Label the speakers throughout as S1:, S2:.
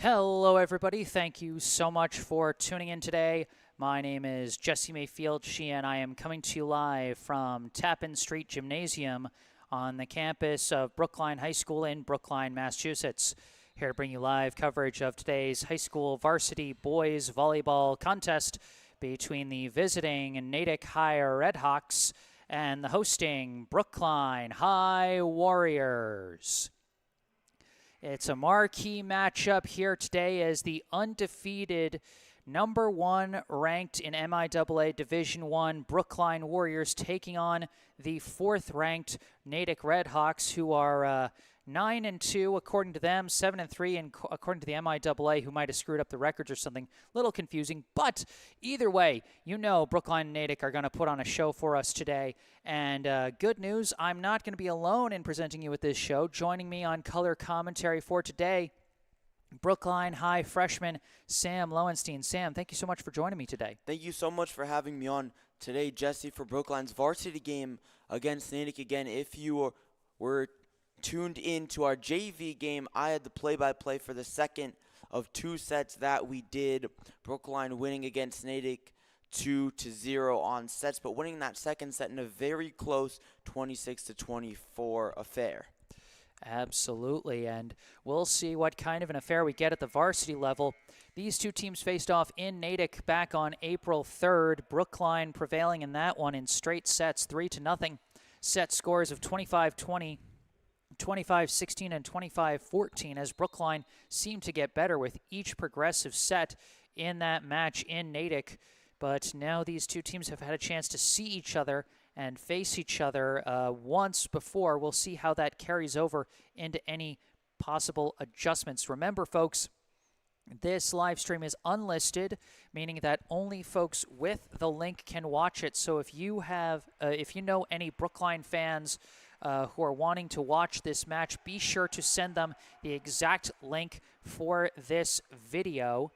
S1: Hello, everybody. Thank you so much for tuning in today. My name is Jesse Mayfield-Sheehan. I am coming to you live from Tappan Street Gymnasium on the campus of Brookline High School in Brookline, Massachusetts. Here to bring you live coverage of today's high school varsity boys volleyball contest between the visiting Natick High Redhawks and the hosting Brookline High Warriors. It's a marquee matchup here today as the undefeated number 1 ranked in MIAA Division I Brookline Warriors taking on the 4th ranked Natick Redhawks, who are 9-2 according to them, 7-3 and according to the MIAA, who might have screwed up the records or something. A little confusing, but either way, you know Brookline and Natick are going to put on a show for us today. And good news, I'm not going to be alone in presenting you with this show. Joining me on color commentary for today, Brookline High freshman Sam Lowenstein. Sam, thank you so much for joining me today.
S2: Thank you so much for having me on today, Jesse, for Brookline's varsity game against Natick. Again, if you were tuned in to our JV game, I had the play-by-play for the second of 2 sets that we did. Brookline winning against Natick 2-0 on sets, but winning that second set in a very close 26-24 affair.
S1: Absolutely, and we'll see what kind of an affair we get at the varsity level. These two teams faced off in Natick back on April 3rd. Brookline prevailing in that one in straight sets, 3-0. Set scores of 25-20, 25-16, and 25-14 as Brookline seemed to get better with each progressive set in that match in Natick. But now these two teams have had a chance to see each other and face each other once before. We'll see how that carries over into any possible adjustments. Remember, folks, this live stream is unlisted, meaning that only folks with the link can watch it. So if you have, if you know any Brookline fans who are wanting to watch this match, be sure to send them the exact link for this video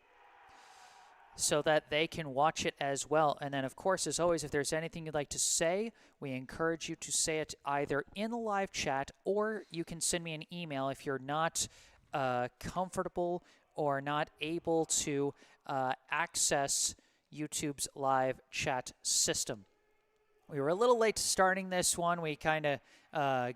S1: so that they can watch it as well. And then, of course, as always, if there's anything you'd like to say, we encourage you to say it either in the live chat or you can send me an email if you're not comfortable or not able to access YouTube's live chat system. We were a little late to starting this one. We kind of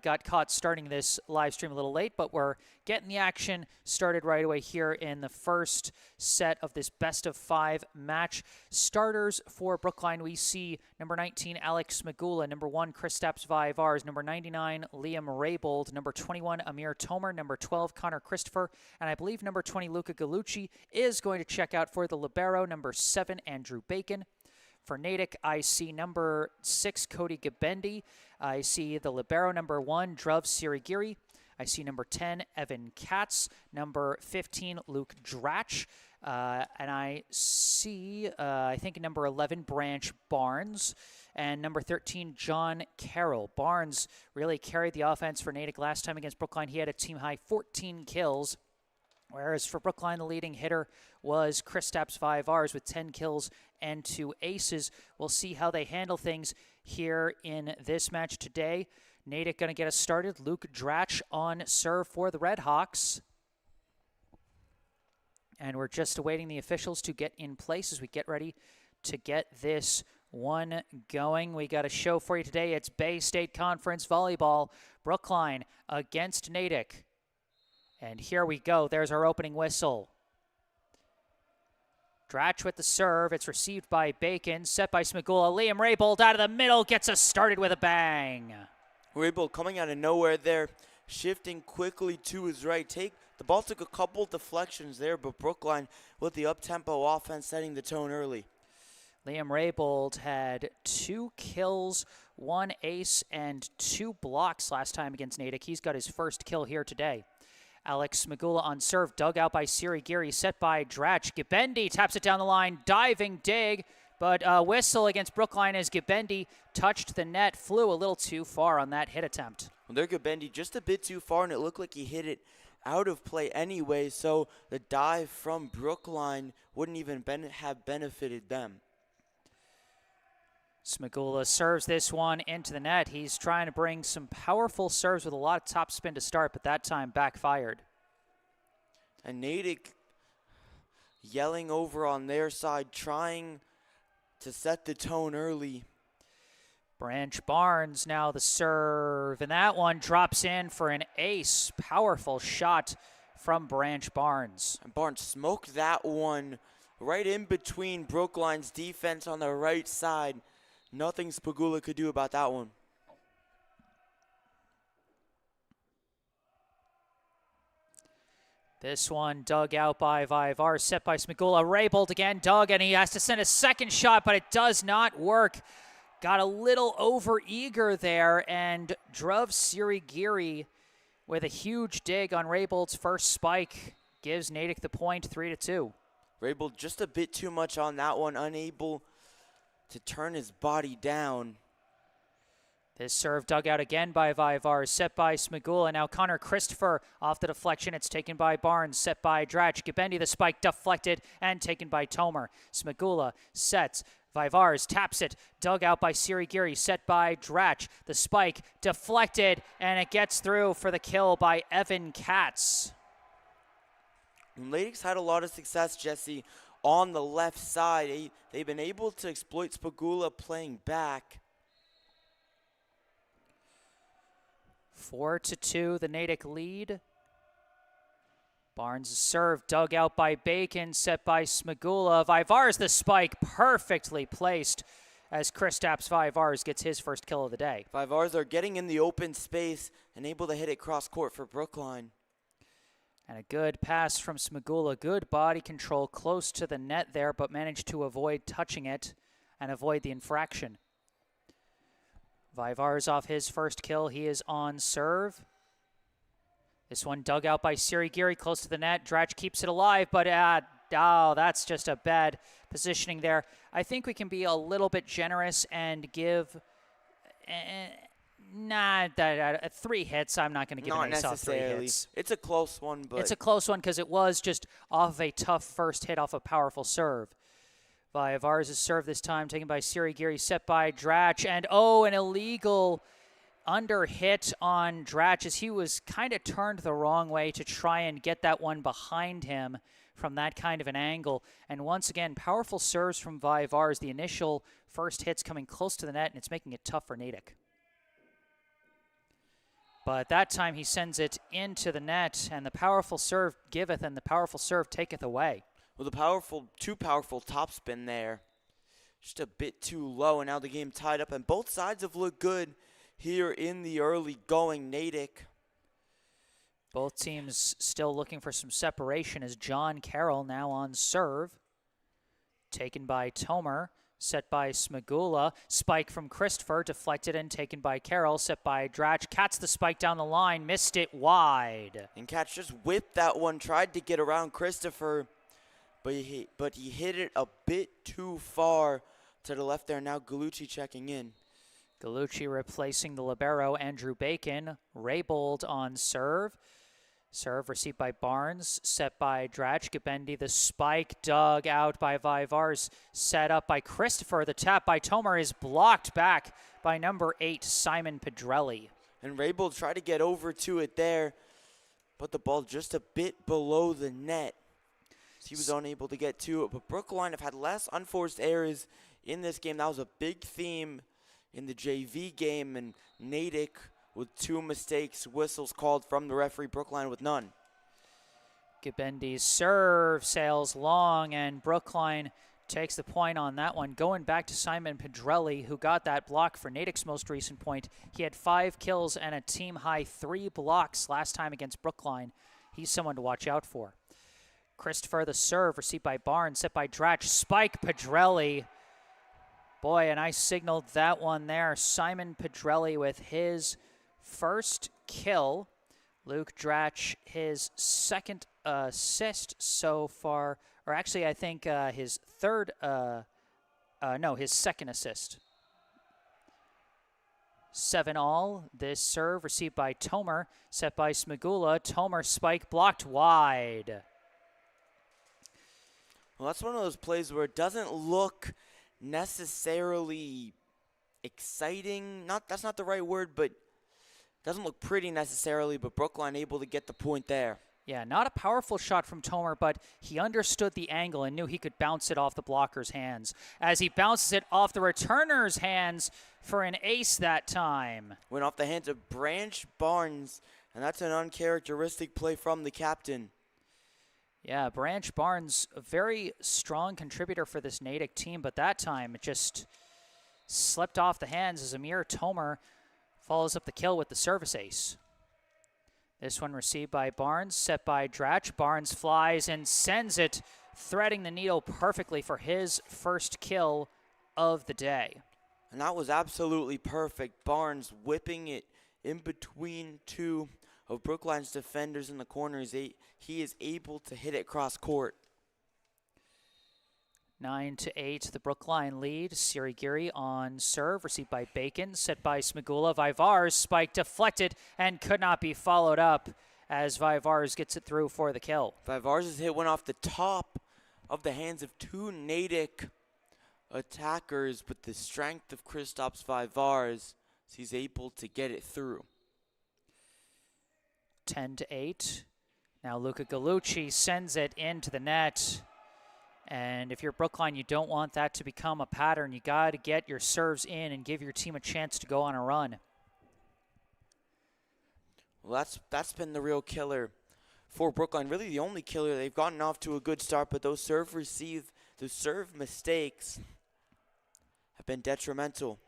S1: got caught starting this live stream a little late, but we're getting the action started right away here in the first set of this best-of-5 match. Starters for Brookline, we see number 19, Alex Magula, number 1, Kristaps Vivars, number 99, Liam Raybold, number 21, Amir Tomer, number 12, Connor Christopher, and I believe number 20, Luca Gallucci, is going to check out for the libero, number 7, Andrew Bacon. For Natick, I see number 6, Cody Gabendi. I see the libero, number 1, Druv Sirigiri. I see number 10, Evan Katz. Number 15, Luke Dratch. And I see, I think, number 11, Branch Barnes. And number 13, John Carroll. Barnes really carried the offense for Natick last time against Brookline. He had a team-high 14 kills. Whereas for Brookline, the leading hitter was Kristaps Vivars with 10 kills and 2 aces. We'll see how they handle things here in this match today. Natick going to get us started. Luke Dratch on serve for the Redhawks. And we're just awaiting the officials to get in place as we get ready to get this one going. We got a show for you today. It's Bay State Conference Volleyball. Brookline against Natick. And here we go. There's our opening whistle. Dratch with the serve. It's received by Bacon. Set by Smigula. Liam Raybold out of the middle gets us started with a bang.
S2: Raybold coming out of nowhere there, shifting quickly to his right. The ball took a couple deflections there, but Brookline with the up-tempo offense setting the tone early.
S1: Liam Raybold had 2 kills, 1 ace, and 2 blocks last time against Natick. He's got his first kill here today. Alex Magula on serve, dug out by Sirigiri, set by Dratch. Gabendi taps it down the line, diving dig, but whistle against Brookline as Gabendi touched the net, flew a little too far on that hit attempt.
S2: Well, there Gabendi just a bit too far, and it looked like he hit it out of play anyway, so the dive from Brookline wouldn't even have benefited them.
S1: Smigula serves this one into the net. He's trying to bring some powerful serves with a lot of top spin to start, but that time backfired.
S2: And Natick yelling over on their side, trying to set the tone early.
S1: Branch Barnes now the serve, and that one drops in for an ace. Powerful shot from Branch Barnes.
S2: And Barnes smoked that one right in between Brookline's defense on the right side. Nothing Spagula could do about that one.
S1: This one dug out by Vivar, set by Smagula. Raybold again, dug, and he has to send a second shot, but it does not work. Got a little over-eager there, and drove Sirigiri with a huge dig on Raybold's first spike. Gives Natick the point, 3-2.
S2: Raybold just a bit too much on that one, unable to turn his body down.
S1: This serve dug out again by Vivar, set by Smagula. Now Connor Christopher off the deflection. It's taken by Barnes, set by Dratch. Gabendi the spike deflected and taken by Tomer. Smagula sets. Vivars taps it, dug out by Sirigiri, set by Dratch. The spike deflected, and it gets through for the kill by Evan Katz.
S2: Natick's had a lot of success, Jesse, on the left side. They've been able to exploit Spagula playing back.
S1: 4-2, the Natick lead. Barnes' serve dug out by Bacon, set by Smagula. Vivars the spike, perfectly placed as Kristaps Vivars gets his first kill of the day.
S2: Vivars are getting in the open space and able to hit it cross court for Brookline.
S1: And a good pass from Smagula. Good body control close to the net there, but managed to avoid touching it and avoid the infraction. Vivars off his first kill. He is on serve. This one dug out by Sirigiri, close to the net. Dratch keeps it alive, but that's just a bad positioning there. I think we can be a little bit generous and give... 3 hits. I'm not going to give an ace off 3 hits.
S2: It's a close one, but...
S1: It's a close one because it was just off of a tough first hit off a powerful serve. Vivars' serve this time taken by Sirigiri, set by Dratch, and an illegal under hit on Dratch as he was kind of turned the wrong way to try and get that one behind him from that kind of an angle. And once again, powerful serves from Vivars. The initial first hits coming close to the net, and it's making it tough for Natick. But that time he sends it into the net, and the powerful serve giveth and the powerful serve taketh away.
S2: Well, too powerful topspin there. Just a bit too low, and now the game tied up, and both sides have looked good here in the early going. Natick.
S1: Both teams still looking for some separation as John Carroll now on serve. Taken by Tomer, set by Smagula. Spike from Christopher, deflected and taken by Carroll, set by Dratch. Katz the spike down the line, missed it wide.
S2: And Katz just whipped that one, tried to get around Christopher, but he hit it a bit too far to the left there. Now Galucci checking in.
S1: Galucci replacing the libero, Andrew Bacon. Raybold on serve. Serve received by Barnes, set by Dratch. Gabendi, the spike dug out by Vivars, set up by Christopher. The tap by Tomer is blocked back by number 8, Simon Pedrelli.
S2: And Raybold tried to get over to it there, but the ball just a bit below the net. He was unable to get to it, but Brookline have had less unforced errors in this game. That was a big theme in the JV game, and Natick with 2 mistakes, whistles called from the referee, Brookline with none.
S1: Gabendi's serve sails long, and Brookline takes the point on that one. Going back to Simon Pedrelli, who got that block for Natick's most recent point. He had 5 kills and a team-high 3 blocks last time against Brookline. He's someone to watch out for. Christopher, the serve, received by Barnes, set by Dratch. Spike Pedrelli. Boy, and I signaled that one there. Simon Pedrelli with his first kill. Luke Dratch, his second assist so far. Or actually, I think his his second assist. 7-all. This serve received by Tomer, set by Smagula. Tomer spike blocked wide.
S2: Well, that's one of those plays where it doesn't look necessarily exciting. That's not the right word, but it doesn't look pretty necessarily, but Brookline able to get the point there.
S1: Yeah, not a powerful shot from Tomer, but he understood the angle and knew he could bounce it off the blocker's hands. As he bounces it off the returner's hands for an ace that time.
S2: Went off the hands of Branch Barnes, and that's an uncharacteristic play from the captain.
S1: Yeah, Branch Barnes, a very strong contributor for this Natick team, but that time it just slipped off the hands as Amir Tomer follows up the kill with the service ace. This one received by Barnes, set by Dratch. Barnes flies and sends it, threading the needle perfectly for his first kill of the day.
S2: And that was absolutely perfect. Barnes whipping it in between two of Brookline's defenders in the corners. He is able to hit it cross court.
S1: 9-8, the Brookline lead. Sirigiri on serve, received by Bacon, set by Smigula. Vivars spike deflected and could not be followed up as Vivars gets it through for the kill.
S2: Vivars' hit went off the top of the hands of two Natick attackers, but the strength of Kristaps Vivars, he's able to get it through.
S1: 10-8. Now Luca Gallucci sends it into the net. And if you're Brookline, you don't want that to become a pattern. You got to get your serves in and give your team a chance to go on a run.
S2: Well, that's been the real killer for Brookline. Really the only killer. They've gotten off to a good start, but those serve mistakes have been detrimental.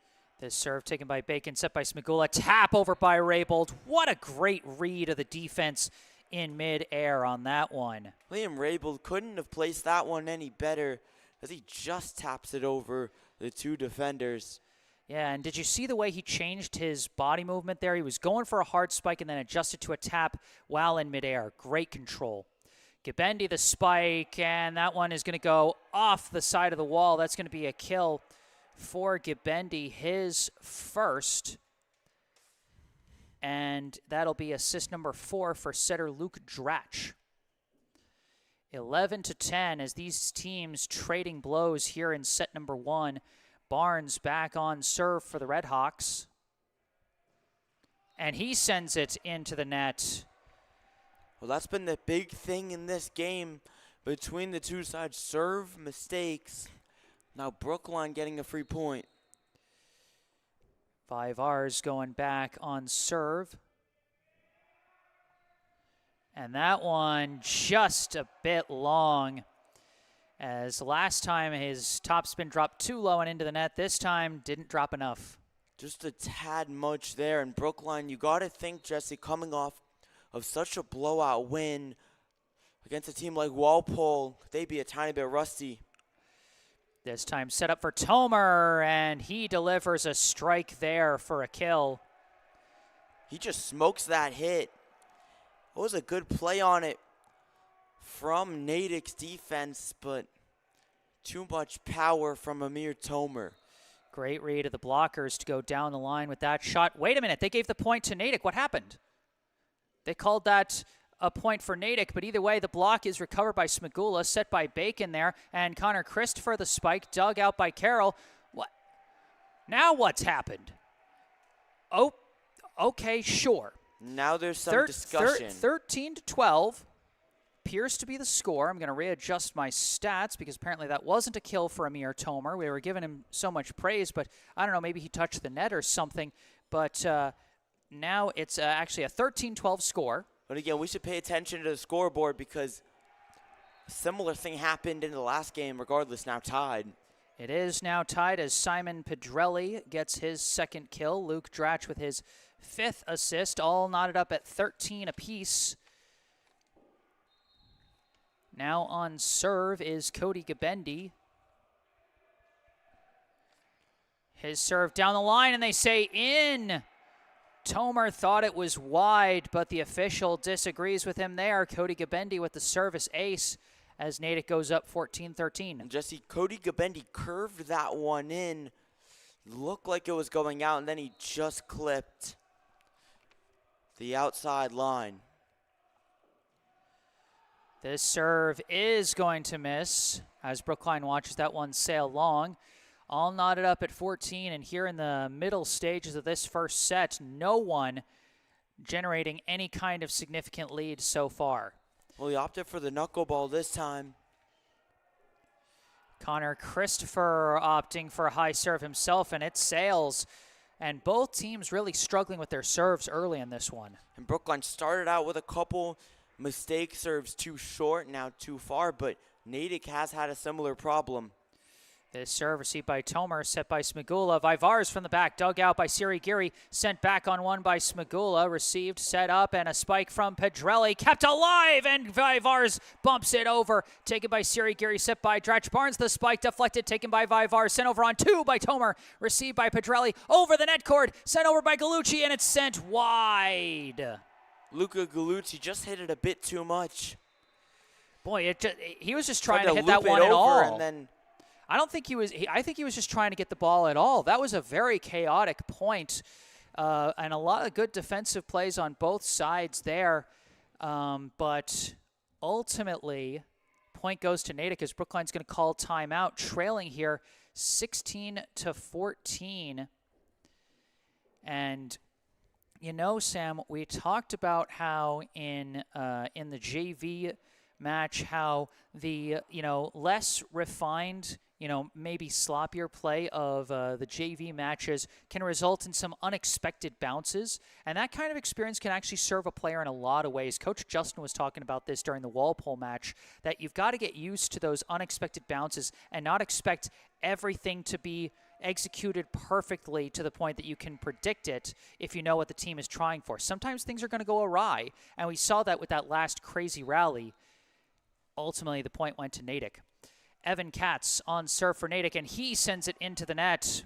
S1: This serve taken by Bacon, set by Smigula. Tap over by Raybold. What a great read of the defense in mid-air on that one.
S2: Liam Raybold couldn't have placed that one any better as he just taps it over the two defenders.
S1: Yeah, and did you see the way he changed his body movement there? He was going for a hard spike and then adjusted to a tap while in midair. Great control. Gibendi the spike, and that one is going to go off the side of the wall. That's going to be a kill for Gibendi, his first. And that'll be assist number 4 for setter Luke Dratch. 11-10 as these teams trading blows here in set number 1. Barnes back on serve for the Redhawks. And he sends it into the net.
S2: Well, that's been the big thing in this game between the two sides. Serve mistakes. Now Brookline getting a free point.
S1: Vivars going back on serve. And that one just a bit long. As last time his topspin dropped too low and into the net. This time didn't drop enough.
S2: Just a tad much there. And Brookline, you got to think, Jesse, coming off of such a blowout win against a team like Walpole, they'd be a tiny bit rusty.
S1: This time set up for Tomer, and he delivers a strike there for a kill.
S2: He just smokes that hit. It was a good play on it from Natick's defense, but too much power from Amir Tomer.
S1: Great read of the blockers to go down the line with that shot. Wait a minute, they gave the point to Natick. What happened? They called that a point for Natick, but either way, the block is recovered by Smigula, set by Bacon there, and Connor Christopher the spike, dug out by Carroll. What? Now what's happened? Oh, okay, sure.
S2: Now there's some discussion.
S1: 13-12 appears to be the score. I'm going to readjust my stats because apparently that wasn't a kill for Amir Tomer. We were giving him so much praise, but I don't know, maybe he touched the net or something. But now it's actually a 13-12 score.
S2: But again, we should pay attention to the scoreboard because a similar thing happened in the last game, regardless, now tied.
S1: It is now tied as Simon Pedrelli gets his second kill. Luke Dratch with his 5th assist, all knotted up at 13 apiece. Now on serve is Cody Gibendi. His serve down the line, and they say in. Tomer thought it was wide, but the official disagrees with him there. Cody Gibendi with the service ace as Natick goes up 14-13.
S2: And Jesse, Cody Gibendi curved that one in. Looked like it was going out, and then he just clipped the outside line.
S1: This serve is going to miss as Brookline watches that one sail long. All knotted up at 14, and here in the middle stages of this first set, no one generating any kind of significant lead so far.
S2: Well, he opted for the knuckleball this time.
S1: Connor Christopher opting for a high serve himself, and it sails. And both teams really struggling with their serves early in this one.
S2: And Brookline started out with a couple mistake serves, too short, now too far, but Natick has had a similar problem.
S1: This serve received by Tomer, set by Smagula. Vivars from the back, dug out by Siri Giri, sent back on one by Smagula, received, set up, and a spike from Pedrelli, kept alive, and Vivars bumps it over. Taken by Siri Giri, set by Dratch Barnes. The spike deflected, taken by Vivars, sent over on two by Tomer, received by Pedrelli, over the net cord, sent over by Gallucci, and it's sent wide.
S2: Luca Gallucci just hit it a bit too much.
S1: Boy, he was just trying to hit that one at all.
S2: And then
S1: I don't think he was. I think he was just trying to get the ball at all. That was a very chaotic point, and a lot of good defensive plays on both sides there. But ultimately, point goes to Natick as Brookline's going to call timeout, trailing here 16-14. And you know, Sam, we talked about how in the JV match, how the less refined, maybe sloppier play of the JV matches can result in some unexpected bounces. And that kind of experience can actually serve a player in a lot of ways. Coach Justin was talking about this during the Walpole match, that you've got to get used to those unexpected bounces and not expect everything to be executed perfectly to the point that you can predict it if you know what the team is trying for. Sometimes things are going to go awry, and we saw that with that last crazy rally. Ultimately, the point went to Natick. Evan Katz on serve for Natick, and he sends it into the net.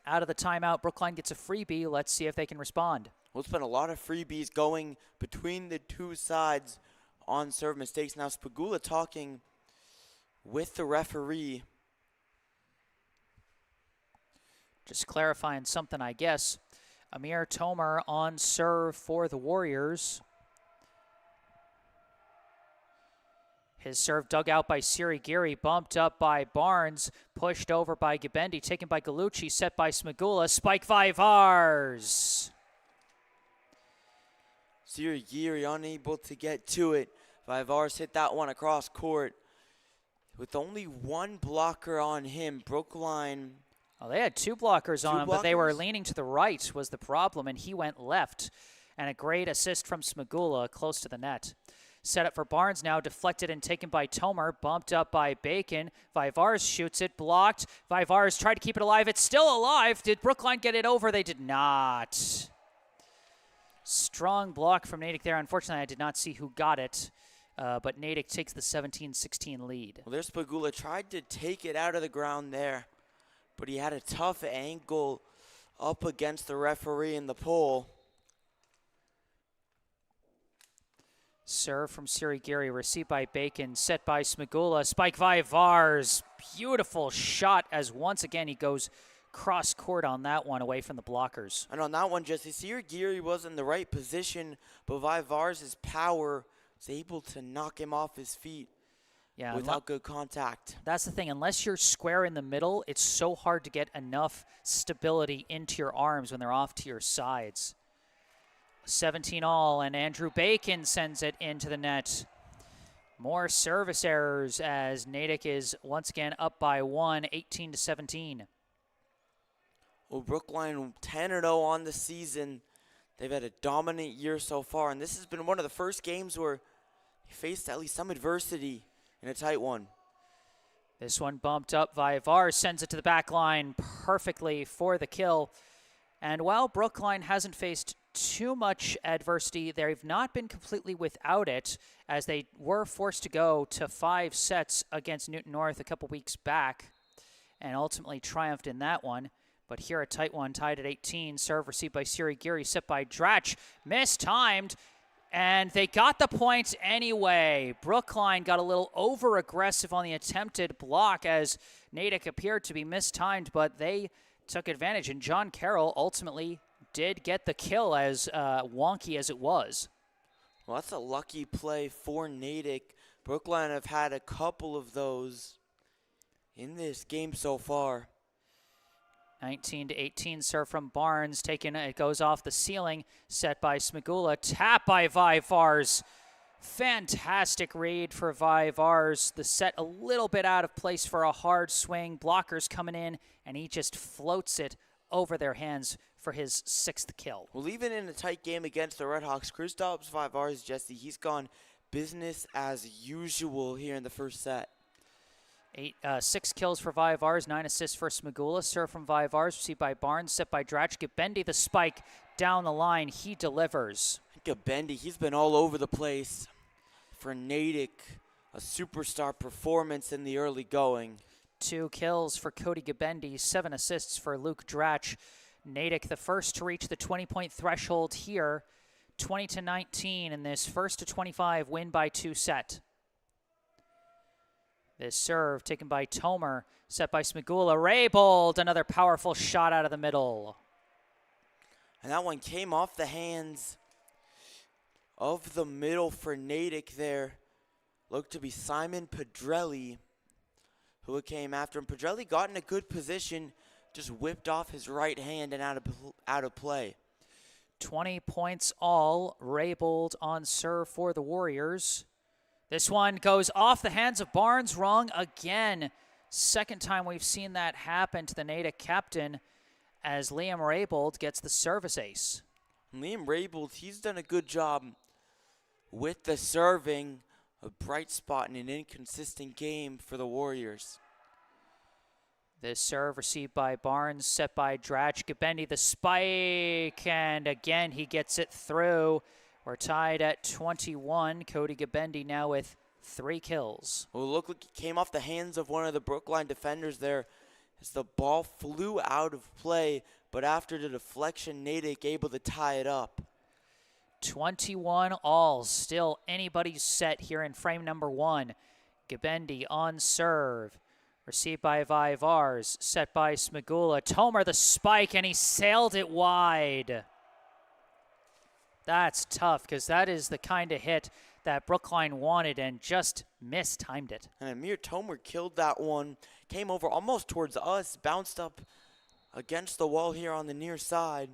S1: Out of the timeout, Brookline gets a freebie. Let's see if they can respond.
S2: Well, it's been a lot of freebies going between the two sides on serve mistakes. Now Spagula talking with the referee.
S1: Just clarifying something, I guess. Amir Tomer on serve for the Warriors. His serve dug out by Siri Giri, bumped up by Barnes, pushed over by Gabendi, taken by Gallucci, set by Smagula, spike Vivars.
S2: Siri Giri unable to get to it. Vivars hit that one across court. With only one blocker on him, Brookline.
S1: Oh, they had two blockers on him, but they were leaning to the right was the problem, and he went left. And a great assist from Smagula close to the net. Set up for Barnes now, deflected and taken by Tomer, bumped up by Bacon. Vivars shoots it, blocked. Vivars tried to keep it alive. It's still alive. Did Brookline get it over? They did not. Strong block from Natick there. Unfortunately, I did not see who got it, but Natick takes the 17-16 lead.
S2: Well, there's Spagula, tried to take it out of the ground there, but he had a tough angle up against the referee in the pole.
S1: Serve from Siri Giri, received by Bacon, set by Smagula, spike Vivars. Beautiful shot as once again he goes cross court on that one away from the blockers.
S2: And on that one, Jesse, Siri Giri was in the right position, but Vivars' power was able to knock him off his feet without good contact.
S1: That's the thing. Unless you're square in the middle, it's so hard to get enough stability into your arms when they're off to your sides. 17 all, and Andrew Bacon sends it into the net. More service errors as Natick is once again up by one, 18-17.
S2: Well, Brookline 10-0 on the season. They've had a dominant year so far, and this has been one of the first games where they faced at least some adversity in a tight one.
S1: This one bumped up. Vivars sends it to the back line perfectly for the kill. And while Brookline hasn't faced too much adversity, they've not been completely without it, as they were forced to go to 5 sets against Newton North a couple weeks back and ultimately triumphed in that one. But here a tight one, tied at 18. Serve received by Siri Giri, set by Dratch. Mistimed, and they got the point anyway. Brookline got a little over-aggressive on the attempted block as Natick appeared to be mistimed, but they took advantage, and John Carroll ultimately did get the kill, as wonky as it was.
S2: Well, that's a lucky play for Natick. Brookline have had a couple of those in this game so far.
S1: 19-18 serve from Barnes, taken, it goes off the ceiling, set by Smagula, tap by Vivars. Fantastic read for Vivars. The set a little bit out of place for a hard swing. Blockers coming in, and he just floats it over their hands for his 6th kill.
S2: Well, even in a tight game against the Redhawks, Kristaps Vivars, Jesse, he's gone business as usual here in the first set.
S1: 6 kills for Vivars, 9 assists for Smagula. Serve from Vivars, received by Barnes, set by Drach. Gabendi the spike down the line. He delivers.
S2: Gabendi, he's been all over the place for Natick. A superstar performance in the early going.
S1: 2 kills for Cody Gabendi, 7 assists for Luke Drach. Natick the first to reach the 20-point threshold here. 20-19 in this first to 25 win by 2 set. This serve taken by Tomer, set by Smagula. Raybold, another powerful shot out of the middle.
S2: And that one came off the hands of the middle for Natick there. Looked to be Simon Pedrelli who came after him. Pedrelli got in a good position, just whipped off his right hand and out of play.
S1: 20 points all. Raybold on serve for the Warriors. This one goes off the hands of Barnes, wrong again. Second time we've seen that happen to the Natick captain as Liam Raybold gets the service ace.
S2: Liam Raybold, he's done a good job with the serving, a bright spot in an inconsistent game for the Warriors.
S1: This serve received by Barnes, set by Drach. Gabendi the spike, and again he gets it through. We're tied at 21. Cody Gabendi now with 3 kills.
S2: Well, it looked like it came off the hands of one of the Brookline defenders there as the ball flew out of play, but after the deflection, Natick able to tie it up.
S1: 21 all. Still anybody's set here in frame number 1. Gabendi on serve. Received by Vivars, set by Smagula. Tomer the spike, and he sailed it wide. That's tough, because that is the kind of hit that Brookline wanted and just mistimed it.
S2: And Amir Tomer killed that one, came over almost towards us, bounced up against the wall here on the near side.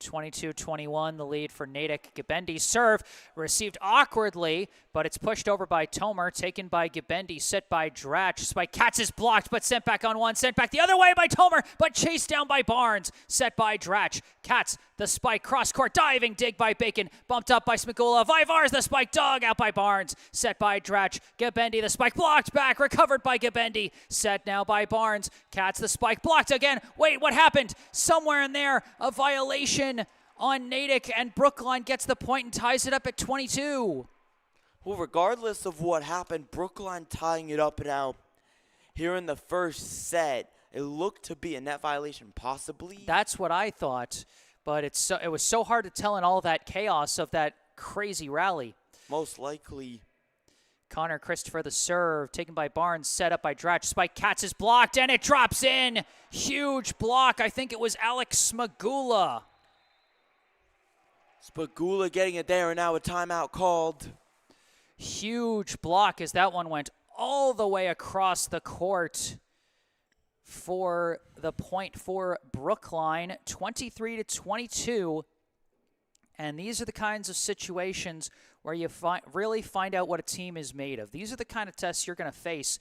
S1: 22-21, the lead for Natick. Gabendi's serve received awkwardly, but it's pushed over by Tomer, taken by Gabendi, set by Drach. Spike Katz is blocked, but sent back on one, sent back the other way by Tomer, but chased down by Barnes, set by Drach. Katz, the spike, cross-court, diving dig by Bacon, bumped up by Smagula. Vivars, the spike, dug out by Barnes, set by Drach. Gabendi, the spike, blocked back, recovered by Gabendi, set now by Barnes. Katz, the spike, blocked again. Wait, what happened? Somewhere in there, a violation on Natick, and Brookline gets the point and ties it up at 22.
S2: Well, regardless of what happened, Brookline tying it up now here in the first set. It looked to be a net violation, possibly.
S1: That's what I thought, but it was so hard to tell in all that chaos of that crazy rally.
S2: Most likely.
S1: Connor Christopher the serve, taken by Barnes, set up by Drach. Spike Katz is blocked, and it drops in. Huge block. I think it was Alex Smagula.
S2: Smagula getting it there, and now a timeout called.
S1: Huge block as that one went all the way across the court for the point for Brookline, 23-22. And these are the kinds of situations where you really find out what a team is made of. These are the kind of tests you're going to face,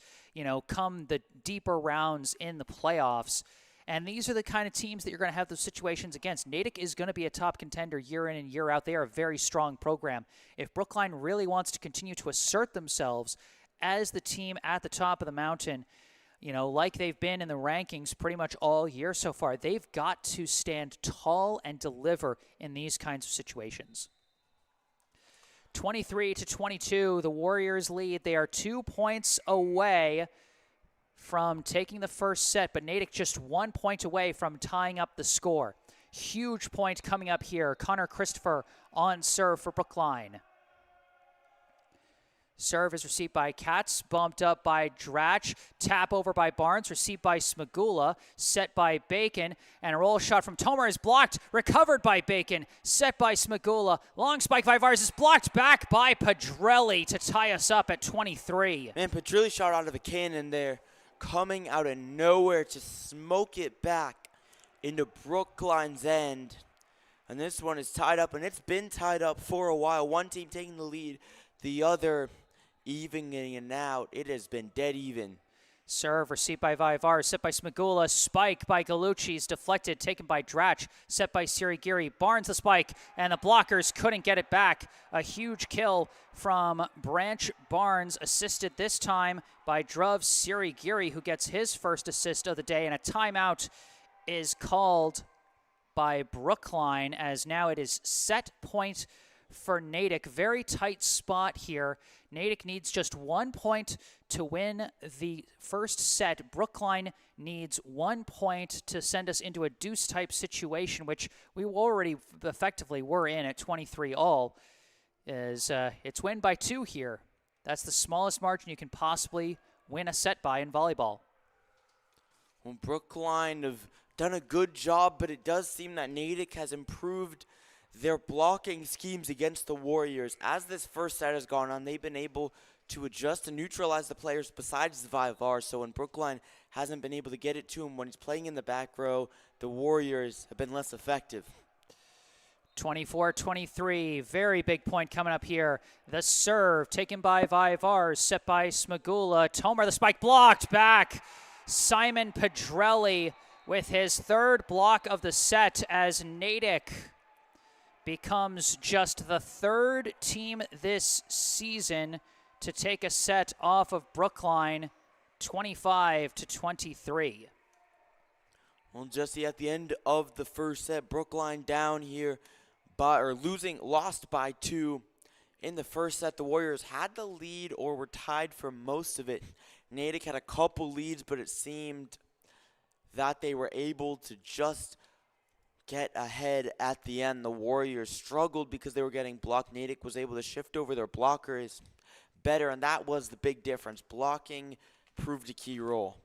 S1: come the deeper rounds in the playoffs. And these are the kind of teams that you're going to have those situations against. Natick is going to be a top contender year in and year out. They are a very strong program. If Brookline really wants to continue to assert themselves as the team at the top of the mountain, like they've been in the rankings pretty much all year so far, they've got to stand tall and deliver in these kinds of situations. 23-22, the Warriors lead. They are 2 points away from taking the first set, but Natick just 1 point away from tying up the score. Huge point coming up here. Connor Christopher on serve for Brookline. Serve is received by Katz, bumped up by Drach. Tap over by Barnes, received by Smagula, set by Bacon, and a roll shot from Tomer is blocked, recovered by Bacon, set by Smagula. Long spike by Vivars is blocked back by Pedrelli to tie us up at 23.
S2: Man, Pedrelli shot out of a cannon there, coming out of nowhere to smoke it back into Brookline's end. And this one is tied up, and it's been tied up for a while. One team taking the lead, the other evening it out. It has been dead even.
S1: Serve, receipt by Vaivar, set by Smagula, spike by Galucci's deflected, taken by Dratch, set by Sirigiri. Barnes the spike, and the blockers couldn't get it back. A huge kill from Branch Barnes, assisted this time by Druv Sirigiri, who gets his first assist of the day, and a timeout is called by Brookline, as now it is set point for Natick. Very tight spot here. Natick needs just 1 point to win the first set. Brookline needs 1 point to send us into a deuce-type situation, which we already effectively were in at 23 all. It's win by 2 here. That's the smallest margin you can possibly win a set by in volleyball.
S2: Well, Brookline have done a good job, but it does seem that Natick has improved their blocking schemes against the Warriors. As this first set has gone on, they've been able to adjust and neutralize the players besides the Vaivar. So when Brookline hasn't been able to get it to him when he's playing in the back row, the Warriors have been less effective.
S1: 24-23, very big point coming up here. The serve taken by Vaivar, set by Smagula. Tomer, the spike blocked back. Simon Pedrelli with his third block of the set, as Natick becomes just the third team this season to take a set off of Brookline, 25-23.
S2: Well, Jesse, at the end of the first set, Brookline down here lost by 2. In the first set, the Warriors had the lead or were tied for most of it. Natick had a couple leads, but it seemed that they were able to just get ahead at the end. The Warriors struggled because they were getting blocked. Natick was able to shift over their blockers better, and that was the big difference. Blocking proved a key role.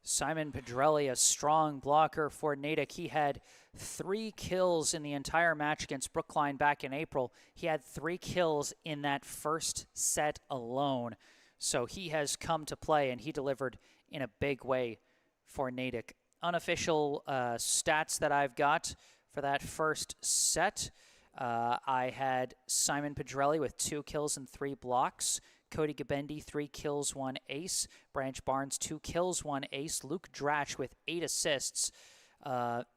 S1: Simon Pedrelli, a strong blocker for Natick. He had 3 kills in the entire match against Brookline back in April. He had 3 kills in that first set alone. So he has come to play, and he delivered in a big way for Natick. Unofficial stats that I've got for that first set. I had Simon Pedrelli with 2 kills and 3 blocks. Cody Gabendi, 3 kills, 1 ace. Branch Barnes, 2 kills, 1 ace. Luke Dratch with 8 assists.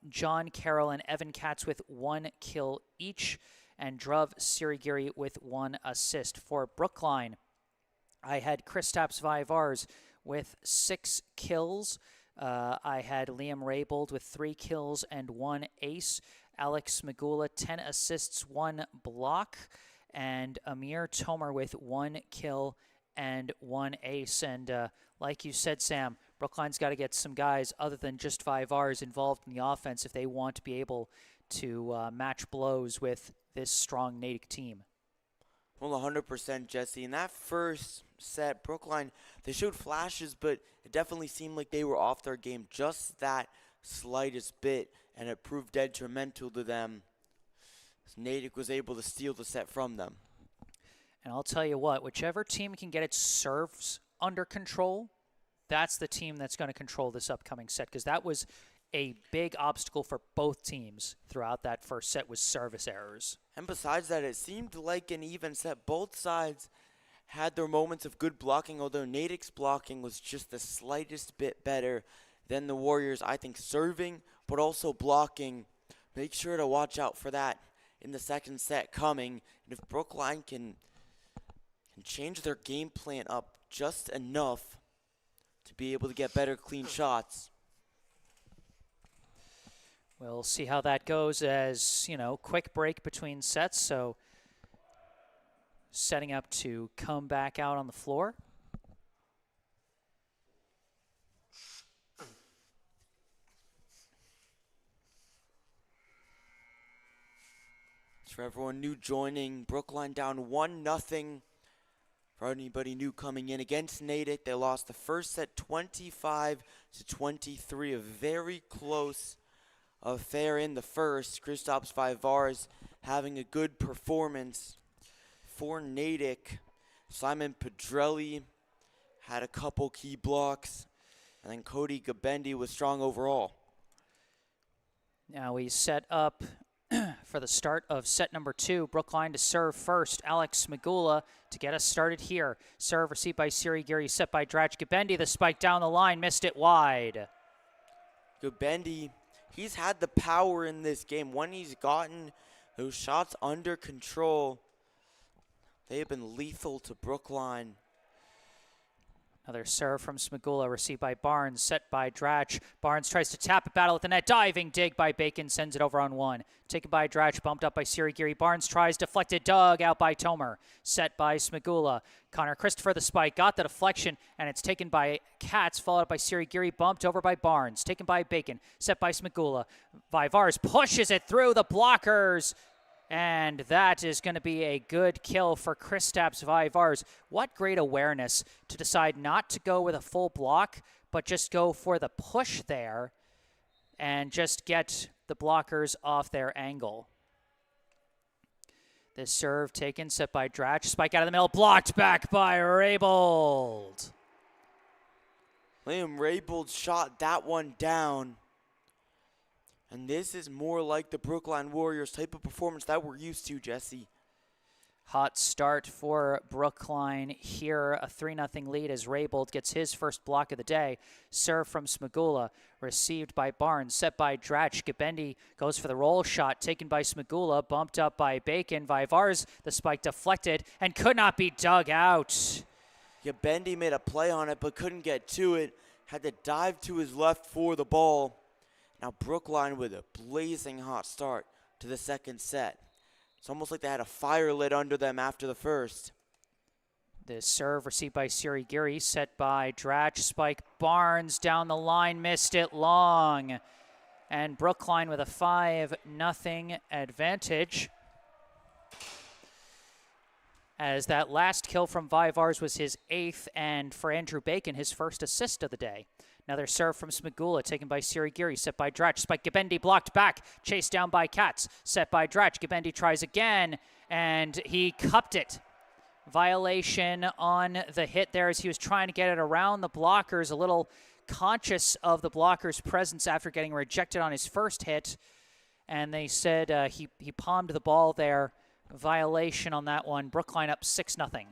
S1: John Carroll and Evan Katz with 1 kill each. And Druv Sirigiri with 1 assist. For Brookline, I had Kristaps Vaivars with 6 kills. I had Liam Raybold with 3 kills and 1 ace. Alex Magula, 10 assists, 1 block. And Amir Tomer with 1 kill and 1 ace. And like you said, Sam, Brookline's got to get some guys other than just Vaivars involved in the offense if they want to be able to match blows with this strong Natick team.
S2: Well, 100%, Jesse. In that first set, Brookline, they showed flashes, but it definitely seemed like they were off their game just that slightest bit, and it proved detrimental to them. Natick was able to steal the set from them.
S1: And I'll tell you what, whichever team can get its serves under control, that's the team that's going to control this upcoming set, because that was a big obstacle for both teams throughout that first set, was service errors.
S2: And besides that, it seemed like an even set. Both sides had their moments of good blocking, although Natick's blocking was just the slightest bit better than the Warriors. I think serving, but also blocking. Make sure to watch out for that in the second set coming. And if Brookline can change their game plan up just enough to be able to get better clean shots.
S1: We'll see how that goes, as, quick break between sets. So setting up to come back out on the floor.
S2: For everyone new joining, Brookline down 1-0. For anybody new coming in against Natick, they lost the first set 25-23, a very close affair in the first. Kristaps Vaivars having a good performance for Natick. Simon Pedrelli had a couple key blocks, and then Cody Gabendi was strong overall.
S1: Now we set up for the start of set number 2. Brookline to serve first. Alex Magula to get us started here. Serve received by Siri Giri, set by Drach Gabendi. The spike down the line, missed it wide.
S2: Gabendi, he's had the power in this game. When he's gotten those shots under control, they have been lethal to Brookline.
S1: Another serve from Smagula, received by Barnes, set by Drach. Barnes tries to tap it, battle at the net, diving dig by Bacon, sends it over on one. Taken by Drach, bumped up by Sirigiri. Barnes tries, deflected, dug out by Tomer. Set by Smagula. Connor Christopher, the spike, got the deflection, and it's taken by Katz, followed up by Sirigiri, bumped over by Barnes. Taken by Bacon, set by Smagula. Vivars pushes it through the blockers. And that is going to be a good kill for Kristaps Vivars. What great awareness to decide not to go with a full block, but just go for the push there and just get the blockers off their angle. This serve taken, set by Drach. Spike out of the middle, blocked back by Raybold.
S2: Liam Raybold shot that one down. And this is more like the Brookline Warriors type of performance that we're used to, Jesse.
S1: Hot start for Brookline here. A 3-0 lead as Raybold gets his first block of the day. Serve from Smagula, received by Barnes, set by Drach. Gabendi goes for the roll shot, taken by Smagula, bumped up by Bacon. Vivars, the spike deflected, and could not be dug out.
S2: Gabendi made a play on it, but couldn't get to it. Had to dive to his left for the ball. Now Brookline with a blazing hot start to the second set. It's almost like they had a fire lit under them after the first.
S1: The serve received by Sirigiri, set by Drach. Spike Barnes down the line, missed it long. And Brookline with a 5-0 advantage. As that last kill from Vivars was his 8th, and for Andrew Bacon, his first assist of the day. Another serve from Smagula, taken by Sirigiri, set by Drach. Spike Gabendi blocked back, chased down by Katz, set by Drach. Gabendi tries again, and he cupped it. Violation on the hit there as he was trying to get it around the blockers, a little conscious of the blockers' presence after getting rejected on his first hit. And they said he palmed the ball there. Violation on that one. Brookline up 6-0.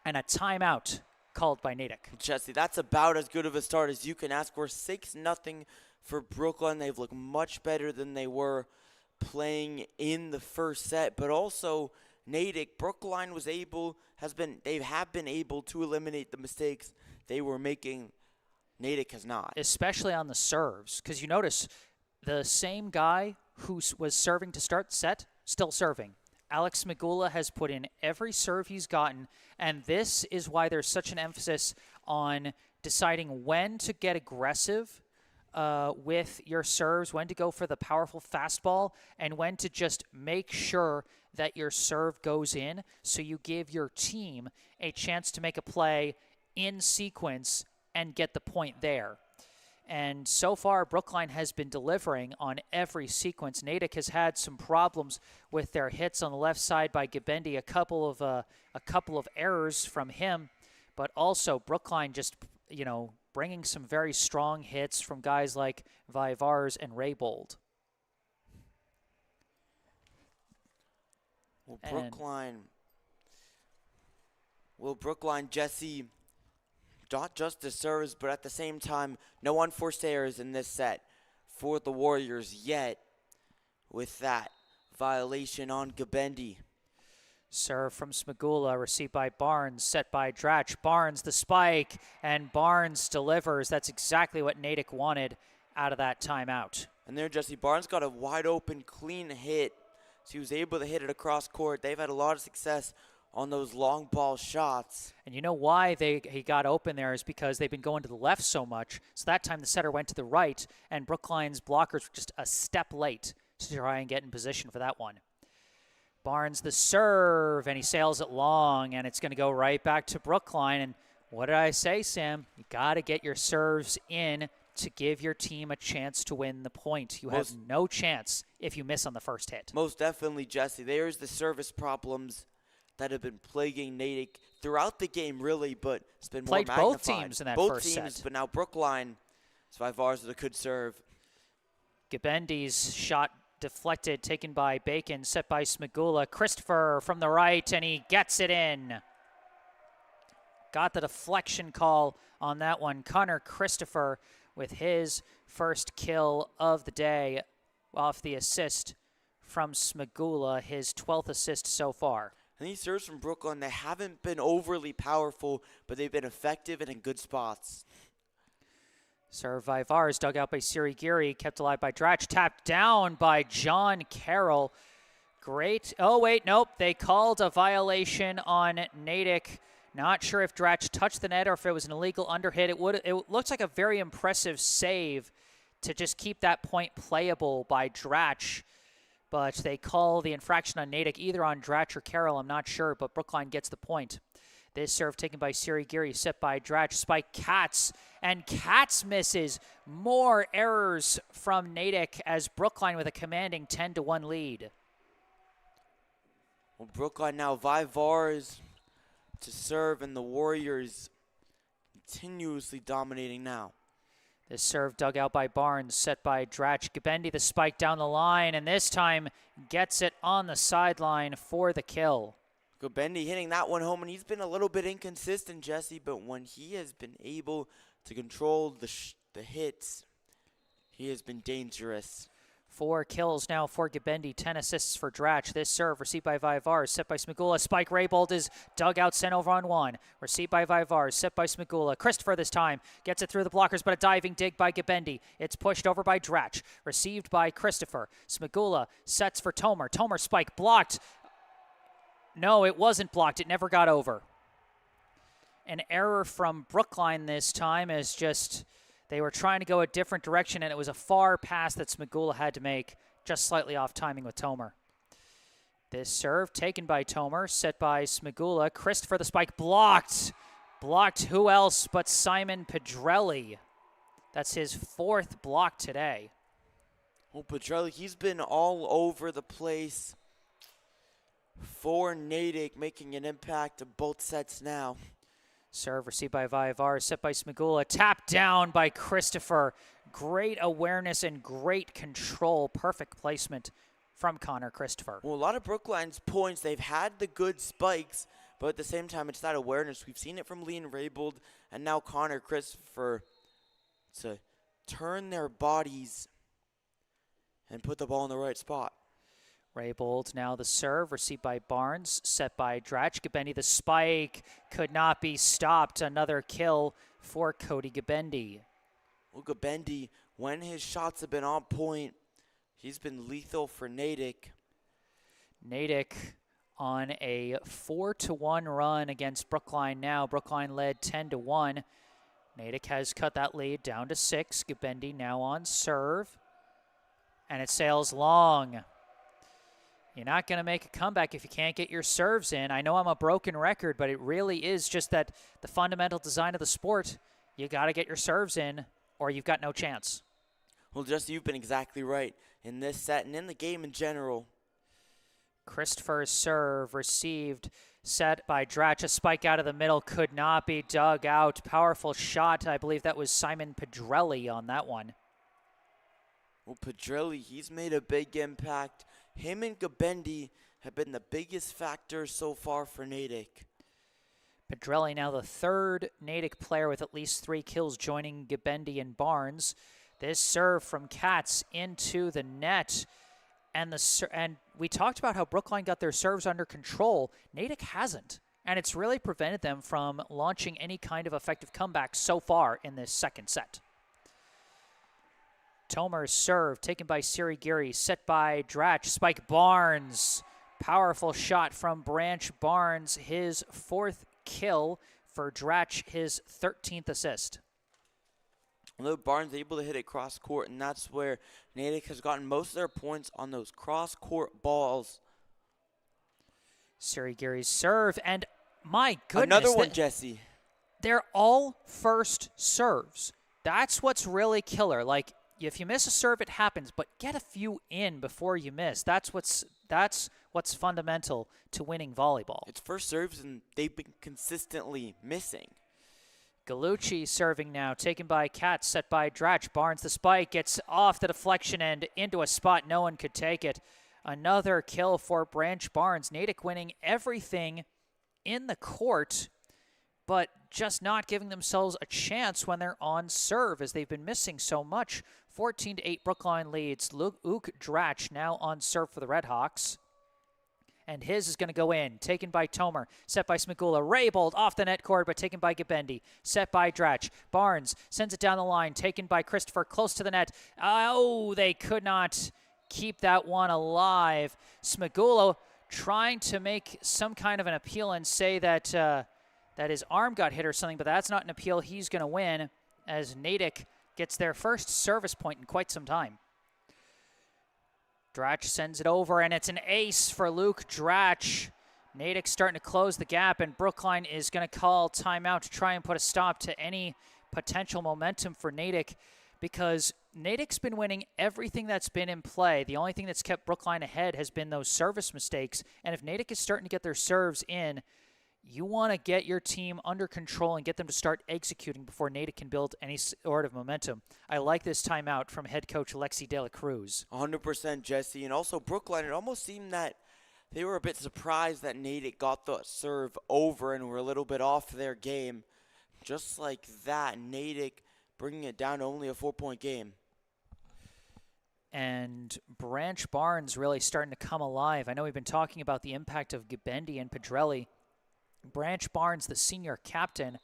S1: And a timeout called by Natick.
S2: Jesse, that's about as good of a start as you can ask for. 6-0 for Brookline. They've looked much better than they were playing in the first set, but also Natick, Brookline they have been able to eliminate the mistakes they were making. Natick has not.
S1: Especially on the serves, because you notice the same guy who was serving to start the set, still serving. Alex Magula has put in every serve he's gotten, and this is why there's such an emphasis on deciding when to get aggressive with your serves, when to go for the powerful fastball, and when to just make sure that your serve goes in so you give your team a chance to make a play in sequence and get the point there. And so far, Brookline has been delivering on every sequence. Natick has had some problems with their hits on the left side by Gabendi, a couple of errors from him, but also Brookline just, bringing some very strong hits from guys like Vivars and Raybold.
S2: Brookline, Jesse, not just the serves, but at the same time, no unforced errors in this set for the Warriors yet with that violation on Gabendi.
S1: Serve from Smagula, received by Barnes, set by Drach. Barnes, the spike, and Barnes delivers. That's exactly what Natick wanted out of that timeout.
S2: And there, Jesse, Barnes got a wide open, clean hit, so he was able to hit it across court. They've had a lot of success on those long ball shots.
S1: And you know why he got open there is because they've been going to the left so much. So that time the setter went to the right, and Brookline's blockers were just a step late to try and get in position for that one. Barnes the serve, and he sails it long, and it's going to go right back to Brookline. And what did I say, Sam? You got to get your serves in to give your team a chance to win the point. You have no chance if you miss on the first hit.
S2: Most definitely, Jesse. There's the service problems that have been plaguing Natick throughout the game, really, but it's been more magnified.
S1: Both teams in that first set.
S2: But now Brookline, Vivars with a good serve.
S1: Gabendi's shot deflected, taken by Bacon, set by Smagula. Christopher from the right, and he gets it in. Got the deflection call on that one. Connor Christopher with his first kill of the day off the assist from Smagula, his 12th assist so far.
S2: And these serves from Brookline, they haven't been overly powerful, but they've been effective and in good spots.
S1: Serve by Vars, dug out by Siri Geary, kept alive by Dratch, tapped down by John Carroll. Great. Oh, wait, nope. They called a violation on Natick. Not sure if Dratch touched the net or if it was an illegal underhit. It looks like a very impressive save to just keep that point playable by Dratch. But they call the infraction on Natick, either on Dratch or Carroll, I'm not sure, but Brookline gets the point. This serve taken by Siri Geary, set by Dratch, spike Katz, and Katz misses. More errors from Natick as Brookline with a commanding 10-1 lead.
S2: Well, Brookline now Vivars to serve, and the Warriors continuously dominating now.
S1: This serve dug out by Barnes, set by Dratch. Gabendi the spike down the line, and this time gets it on the sideline for the kill.
S2: Gabendi hitting that one home, and he's been a little bit inconsistent, Jesse, but when he has been able to control the hits, he has been dangerous.
S1: 4 kills now for Gabendi, 10 assists for Dratch. This serve received by Vivars, set by Smagula. Spike Raybold is dug out, sent over on one. Received by Vivars, set by Smagula. Christopher this time gets it through the blockers, but a diving dig by Gabendi. It's pushed over by Dratch. Received by Christopher. Smagula sets for Tomer. Tomer spike blocked. No, it wasn't blocked. It never got over. An error from Brookline this time is just... They were trying to go a different direction, and it was a far pass that Smagula had to make, just slightly off timing with Tomer. This serve taken by Tomer, set by Smagula. Christopher the spike blocked. Blocked who else but Simon Pedrelli. That's his 4th block today.
S2: Well, Pedrelli, he's been all over the place for Natick, making an impact of both sets now.
S1: Serve received by Vivars, set by Smagula, tapped down by Christopher. Great awareness and great control. Perfect placement from Connor Christopher.
S2: Well, a lot of Brookline's points, they've had the good spikes, but at the same time, it's that awareness. We've seen it from Lee and Raybold, and now Connor Christopher to turn their bodies and put the ball in the right spot.
S1: Raybold now the serve, received by Barnes, set by Dratch. Gabendi the spike, could not be stopped. Another kill for Cody Gabendi.
S2: Well, Gabendi, when his shots have been on point, he's been lethal for Natick.
S1: Natick on a 4-1 run against Brookline now. Brookline led 10-1. Natick has cut that lead down to 6. Gabendi now on serve. And it sails long. You're not going to make a comeback if you can't get your serves in. I know I'm a broken record, but it really is just that the fundamental design of the sport. You got to get your serves in, or you've got no chance.
S2: Well, Jesse, you've been exactly right in this set and in the game in general.
S1: Christopher's serve received, set by Dratch. A spike out of the middle could not be dug out. Powerful shot. I believe that was Simon Pedrelli on that one.
S2: Well, Pedrelli, he's made a big impact. Him and Gabendi have been the biggest factors so far for Natick.
S1: Pedrelli now the 3rd Natick player with at least 3 kills, joining Gabendi and Barnes. This serve from Katz into the net. And we talked about how Brookline got their serves under control. Natick hasn't. And it's really prevented them from launching any kind of effective comeback so far in this second set. Tomer's serve taken by Siri Geary, set by Dratch. Spike Barnes. Powerful shot from Branch Barnes, his 4th kill for Dratch, his 13th assist.
S2: Although Barnes able to hit it cross court, and that's where Natick has gotten most of their points on those cross court balls.
S1: Siri Geary's serve, and my goodness.
S2: Another one, Jesse.
S1: They're all first serves. That's what's really killer. Like, if you miss a serve, it happens, but get a few in before you miss. That's what's fundamental to winning volleyball.
S2: It's first serves, and they've been consistently missing.
S1: Galucci serving now, taken by Katz, set by Dratch. Barnes the spike, gets off the deflection end into a spot no one could take it. Another kill for Branch Barnes. Natick winning everything in the court, but just not giving themselves a chance when they're on serve, as they've been missing so much. 14-8 Brookline leads. Luke Dratch now on serve for the Redhawks. And his is going to go in. Taken by Tomer. Set by Smigula. Raybold off the net cord, but taken by Gabendi. Set by Dratch. Barnes sends it down the line. Taken by Christopher. Close to the net. Oh, they could not keep that one alive. Smigula trying to make some kind of an appeal and say that that his arm got hit or something, but that's not an appeal he's going to win, as Natick gets their first service point in quite some time. Dratch sends it over, and it's an ace for Luke Dratch. Natick starting to close the gap, and Brookline is going to call timeout to try and put a stop to any potential momentum for Natick, because Natick's been winning everything that's been in play. The only thing that's kept Brookline ahead has been those service mistakes, and if Natick is starting to get their serves in, you want to get your team under control and get them to start executing before Natick can build any sort of momentum. I like this timeout from head coach Alexi De La Cruz.
S2: 100%, Jesse. And also Brookline, it almost seemed that they were a bit surprised that Natick got the serve over and were a little bit off their game. Just like that, Natick bringing it down to only a 4-point game.
S1: And Branch Barnes really starting to come alive. I know we've been talking about the impact of Gabendi and Pedrelli. Branch Barnes, the senior captain,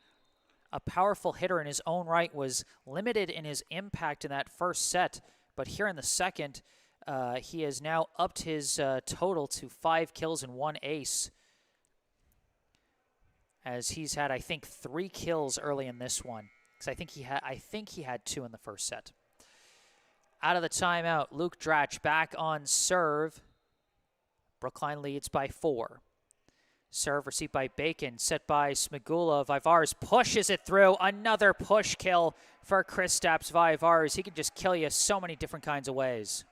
S1: a powerful hitter in his own right, was limited in his impact in that first set. But here in the second, he has now upped his total to 5 kills and 1 ace, as he's had, I think, 3 kills early in this one. Because I think he had 2 in the first set. Out of the timeout, Luke Dratch back on serve. Brookline leads by 4. Serve received by Bacon, set by Smigula. Vivars pushes it through. Another push kill for Kristaps Vivars. He can just kill you so many different kinds of ways.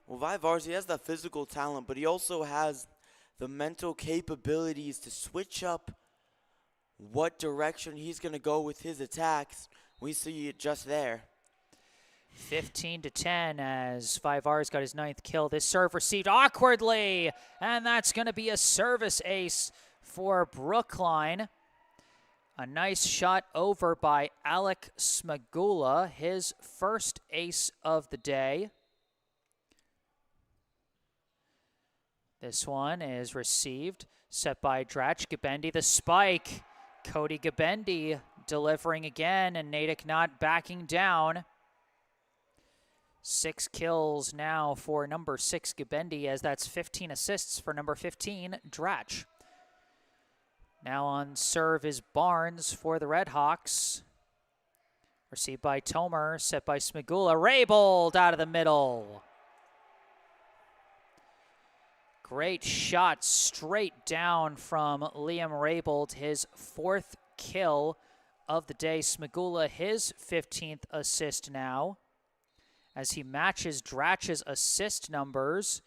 S2: Well, Vivars, he has the physical talent, but he also has the mental capabilities to switch up what direction he's going to go with his attacks. We see it just there.
S1: 15-10 as Vivars got his 9th kill. This serve received awkwardly, and that's going to be a service ace for Brookline. A nice shot over by Alec Smigula, his first ace of the day. This one is received, set by Dratch. Gabendi the spike. Cody Gabendi delivering again, and Natick not backing down. 6 kills now for number 6, Gabendi, as that's 15 assists for number 15, Dratch. Now on serve is Barnes for the Redhawks. Received by Tomer, set by Smigula. Raybold out of the middle. Great shot straight down from Liam Raybold, his 4th kill of the day. Smigula, his 15th assist now, as he matches Dratch's assist numbers.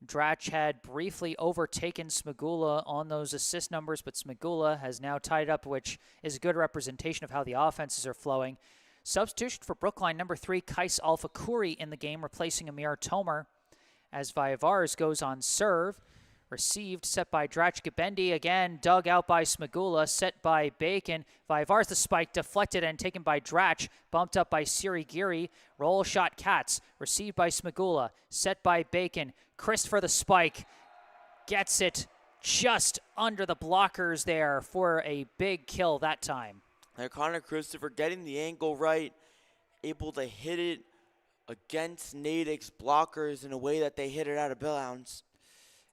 S1: Dratch had briefly overtaken Smigula on those assist numbers, but Smigula has now tied up, which is a good representation of how the offenses are flowing. Substitution for Brookline, number 3, Kais Alfakuri in the game, replacing Amir Tomer, as Vivars goes on serve. Received, set by Dratch. Gabendi again, dug out by Smigula, set by Bacon. Vivars the spike, deflected and taken by Dratch, bumped up by Siri Giri. Roll shot Katz, received by Smigula, set by Bacon. Chris for the spike, gets it just under the blockers there for a big kill that time.
S2: There, Connor Christopher getting the angle right, able to hit it against Natick's blockers in a way that they hit it out of bounds.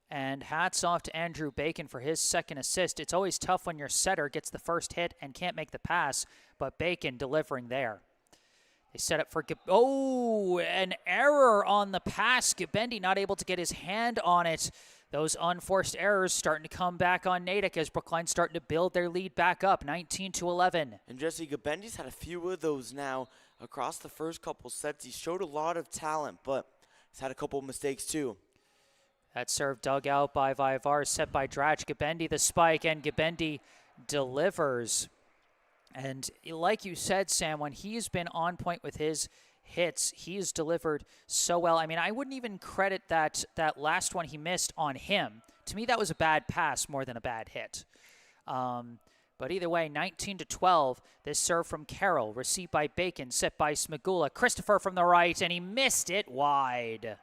S1: And hats off to Andrew Bacon for his 2nd assist. It's always tough when your setter gets the first hit and can't make the pass, but Bacon delivering there. They set up for an error on the pass. Gabendi not able to get his hand on it. Those unforced errors starting to come back on Natick as Brookline starting to build their lead back up, 19-11.
S2: And Jesse, Gabendi's had a few of those now across the first couple sets. He showed a lot of talent, but he's had a couple of mistakes too.
S1: That serve dug out by Vivars, set by Dratch. Gabendi the spike, and Gabendi delivers. And like you said, Sam, when he's been on point with his hits, he's delivered so well. I mean, I wouldn't even credit that last one he missed on him. To me, that was a bad pass more than a bad hit. But either way, 19-12. This serve from Carroll, received by Bacon, set by Smagula. Christopher from the right, and he missed it wide.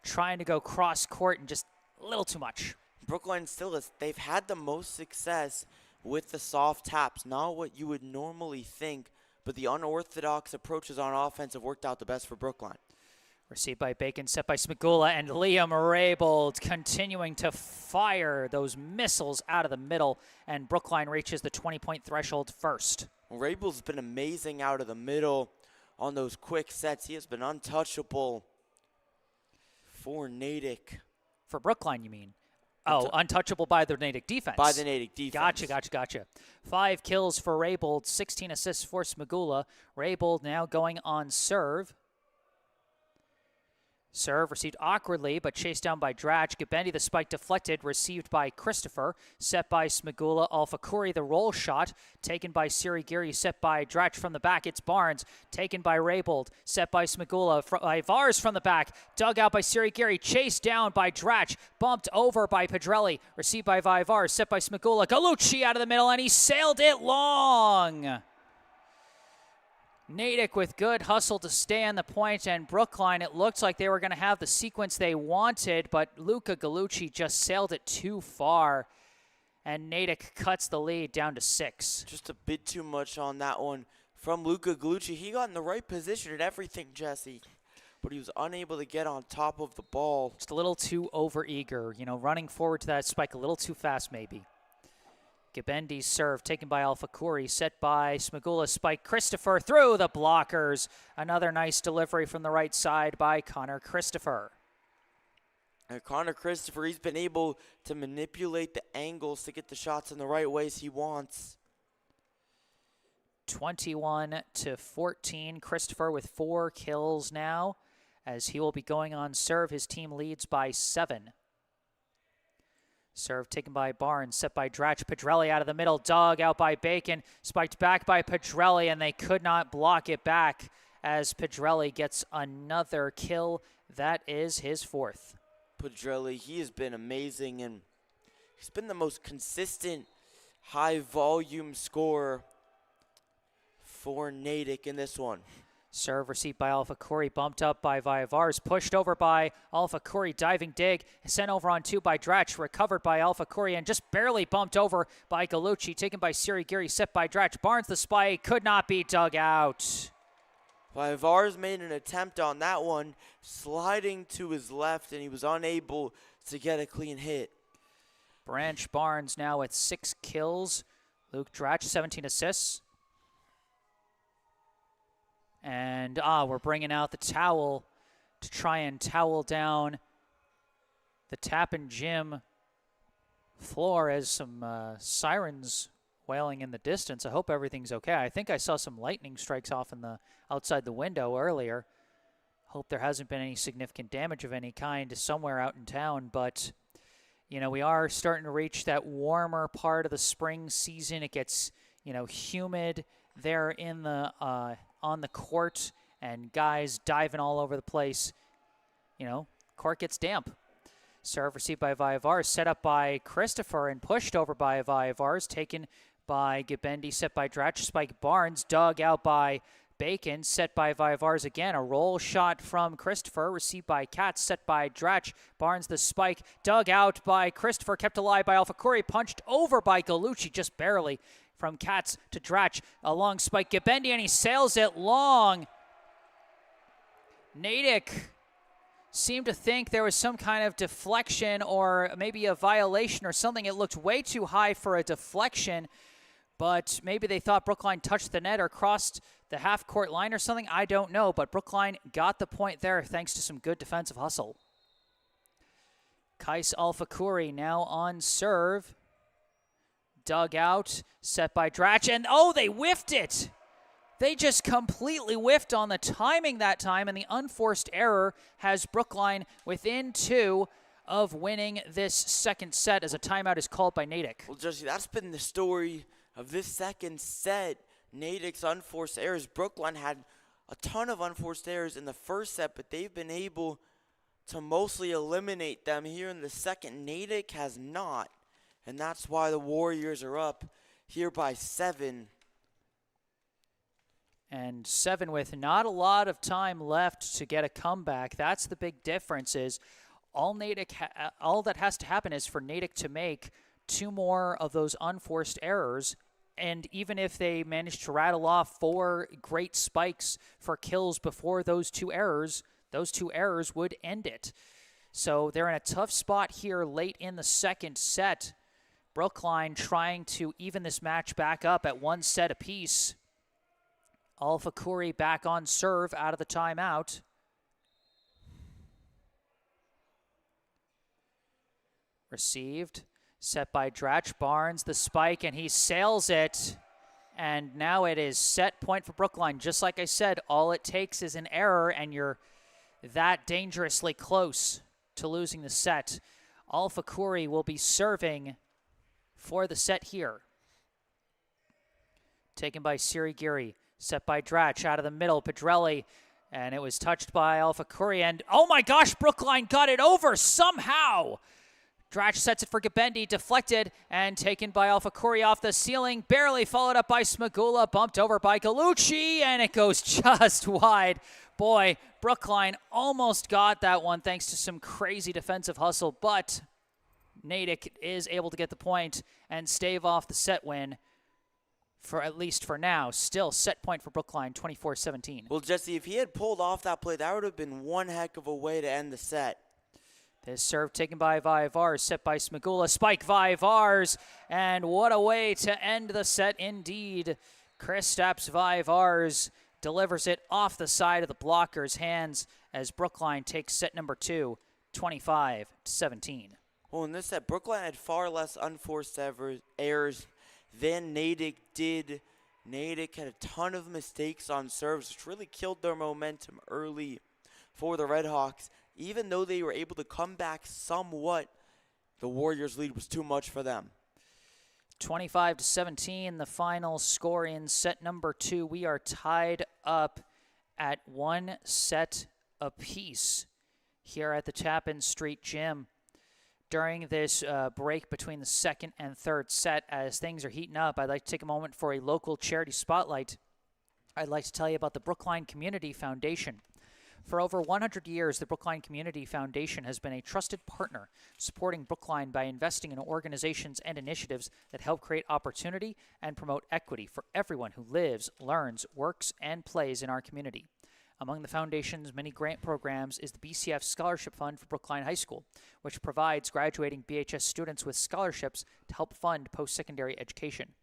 S1: Trying to go cross court and just a little too much.
S2: Brookline still is. They've had the most success with the soft taps. Not what you would normally think, but the unorthodox approaches on offense have worked out the best for Brookline.
S1: Received by Bacon, set by Smagula, and Liam Raybold continuing to fire those missiles out of the middle, and Brookline reaches the 20-point threshold first.
S2: Raybold's been amazing out of the middle on those quick sets. He has been untouchable for Natick.
S1: For Brookline, you mean? Oh, untouchable by the Natick defense.
S2: By the Natick defense.
S1: Gotcha. 5 kills for Raybold, 16 assists for Smagula. Raybold now going on serve. Serve received awkwardly, but chased down by Dratch. Gabendi, the spike deflected, received by Christopher. Set by Smagula. Alfakuri, the roll shot, taken by Sirigiri, set by Dratch from the back. It's Barnes, taken by Raybold, set by Smagula. Vars from the back, dug out by Sirigiri, chased down by Dratch, bumped over by Pedrelli, received by Vivars, set by Smagula. Galucci out of the middle, and he sailed it long. Natick with good hustle to stay on the point, and Brookline, it looked like they were going to have the sequence they wanted, but Luca Galucci just sailed it too far, and Natick cuts the lead down to 6.
S2: Just a bit too much on that one from Luca Galucci. He got in the right position and everything, Jesse, but he was unable to get on top of the ball.
S1: Just a little too overeager, running forward to that spike a little too fast maybe. Gabendi's serve taken by Alfakuri, set by Smagula, spike Christopher through the blockers. Another nice delivery from the right side by Connor Christopher.
S2: And Connor Christopher, he's been able to manipulate the angles to get the shots in the right ways he wants.
S1: 21-14. Christopher with 4 kills now, as he will be going on serve. His team leads by 7. Serve taken by Barnes, set by Dratch. Pedrelli out of the middle, dug out by Bacon, spiked back by Pedrelli, and they could not block it back as Pedrelli gets another kill. That is his 4th.
S2: Pedrelli, he has been amazing, and he's been the most consistent high-volume scorer for Natick in this one.
S1: Serve received by Alfakuri, bumped up by Vivars, pushed over by Alfakuri, diving dig, sent over on 2 by Dratch, recovered by Alfakuri, and just barely bumped over by Galucci, taken by Sirigiri, set by Dratch. Barnes the spike, could not be dug out.
S2: Vivars made an attempt on that one, sliding to his left, and he was unable to get a clean hit.
S1: Branch Barnes now with 6 kills. Luke Dratch, 17 assists. And we're bringing out the towel to try and towel down the Tappan Gym floor as some sirens wailing in the distance. I hope everything's okay. I think I saw some lightning strikes off outside the window earlier. Hope there hasn't been any significant damage of any kind somewhere out in town, but we are starting to reach that warmer part of the spring season. It gets, humid there in the on the court, and guys diving all over the place. Court gets damp. Serve received by Vivars, set up by Christopher and pushed over by Vivars, taken by Gabendi, set by Dratch, spike Barnes, dug out by Bacon, set by Vivars again. A roll shot from Christopher, received by Katz, set by Dratch. Barnes the spike, dug out by Christopher, kept alive by Alfakuri, punched over by Galucci, just barely. From Katz to Dratch, a long spike. Gabendi, and he sails it long. Natick seemed to think there was some kind of deflection or maybe a violation or something. It looked way too high for a deflection, but maybe they thought Brookline touched the net or crossed the half-court line or something. I don't know, but Brookline got the point there thanks to some good defensive hustle. Kais Alfakuri now on serve. Dug out, set by Dratch, and they whiffed it. They just completely whiffed on the timing that time, and the unforced error has Brookline within 2 of winning this second set as a timeout is called by Natick.
S2: Well, Jesse, that's been the story of this second set, Natick's unforced errors. Brookline had a ton of unforced errors in the first set, but they've been able to mostly eliminate them here in the second. Natick has not, and that's why the Warriors are up here by 7.
S1: And 7 with not a lot of time left to get a comeback. That's the big difference. Is all that has to happen is for Natick to make 2 more of those unforced errors. And even if they manage to rattle off 4 great spikes for kills before those 2 errors would end it. So they're in a tough spot here late in the second set. Brookline trying to even this match back up at 1 set apiece. Alpha Khoury back on serve out of the timeout. Received. Set by Dratch. Barnes, the spike, and he sails it. And now it is set point for Brookline. Just like I said, all it takes is an error, and you're that dangerously close to losing the set. Alpha Khoury will be serving for the set here. Taken by Sirigiri. Set by Dratch out of the middle. Pedrelli. And it was touched by Alpha Khoury. And oh my gosh, Brookline got it over somehow. Dratch sets it for Gabendi, deflected and taken by Alpha Khoury off the ceiling, barely followed up by Smagula, bumped over by Galucci, and it goes just wide. Boy, Brookline almost got that one thanks to some crazy defensive hustle, but Natick is able to get the point and stave off the set win, for at least for now. Still set point for Brookline, 24-17.
S2: Well, Jesse, if he had pulled off that play, that would have been one heck of a way to end the set.
S1: This serve taken by Vaivars, set by Smagula, spike Vaivars, and what a way to end the set indeed. Kristaps Vaivars delivers it off the side of the blocker's hands as Brookline takes set number 2, 25-17.
S2: Well, in this set, Brookline had far less unforced errors than Natick did. Natick had a ton of mistakes on serves, which really killed their momentum early for the Redhawks. Even though they were able to come back somewhat, the Warriors' lead was too much for them.
S1: 25-17, the final score in set number 2. We are tied up at 1 set apiece here at the Tappan Street Gym. During this break between the second and third set, as things are heating up, I'd like to take a moment for a local charity spotlight. I'd like to tell you about the Brookline Community Foundation. For over 100 years, the Brookline Community Foundation has been a trusted partner, supporting Brookline by investing in organizations and initiatives that help create opportunity and promote equity for everyone who lives, learns, works, and plays in our community. Among the foundation's many grant programs is the BCF Scholarship Fund for Brookline High School, which provides graduating BHS students with scholarships to help fund post-secondary education.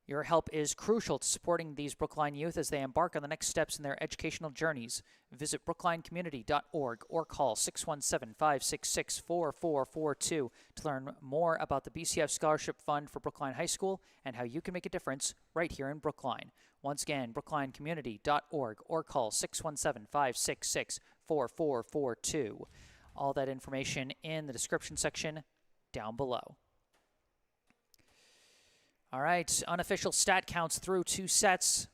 S1: Your help is crucial to supporting these Brookline youth as they embark on the next steps in their educational journeys. Visit brooklinecommunity.org or call 617-566-4442 to learn more about the BCF Scholarship Fund for Brookline High School and how you can make a difference right here in Brookline. Once again, brooklinecommunity.org or call 617-566-4442. All that information in the description section down below. All right, unofficial stat counts through 2 sets.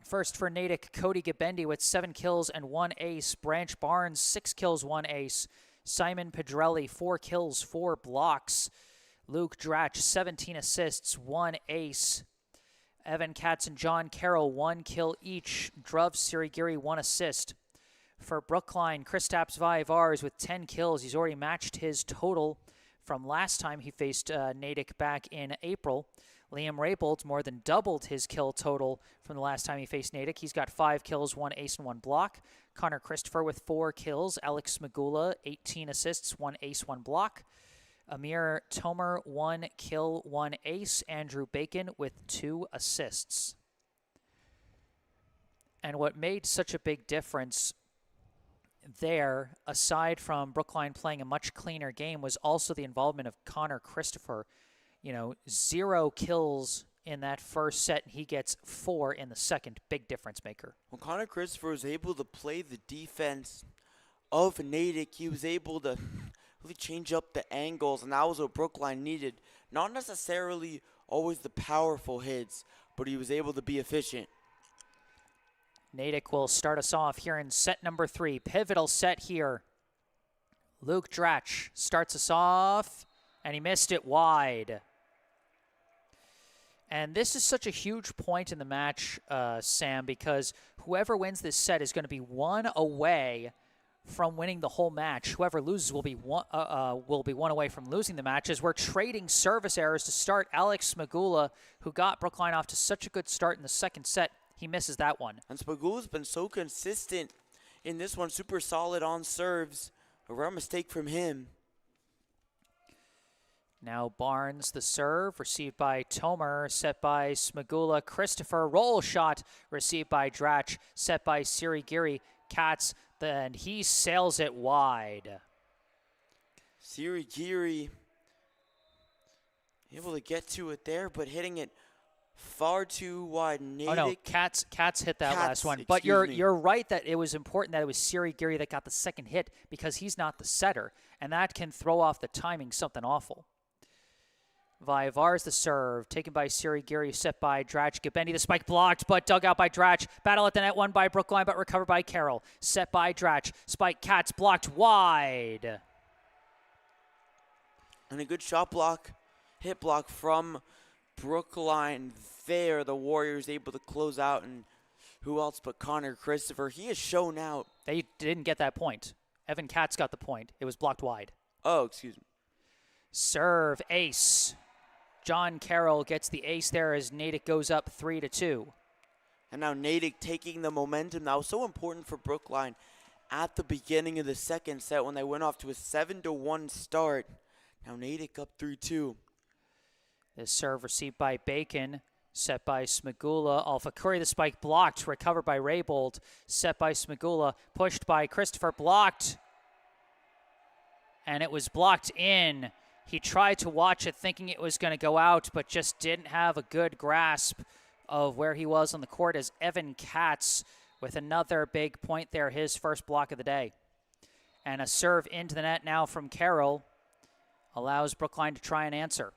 S1: First for Natick, Cody Gabendi with 7 kills and 1 ace. Branch Barnes, 6 kills, 1 ace. Simon Pedrelli, 4 kills, 4 blocks. Luke Dratch, 17 assists, 1 ace. Evan Katz and John Carroll, 1 kill each. Druv Sirigiri, 1 assist. For Brookline, Kristaps Vaivars with 10 kills. He's already matched his total from last time he faced Natick back in April. Liam Raybold's more than doubled his kill total from the last time he faced Natick. He's got 5 kills, 1 ace, and 1 block. Connor Christopher with 4 kills. Alex Magula, 18 assists, 1 ace, 1 block. Amir Tomer, 1 kill, 1 ace. Andrew Bacon with 2 assists. And what made such a big difference there, aside from Brookline playing a much cleaner game, was also the involvement of Connor Christopher. 0 kills in that first set, and he gets 4 in the second. Big difference maker.
S2: Well, Connor Christopher was able to play the defense of Natick. He was able to really change up the angles, and that was what Brookline needed. Not necessarily always the powerful hits, but he was able to be efficient.
S1: Natick will start us off here in set number 3. Pivotal set here. Luke Dratch starts us off, and he missed it wide. And this is such a huge point in the match, Sam, because whoever wins this set is going to be one away from winning the whole match. Whoever loses will be one away from losing the match, as we're trading service errors to start. Alex Smagula, who got Brookline off to such a good start in the second set, he misses that one.
S2: And Smagula's been so consistent in this one, super solid on serves. A rare mistake from him.
S1: Now Barnes, the serve, received by Tomer, set by Smagula. Christopher, roll shot, received by Dratch, set by Sirigiri. Katz, then he sails it wide.
S2: Sirigiri able to get to it there, but hitting it far too wide. Natick.
S1: Oh no, Katz hit that last one. But you're right that it was important that it was Sirigiri that got the second hit, because he's not the setter, and that can throw off the timing something awful. Vaivars the serve, taken by Sirigiri, set by Dratch. Gabendi the spike blocked, but dug out by Dratch. Battle at the net, won by Brookline, but recovered by Carroll. Set by Dratch. Spike Katz blocked wide.
S2: And a good shot block, hit block from Brookline there. The Warriors able to close out, and who else but Connor Christopher. He has shown out.
S1: They didn't get that point. Evan Katz got the point. It was blocked wide.
S2: Oh, excuse me.
S1: Serve, ace. John Carroll gets the ace there as Natick goes up 3-2.
S2: And now Natick taking the momentum that was so important for Brookline at the beginning of the second set when they went off to a 7-1 start. Now Natick up 3-2.
S1: This serve received by Bacon, set by Smagula. Alpha Curry, the spike blocked, recovered by Raybold, set by Smagula, pushed by Christopher, blocked. And it was blocked in. He tried to watch it thinking it was going to go out, but just didn't have a good grasp of where he was on the court, as Evan Katz with another big point there, his first block of the day. And a serve into the net now from Carroll allows Brookline to try and answer.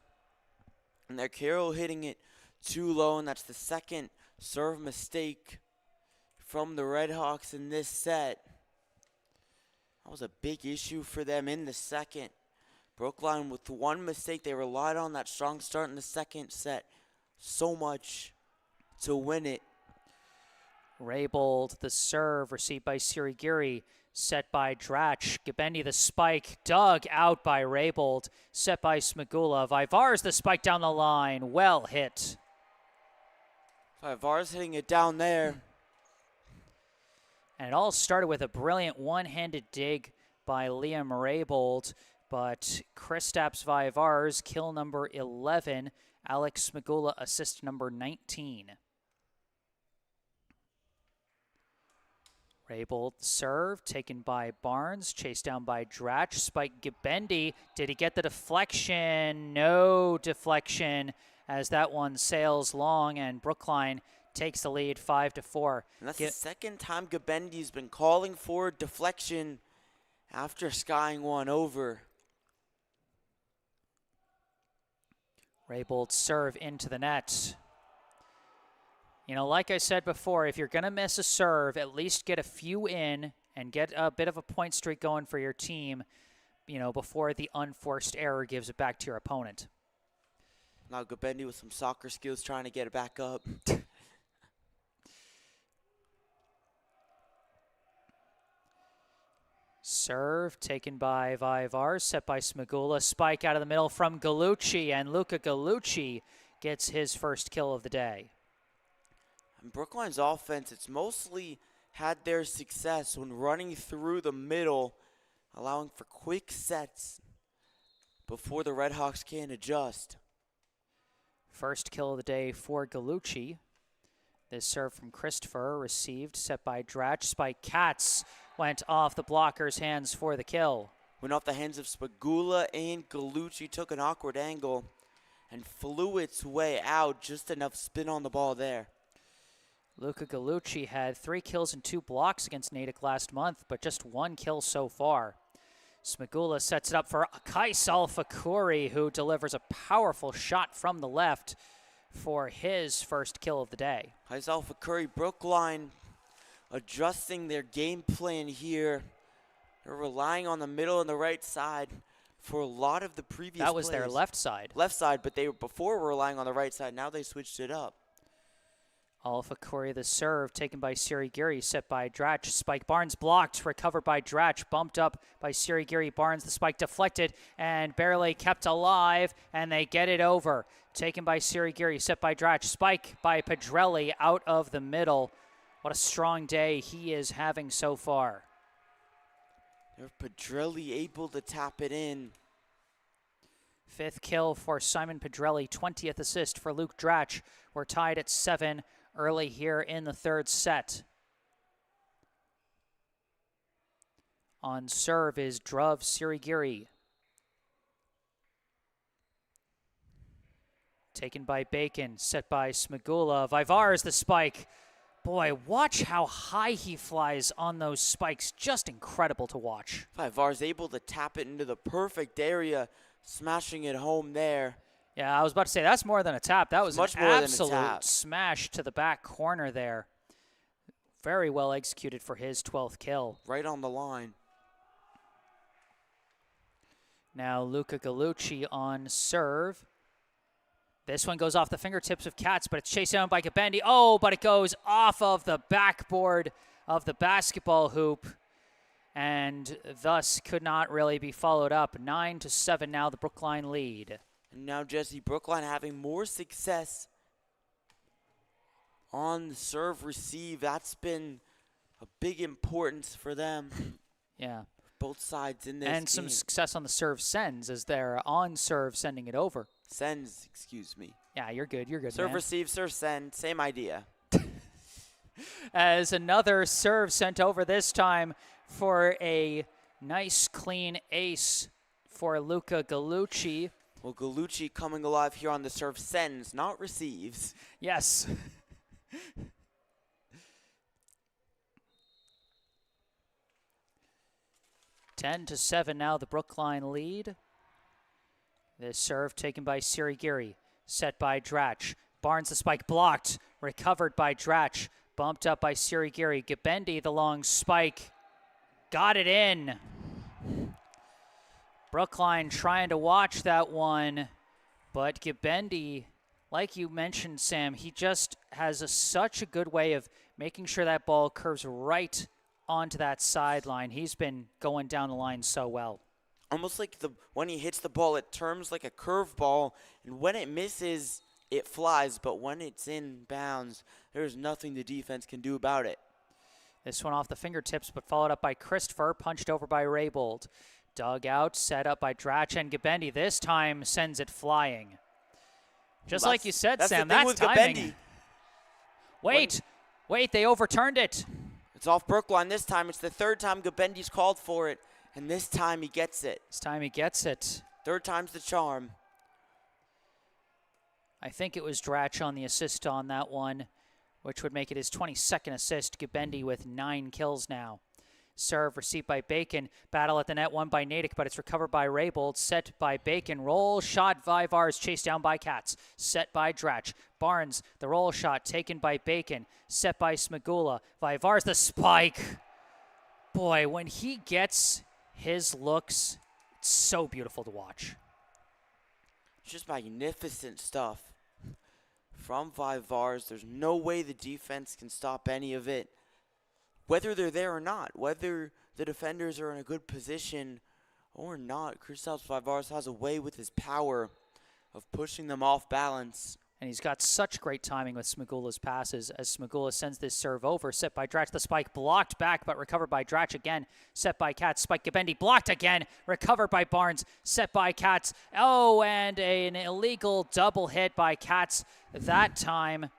S2: And there Carroll hitting it too low, and that's the second serve mistake from the Redhawks in this set. That was a big issue for them in the second. Brookline with one mistake, they relied on that strong start in the second set so much to win it.
S1: Raybold, the serve, received by Sirigiri, set by Dratch. Gabendi, the spike, dug out by Raybold, set by Smagula. Vaivars, the spike down the line, well hit.
S2: Vaivars hitting it down there.
S1: And it all started with a brilliant one-handed dig by Liam Raybold, but Kristaps Vaivars, kill number 11, Alex Smagula, assist number 19. Raybold serve, taken by Barnes, chased down by Dratch, spike Gabendi. Did he get the deflection? No deflection, as that one sails long, and Brookline takes the lead 5-4.
S2: And that's the second time Gabendi's been calling for deflection after skying one over.
S1: Raybold serve into the net. You know, like I said before, if you're going to miss a serve, at least get a few in and get a bit of a point streak going for your team, you know, before the unforced error gives it back to your opponent.
S2: Now Gabendi with some soccer skills trying to get it back up.
S1: Serve taken by Vaivars, set by Smagula. Spike out of the middle from Gallucci, and Luca Gallucci gets his first kill of the day.
S2: And Brookline's offense, it's mostly had their success when running through the middle, allowing for quick sets before the Redhawks can adjust.
S1: First kill of the day for Gallucci. This serve from Christopher, received, set by Dratch. Spike Katz went off the blocker's hands for the kill.
S2: Went off the hands of Smagula, and Gallucci took an awkward angle and flew its way out. Just enough spin on the ball there.
S1: Luca Gallucci had 3 kills and 2 blocks against Natick last month, but just 1 kill so far. Smagula sets it up for Kaisal Fakuri, who delivers a powerful shot from the left for his first kill of the day.
S2: Kaisal Fakuri, Brookline adjusting their game plan here. They're relying on the middle and the right side for a lot of the previous
S1: That was
S2: plays.
S1: their left side.
S2: Left side, but they were before were relying on the right side. Now they switched it up.
S1: Alpha Corey, the serve taken by Sirigiri, set by Dratch. Spike Barnes blocked, recovered by Dratch, bumped up by Sirigiri. Barnes, the spike deflected and barely kept alive, and they get it over. Taken by Sirigiri, set by Dratch. Spike by Pedrelli out of the middle. What a strong day he is having so far.
S2: They're Pedrelli able to tap it in.
S1: 5th kill for Simon Pedrelli, 20th assist for Luke Dratch. We're tied at 7 early here in the 3rd set. On serve is Druv Sirigiri. Taken by Bacon, set by Smagula. Vivars the spike. Boy, watch how high he flies on those spikes. Just incredible to watch.
S2: Vivar's able to tap it into the perfect area, smashing it home there.
S1: Yeah, I was about to say, that's more than a tap. That was
S2: much
S1: an
S2: more than a
S1: absolute
S2: tap.
S1: smash to the back corner there. Very well executed for his 12th kill.
S2: Right on the line.
S1: Now Luca Gallucci on serve. This one goes off the fingertips of Katz, but it's chased down by Gabendi. Oh, but it goes off of the backboard of the basketball hoop and thus could not really be followed up. 9-7 now, the Brookline lead.
S2: And now, Jesse, Brookline having more success on the serve receive. That's been a big importance for them.
S1: Yeah.
S2: Both sides in this
S1: And some success on the serve sends as they're on serve sending it over.
S2: Sends, excuse me.
S1: Yeah, you're good. You're good,
S2: Serve
S1: man.
S2: receive, serve send, same idea.
S1: As another serve sent over, this time for a nice clean ace for Luca Gallucci.
S2: Well, Gallucci coming alive here on the serve sends, not receives.
S1: Yes. 10-7 now, the Brookline lead. This serve taken by Sirigiri, set by Dratch. Barnes the spike blocked, recovered by Dratch, bumped up by Sirigiri. Gabendi the long spike, got it in. Brookline trying to watch that one, but Gabendi, like you mentioned, Sam, he just has such a good way of making sure that ball curves right onto that sideline. He's been going down the line so well.
S2: Almost like when he hits the ball, it turns like a curveball, and when it misses, it flies. But when it's in bounds, there's nothing the defense can do about it.
S1: This one off the fingertips, but followed up by Christopher, punched over by Raybold. Dug out, set up by Dratch, and Gabendi this time sends it flying. Just like you said, Sam, that's timing. Wait, they overturned it.
S2: It's off Brookline this time. It's the 3rd time Gabendi's called for it, and this time he gets it.
S1: This time he gets it.
S2: 3rd time's the charm.
S1: I think it was Dratch on the assist on that one, which would make it his 22nd assist. Gabendi with 9 kills now. Serve received by Bacon. Battle at the net, won by Natick, but it's recovered by Raybold. Set by Bacon. Roll shot. Vivars chased down by Katz. Set by Dratch. Barnes, the roll shot taken by Bacon. Set by Smagula. Vivars, the spike. Boy, when he gets his looks, it's so beautiful to watch.
S2: Just magnificent stuff from Vivars. There's no way the defense can stop any of it. Whether they're there or not, whether the defenders are in a good position or not, Kristaps Vivars has a way with his power of pushing them off balance.
S1: And he's got such great timing with Smagula's passes as Smagula sends this serve over. Set by Dratch, the spike blocked back, but recovered by Dratch again. Set by Katz, spike Gabendi blocked again. Recovered by Barnes, set by Katz. Oh, and an illegal double hit by Katz that time.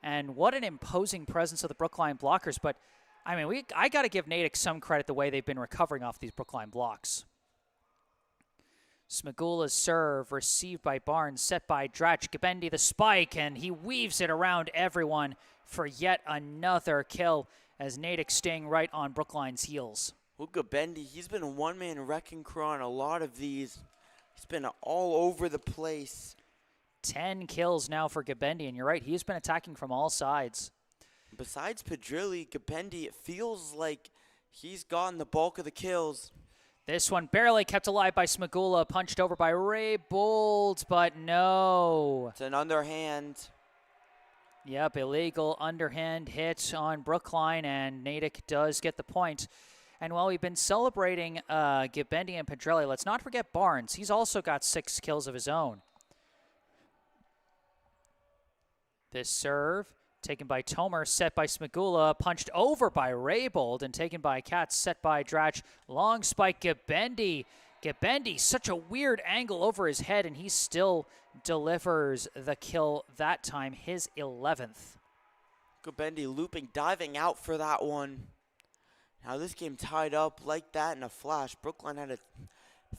S1: And what an imposing presence of the Brookline blockers. But, I mean, I got to give Natick some credit the way they've been recovering off these Brookline blocks. Smagula's serve received by Barnes, set by Dratch. Gabendi the spike, and he weaves it around everyone for yet another kill as Natick staying right on Brookline's heels.
S2: Luca Bendy, he's been a one-man wrecking crew on a lot of these. He's been all over the place.
S1: 10 kills now for Gabendi, and you're right, he's been attacking from all sides.
S2: Besides Pedrilli, Gabendi, it feels like he's gotten the bulk of the kills.
S1: This one barely kept alive by Smagula, punched over by Raybold, but no.
S2: It's an underhand.
S1: Yep, illegal underhand hit on Brookline, and Natick does get the point. And while we've been celebrating Gabendi and Pedrilli, let's not forget Barnes. He's also got 6 kills of his own. This serve, taken by Tomer, set by Smagula, punched over by Raybold, and taken by Katz, set by Dratch. Long spike, Gabendi. Gabendi, such a weird angle over his head, and he still delivers the kill that time, his 11th.
S2: Gabendi looping, diving out for that one. Now this game tied up like that in a flash. Brookline had a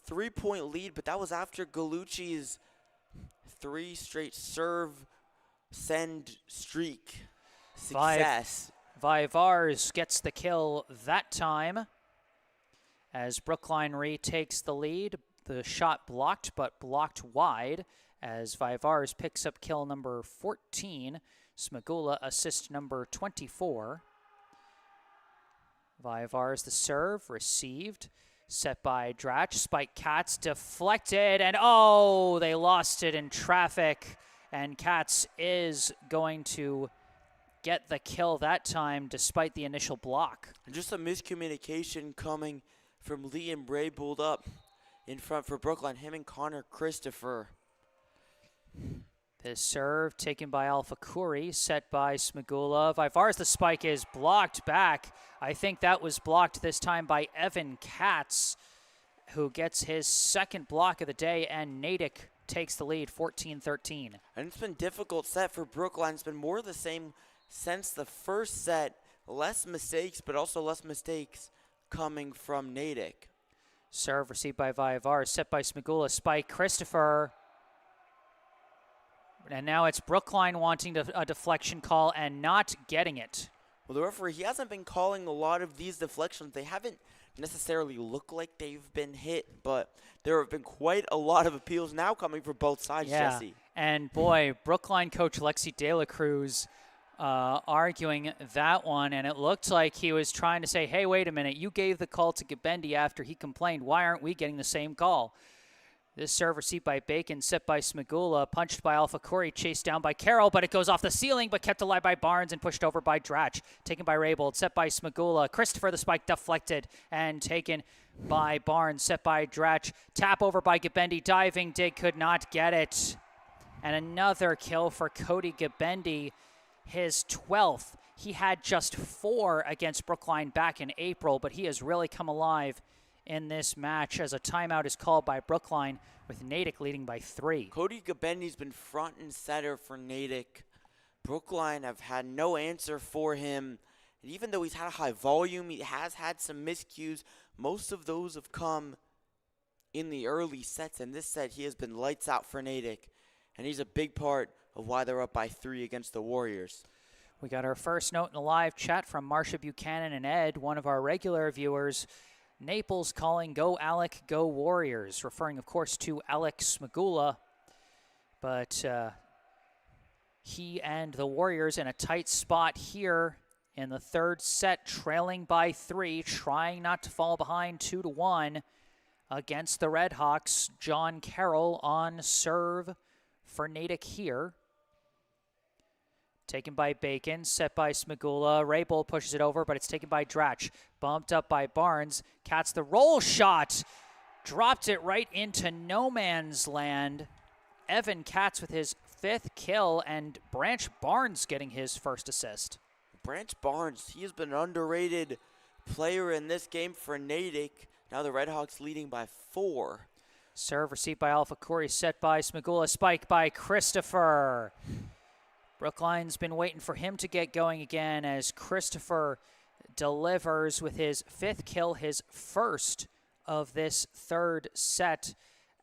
S2: 3-point lead, but that was after Gallucci's 3 straight serve send streak success.
S1: Vivars gets the kill that time as Brookline retakes the lead. The shot blocked, but blocked wide as Vivars picks up kill number 14. Smagula assist number 24. Vivars the serve, received, set by Dratch. Spike Katz deflected, and oh, they lost it in traffic. And Katz is going to get the kill that time despite the initial block.
S2: And just a miscommunication coming from Liam Raybold up in front for Brookline, him and Connor Christopher.
S1: This serve taken by Alpha Kuri, set by Smagula. Vivars, the spike is blocked back. I think that was blocked this time by Evan Katz, who gets his second block of the day, and Natick takes the lead, 14-13.
S2: And it's been a difficult set for Brookline. It's been more the same since the first set. Less mistakes, but also less mistakes coming from Natick.
S1: Serve received by Vivars, set by Smagula. Spike Christopher. And now it's Brookline wanting a deflection call and not getting it.
S2: Well, the referee, he hasn't been calling a lot of these deflections. They haven't necessarily looked like they've been hit, but there have been quite a lot of appeals now coming for both sides, Jesse.
S1: And boy, Brookline coach Lexi De La Cruz arguing that one, and it looked like he was trying to say, hey, wait a minute, you gave the call to Gabendi after he complained. Why aren't we getting the same call? This serve received by Bacon, set by Smagula, punched by Alpha Corey, chased down by Carroll, but it goes off the ceiling, but kept alive by Barnes and pushed over by Dratch. Taken by Raybold, set by Smagula. Christopher, the spike, deflected and taken by Barnes, set by Dratch. Tap over by Gabendi, diving dig, could not get it. And another kill for Cody Gabendi, his 12th. He had just 4 against Brookline back in April, but he has really come alive in this match as a timeout is called by Brookline, with Natick leading by 3.
S2: Cody Gabendi's been front and center for Natick. Brookline have had no answer for him. And even though he's had a high volume, he has had some miscues. Most of those have come in the early sets. In this set, he has been lights out for Natick. And he's a big part of why they're up by 3 against the Warriors.
S1: We got our first note in the live chat from Marcia Buchanan and Ed, one of our regular viewers. Naples calling go Alec, go Warriors, referring, of course, to Alex Smagula. But he and the Warriors in a tight spot here in the third set, trailing by 3, trying not to fall behind 2-1 against the Red Hawks. John Carroll on serve for Natick here. Taken by Bacon, set by Smagula. Raybold pushes it over, but it's taken by Dratch. Bumped up by Barnes. Katz the roll shot. Dropped it right into no man's land. Evan Katz with his 5th kill, and Branch Barnes getting his first assist.
S2: Branch Barnes, he has been an underrated player in this game for Natick. Now the Red Hawks leading by 4.
S1: Serve received by Alpha Corey, set by Smagula. Spike by Christopher. Brookline's been waiting for him to get going again as Christopher delivers with his 5th kill, his first of this third set,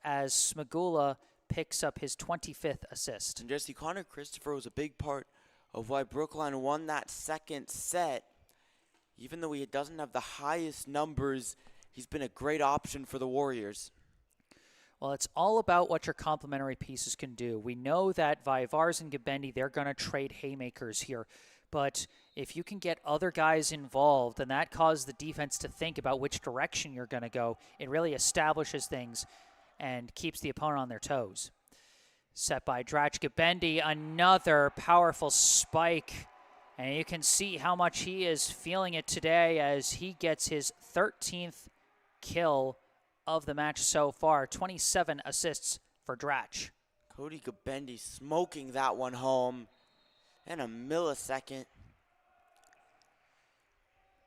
S1: as Smagula picks up his 25th assist.
S2: And Jesse, Connor Christopher was a big part of why Brookline won that second set. Even though he doesn't have the highest numbers, he's been a great option for the Warriors.
S1: Well, it's all about what your complementary pieces can do. We know that Vaivars and Gabendi, they're going to trade haymakers here. But if you can get other guys involved, and that causes the defense to think about which direction you're going to go, it really establishes things and keeps the opponent on their toes. Set by Drach Gabendi, another powerful spike. And you can see how much he is feeling it today as he gets his 13th kill of the match so far. 27 assists for Drach.
S2: Cody Gabendi smoking that one home in a millisecond.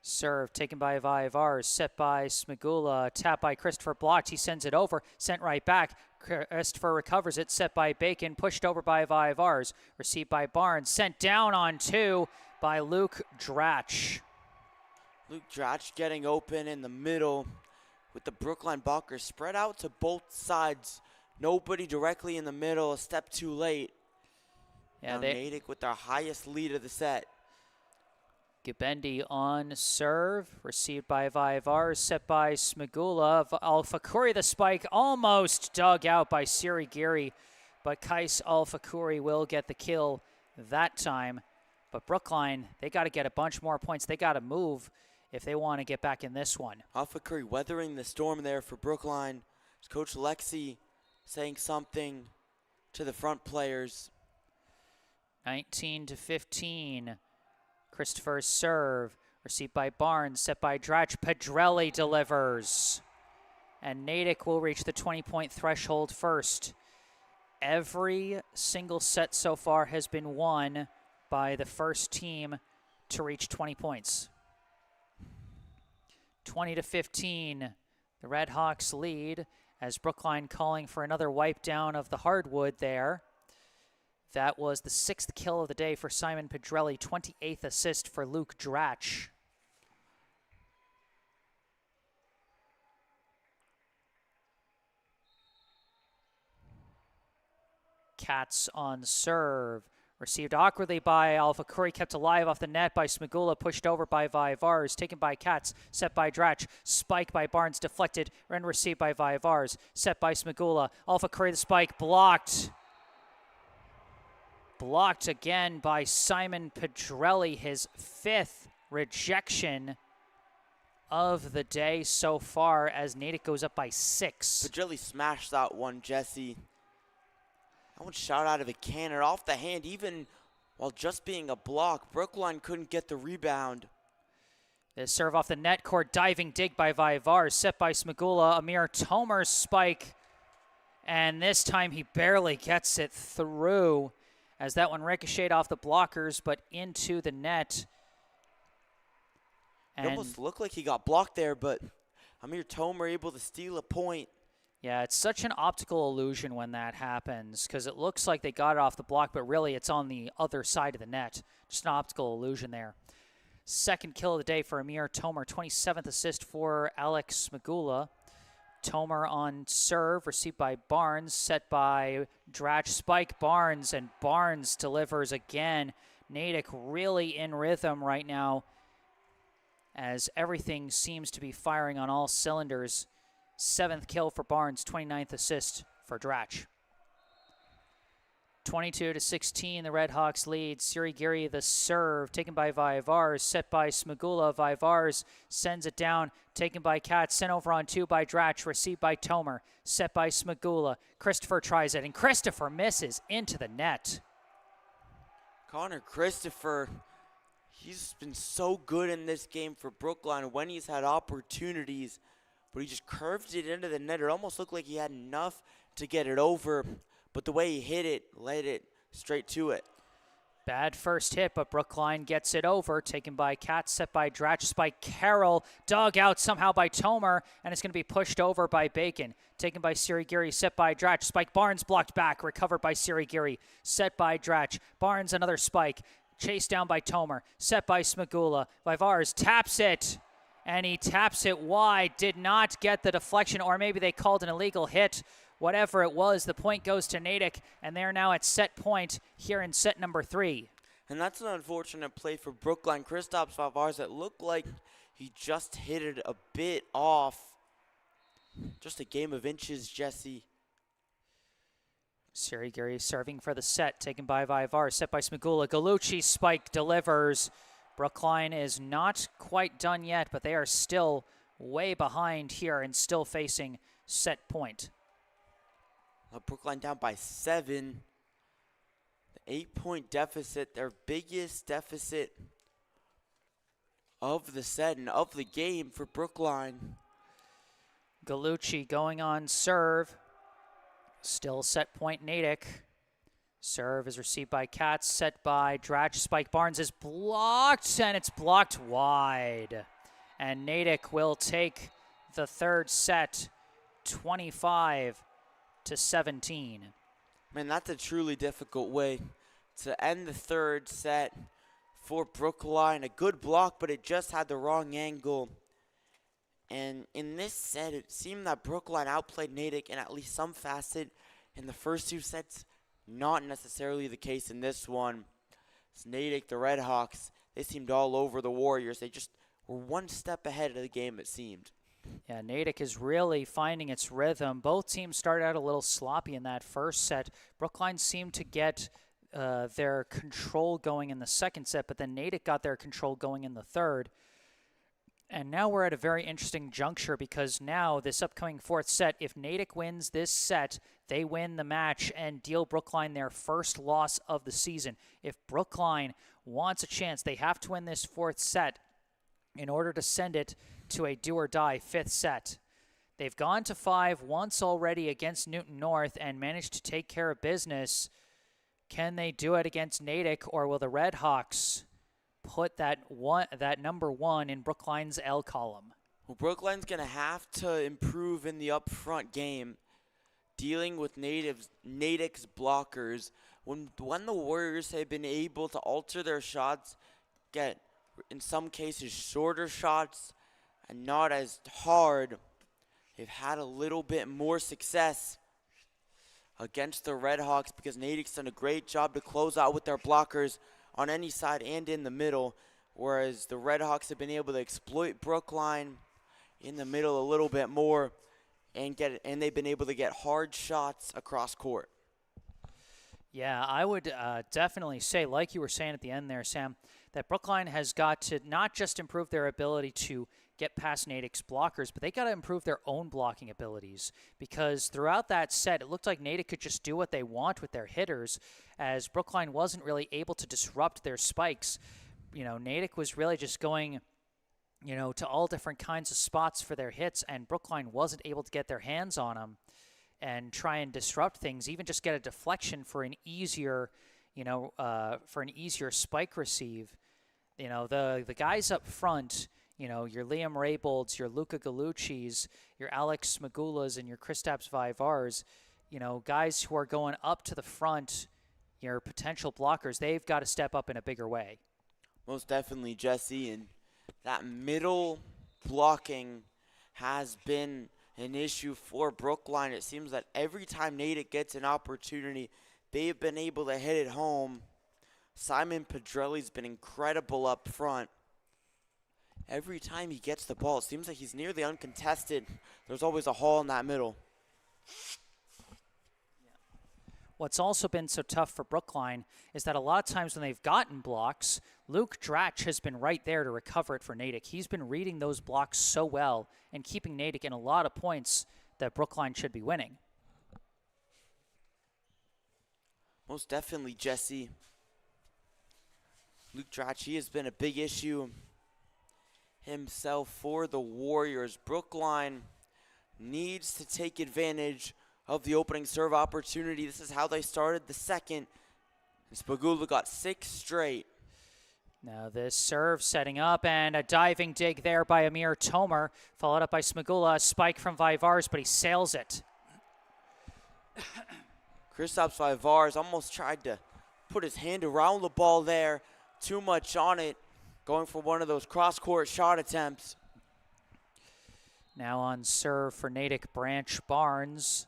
S1: Serve taken by Vaivars, set by Smigula, tap by Christopher, blocked. He sends it over, sent right back. Christopher recovers it, set by Bacon, pushed over by Vaivars, received by Barnes, sent down on two by Luke Drach.
S2: Luke Drach getting open in the middle with the Brookline blockers spread out to both sides. Nobody directly in the middle, a step too late.
S1: Yeah,
S2: now Natick with their highest lead of the set.
S1: Gabendi on serve, received by Vaivars, set by Smigula. Al-Fakuri, the spike, almost dug out by Sirigiri, but Kais Al-Fakuri will get the kill that time. But Brookline, they got to get a bunch more points. They got to move if they want to get back in this one.
S2: Al-Fakuri weathering the storm there for Brookline. Coach Lexi saying something to the front players.
S1: 19-15. Christopher's serve, received by Barnes, set by Drach. Pedrelli delivers. And Natick will reach the 20-point threshold first. Every single set so far has been won by the first team to reach 20 points. 20-15, the Red Hawks lead as Brookline calling for another wipe down of the hardwood there. That was the 6th kill of the day for Simon Pedrelli, 28th assist for Luke Drach. Katz on serve. Received awkwardly by Al-Fakuri, kept alive off the net by Smigula, pushed over by Vaivars, taken by Katz, set by Drach, spike by Barnes, deflected, and received by Vaivars, set by Smigula. Al-Fakuri, the spike, blocked. Blocked again by Simon Pedrelli, his 5th rejection of the day so far as Natick goes up by 6.
S2: Pedrelli smashed that one, Jesse. That one shot out of a cannon off the hand, even while just being a block. Brookline couldn't get the rebound.
S1: The serve off the net court, diving dig by Vaivars, set by Smigula. Amir Tomer's spike, and this time he barely gets it through as that one ricocheted off the blockers, but into the net.
S2: It almost looked like he got blocked there, but Amir Tomer able to steal a point.
S1: Yeah, it's such an optical illusion when that happens because it looks like they got it off the block, but really it's on the other side of the net. Just an optical illusion there. 2nd kill of the day for Amir Tomer, 27th assist for Alex Smigula. Tomer on serve, received by Barnes, set by Drach, spike Barnes, and Barnes delivers again. Natick really in rhythm right now as everything seems to be firing on all cylinders. 7th kill for Barnes, 29th assist for Drach. 22-16, the Red Hawks lead. Sirigiri, the serve, taken by Vaivars, set by Smigula. Vaivars sends it down, taken by Katz, sent over on 2 by Drach, received by Tomer, set by Smigula. Christopher tries it, and Christopher misses into the net.
S2: Connor Christopher, he's been so good in this game for Brookline when he's had opportunities, but he just curved it into the net. It almost looked like he had enough to get it over, but the way he hit it led it straight to it.
S1: Bad first hit, but Brookline gets it over. Taken by Katz, set by Drach, spike Carroll. Dug out somehow by Tomer, and it's going to be pushed over by Bacon. Taken by Sirigiri, set by Drach. Spike Barnes blocked back, recovered by Sirigiri. Set by Drach. Barnes another spike. Chased down by Tomer. Set by Smigula. Vaivars taps it, and he taps it wide. Did not get the deflection, or maybe they called an illegal hit. Whatever it was, the point goes to Natick, and they're now at set point here in set number 3.
S2: And that's an unfortunate play for Brookline. Kristaps Vavars, it looked like he just hit it a bit off. Just a game of inches, Jesse.
S1: Sirigiri serving for the set, taken by Vaivar, set by Smigula. Galucci spike delivers. Brookline is not quite done yet, but they are still way behind here and still facing set point.
S2: Brookline down by 7. The 8-point deficit, their biggest deficit of the set and of the game for Brookline.
S1: Galucci going on serve. Still set point Natick. Serve is received by Katz, set by Dratch. Spike Barnes is blocked, and it's blocked wide. And Natick will take the third set, 25-17.
S2: Man, that's a truly difficult way to end the third set for Brookline. A good block, but it just had the wrong angle. And in this set, it seemed that Brookline outplayed Natick in at least some facet in the first 2 sets. Not necessarily the case in this one. It's Natick, the Red Hawks, they seemed all over the Warriors. They just were one step ahead of the game, it seemed.
S1: Yeah, Natick is really finding its rhythm. Both teams started out a little sloppy in that first set. Brookline seemed to get their control going in the second set, but then Natick got their control going in the third. And now we're at a very interesting juncture because now this upcoming fourth set, if Natick wins this set, they win the match and deal Brookline their first loss of the season. If Brookline wants a chance, they have to win this fourth set in order to send it to a do-or-die fifth set. They've gone to 5 once already against Newton North and managed to take care of business. Can they do it against Natick, or will the Red Hawks put that number 1 in Brookline's L column?
S2: Well, Brookline's going to have to improve in the upfront game, dealing with Natick's blockers. When the Warriors have been able to alter their shots, get, in some cases, shorter shots and not as hard, they've had a little bit more success against the Red Hawks because Natick's done a great job to close out with their blockers on any side and in the middle, whereas the Red Hawks have been able to exploit Brookline in the middle a little bit more and they've been able to get hard shots across court.
S1: Yeah, I would definitely say, like you were saying at the end there, Sam, that Brookline has got to not just improve their ability to get past Natick's blockers, but they got to improve their own blocking abilities, because throughout that set, it looked like Natick could just do what they want with their hitters, as Brookline wasn't really able to disrupt their spikes. You know, Natick was really just going, you know, to all different kinds of spots for their hits, and Brookline wasn't able to get their hands on them and try and disrupt things, even just get a deflection for an easier, for an easier spike receive. You know, the guys up front, you know, your Liam Raybolds, your Luka Galucci's, your Alex Smagulas, and your Kristaps Vaivars, you know, guys who are going up to the front, your potential blockers, they've got to step up in a bigger way.
S2: Most definitely, Jesse, and that middle blocking has been an issue for Brookline. It seems that every time Natick gets an opportunity, they've been able to hit it home. Simon Pedrelli's been incredible up front. Every time he gets the ball, it seems like he's nearly uncontested. There's always a hole in that middle.
S1: What's also been so tough for Brookline is that a lot of times when they've gotten blocks, Luke Dratch has been right there to recover it for Natick. He's been reading those blocks so well and keeping Natick in a lot of points that Brookline should be winning.
S2: Most definitely, Jesse. Luke Dratch, he has been a big issue himself for the Warriors. Brookline needs to take advantage of the opening serve opportunity. This is how they started the second. And Spagula got 6 straight.
S1: Now this serve setting up, and a diving dig there by Amir Tomer, followed up by Smagula. A spike from Vaivars, but he sails it.
S2: Kristaps Vaivars almost tried to put his hand around the ball there. Too much on it, going for one of those cross-court shot attempts.
S1: Now on serve for Natick, Branch Barnes.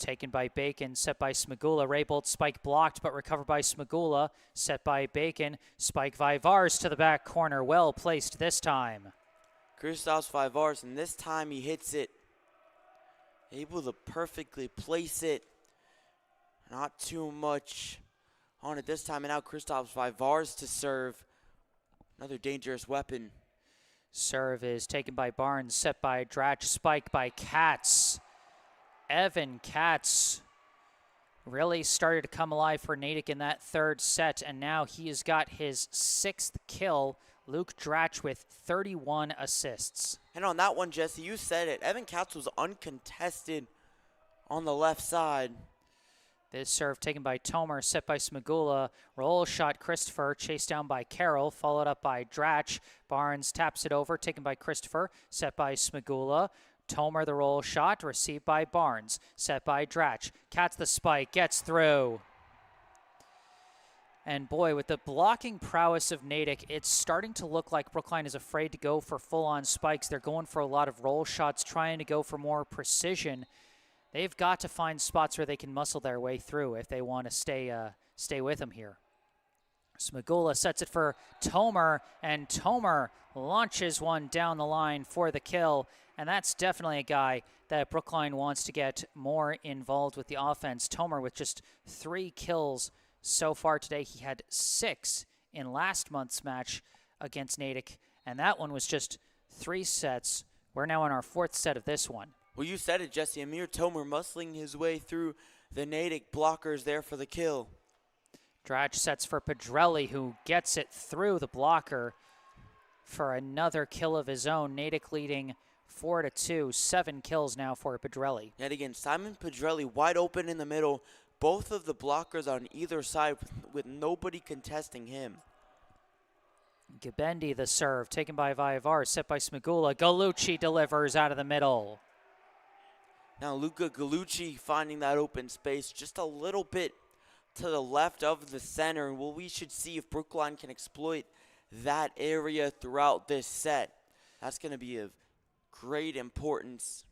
S1: taken by Bacon, set by Smagula. Raybolt spike blocked, but recovered by Smagula. Set by Bacon. Spike Vivars to the back corner. Well placed this time.
S2: Kristaps Vivars, and this time he hits it. Able to perfectly place it. Not too much on it this time. And now Kristaps Vivars to serve. Another dangerous weapon.
S1: Serve is taken by Barnes, set by Dratch, spike by Katz. Evan Katz really started to come alive for Natick in that third set, and now he has got his 6th kill. Luke Dratch with 31 assists.
S2: And on that one, Jesse, you said it. Evan Katz was uncontested on the left side.
S1: This serve taken by Tomer, set by Smagula. Roll shot Christopher, chased down by Carroll, followed up by Dratch. Barnes taps it over, taken by Christopher, set by Smagula. Tomer the roll shot, received by Barnes, set by Dratch. Katz the spike, gets through. And boy, with the blocking prowess of Natick, it's starting to look like Brookline is afraid to go for full-on spikes. They're going for a lot of roll shots, trying to go for more precision. They've got to find spots where they can muscle their way through if they want to stay with them here. Smagula sets it for Tomer, and Tomer launches one down the line for the kill. And that's definitely a guy that Brookline wants to get more involved with the offense. Tomer with just 3 kills so far today. He had 6 in last month's match against Natick, and that one was just 3 sets. We're now on our 4th set of this one.
S2: Well, you said it, Jesse. Amir Tomer muscling his way through the Natick blockers there for the kill.
S1: Dratch sets for Pedrelli, who gets it through the blocker for another kill of his own. Natick leading 4-2, 7 kills now for Pedrelli.
S2: Yet again, Simon Pedrelli wide open in the middle. Both of the blockers on either side with nobody contesting him.
S1: Gabendi the serve, taken by Vaivar, set by Smagula. Galucci delivers out of the middle.
S2: Now Luka Galucci finding that open space just a little bit to the left of the center. Well, we should see if Brookline can exploit that area throughout this set. That's going to be of great importance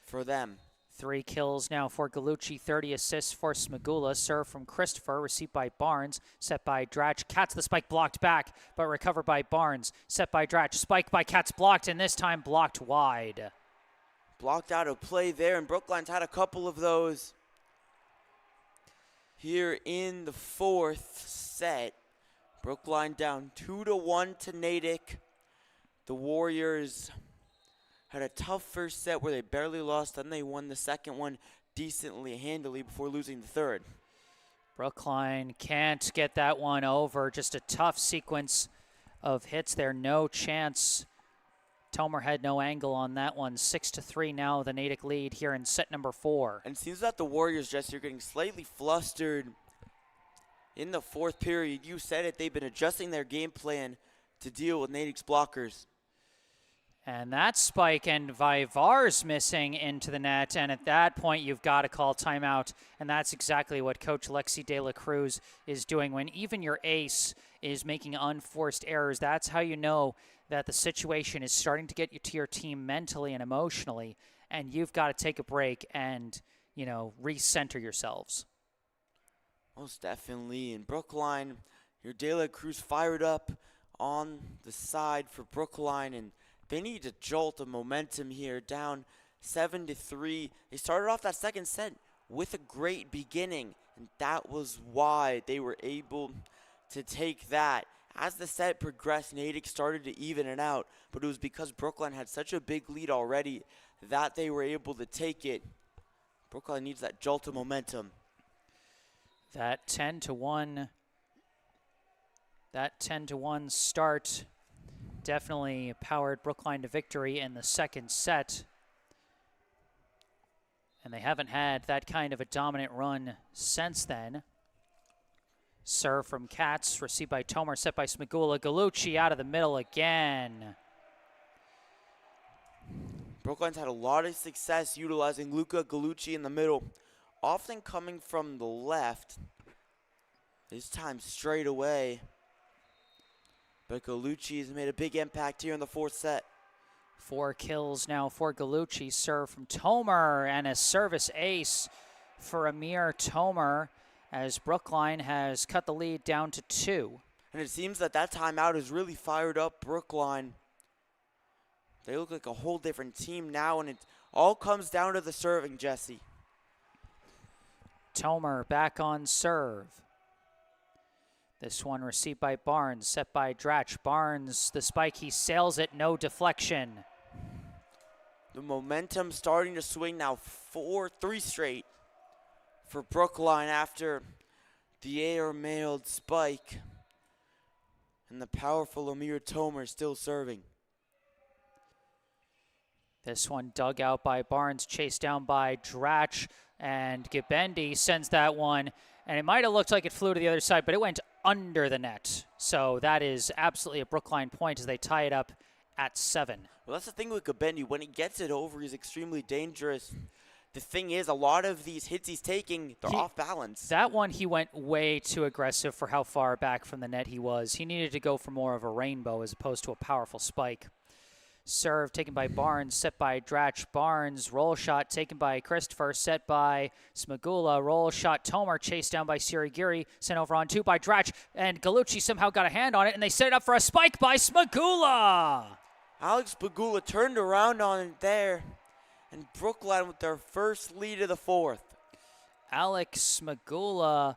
S2: for them.
S1: 3 kills now for Galucci, 30 assists for Smagula. Serve from Christopher, received by Barnes, set by Dratch. Katz the spike blocked back, but recovered by Barnes. Set by Dratch, spike by Katz blocked, and this time blocked wide.
S2: Blocked out of play there, and Brookline's had a couple of those here in the 4th set. Brookline down 2-1 to Natick. The Warriors had a tough first set where they barely lost, then they won the second one decently, handily, before losing the third.
S1: Brookline can't get that one over. Just a tough sequence of hits there. No chance. Tomer had no angle on that one. 6-3 now, the Natick lead here in set number 4.
S2: And it seems that the Warriors, Jesse, are getting slightly flustered in the 4th period. You said it, they've been adjusting their game plan to deal with Natick's blockers.
S1: And that spike and Vivar's missing into the net, and at that point you've got to call timeout, and that's exactly what Coach Lexi De La Cruz is doing. When even your ace is making unforced errors, that's how you know that the situation is starting to get you to your team mentally and emotionally, and you've got to take a break and, recenter yourselves.
S2: Most definitely. In Brookline, your De La Cruz fired up on the side for Brookline, and they need to jolt of momentum here, down 7-3. They started off that second set with a great beginning, and that was why they were able to take that. As the set progressed, Natick started to even it out, but it was because Brookline had such a big lead already that they were able to take it. Brookline needs that jolt of momentum.
S1: That 10-1 start definitely powered Brookline to victory in the second set. And they haven't had that kind of a dominant run since then. Serve from Katz, received by Tomer, set by Smagula. Galucci out of the middle again.
S2: Brookline's had a lot of success utilizing Luka Galucci in the middle, often coming from the left. This time straight away. But Galucci has made a big impact here in the 4th set.
S1: 4 kills now for Galucci. Serve from Tomer and a service ace for Amir Tomer as Brookline has cut the lead down to 2.
S2: And it seems that timeout has really fired up Brookline. They look like a whole different team now, and it all comes down to the serving, Jesse.
S1: Tomer back on serve. This one received by Barnes, set by Dratch. Barnes, the spike, he sails it, no deflection.
S2: The momentum starting to swing now, 3 straight for Brookline after the air-mailed spike. And the powerful Amir Tomer still serving.
S1: This one dug out by Barnes, chased down by Dratch, and Gibendi sends that one. And it might have looked like it flew to the other side, but it went under the net. So that is absolutely a Brookline point as they tie it up at 7.
S2: Well, that's the thing with Gibendi. When he gets it over, he's extremely dangerous. The thing is, a lot of these hits he's taking, they're off balance.
S1: That one, he went way too aggressive for how far back from the net he was. He needed to go for more of a rainbow as opposed to a powerful spike. Serve taken by Barnes, set by Dratch. Barnes, roll shot taken by Christopher, set by Smagula. Roll shot, Tomer chased down by Sirigiri, sent over on 2 by Dratch, and Galucci somehow got a hand on it, and they set it up for a spike by Smagula.
S2: Alex Bagula turned around on it there, and Brookline with their first lead of the 4th.
S1: Alex Smagula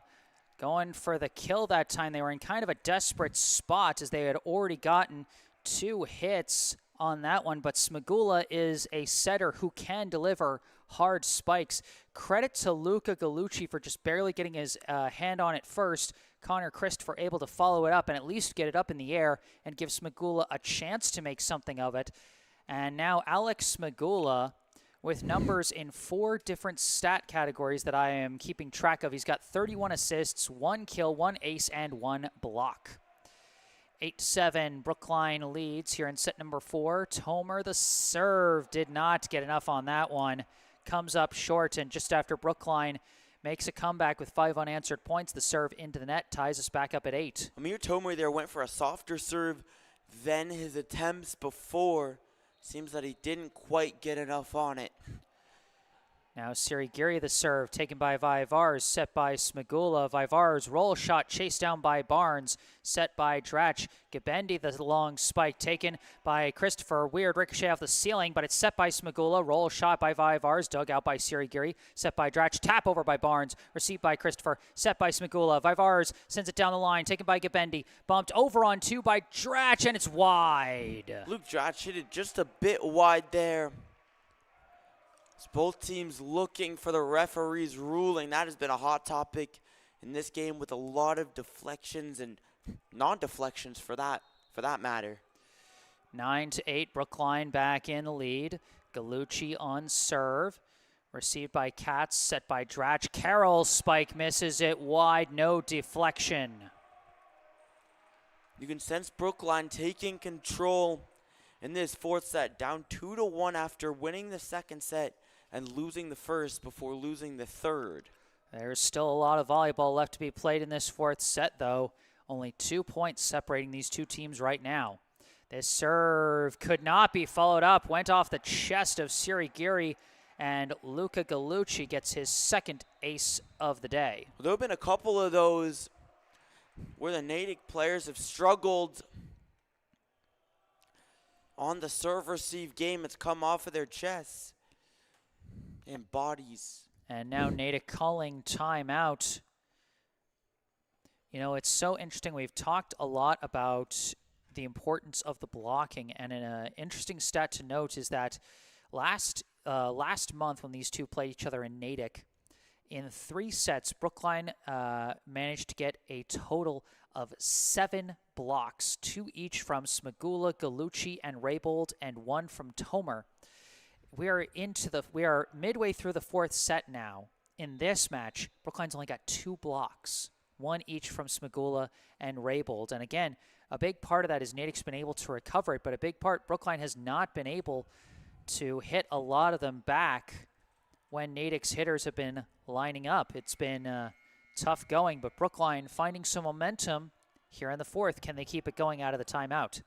S1: going for the kill that time. They were in kind of a desperate spot as they had already gotten 2 hits on that one, but Smagula is a setter who can deliver hard spikes. Credit to Luca Galucci for just barely getting his hand on it first. Connor Christopher able to follow it up and at least get it up in the air and give Smagula a chance to make something of it. And now Alex Smagula with numbers in 4 different stat categories that I am keeping track of. He's got 31 assists, 1 kill, 1 ace, and 1 block. 8-7, Brookline leads here in set number 4. Tomer, the serve, did not get enough on that one. Comes up short, and just after Brookline makes a comeback with 5 unanswered points, the serve into the net ties us back up at 8.
S2: Amir Tomer there went for a softer serve than his attempts before. Seems that he didn't quite get enough on it.
S1: Now Sirigiri the serve, taken by Vivars, set by Smagula. Vivars roll shot, chased down by Barnes, set by Dratch. Gibendi the long spike, taken by Christopher. Weird ricochet off the ceiling, but it's set by Smagula. Roll shot by Vivars, dug out by Sirigiri, set by Dratch. Tap over by Barnes, received by Christopher, set by Smagula. Vivars sends it down the line, taken by Gibendi. Bumped over on 2 by Dratch, and it's wide.
S2: Luke Dratch hit it just a bit wide there. Both teams looking for the referee's ruling. That has been a hot topic in this game with a lot of deflections and non-deflections for that matter.
S1: 9-8, Brookline back in the lead. Galucci on serve. Received by Katz, set by Dratch. Carroll spike misses it wide, no deflection.
S2: You can sense Brookline taking control in this 4th set, down 2-1 after winning the 2nd set and losing the 1st before losing the 3rd.
S1: There's still a lot of volleyball left to be played in this 4th set, though. Only 2 points separating these 2 teams right now. This serve could not be followed up. Went off the chest of Sirigiri, and Luca Galucci gets his 2nd ace of the day.
S2: Well, there have been a couple of those where the Natick players have struggled on the serve-receive game. It's come off of their chests and bodies.
S1: And now Natick calling timeout. You know, it's so interesting. We've talked a lot about the importance of the blocking, and an interesting stat to note is that last month when these two played each other in Natick, in 3 sets, Brookline managed to get a total of 7 blocks, 2 each from Smagula, Galucci, and Raybold, and 1 from Tomer. We are midway through the 4th set now. In this match, Brookline's only got 2 blocks, 1 each from Smagula and Raybold. And again, a big part of that is Natick's been able to recover it, but a big part, Brookline has not been able to hit a lot of them back when Natick's hitters have been lining up. It's been tough going, but Brookline finding some momentum here in the 4th. Can they keep it going out of the timeout?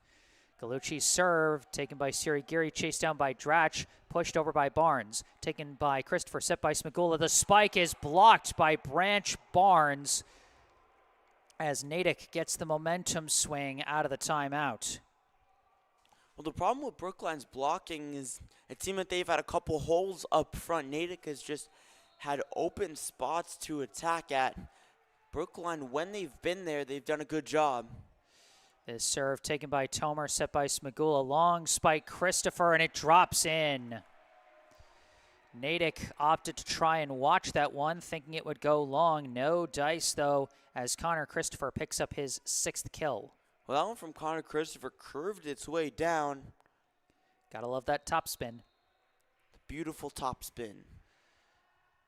S1: Gallucci's serve, taken by Sirigiri, chased down by Dratch, pushed over by Barnes, taken by Christopher, set by Smagula. The spike is blocked by Branch Barnes as Natick gets the momentum swing out of the timeout.
S2: Well, the problem with Brookline's blocking is it seems like they've had a couple holes up front. Natick has just had open spots to attack at. Brookline, when they've been there, they've done a good job.
S1: This serve taken by Tomer, set by Smagula. Long spike, Christopher, and it drops in. Natick opted to try and watch that one, thinking it would go long. No dice, though, as Connor Christopher picks up his 6th kill.
S2: Well, that one from Connor Christopher curved its way down.
S1: Gotta love that top spin.
S2: Beautiful top spin.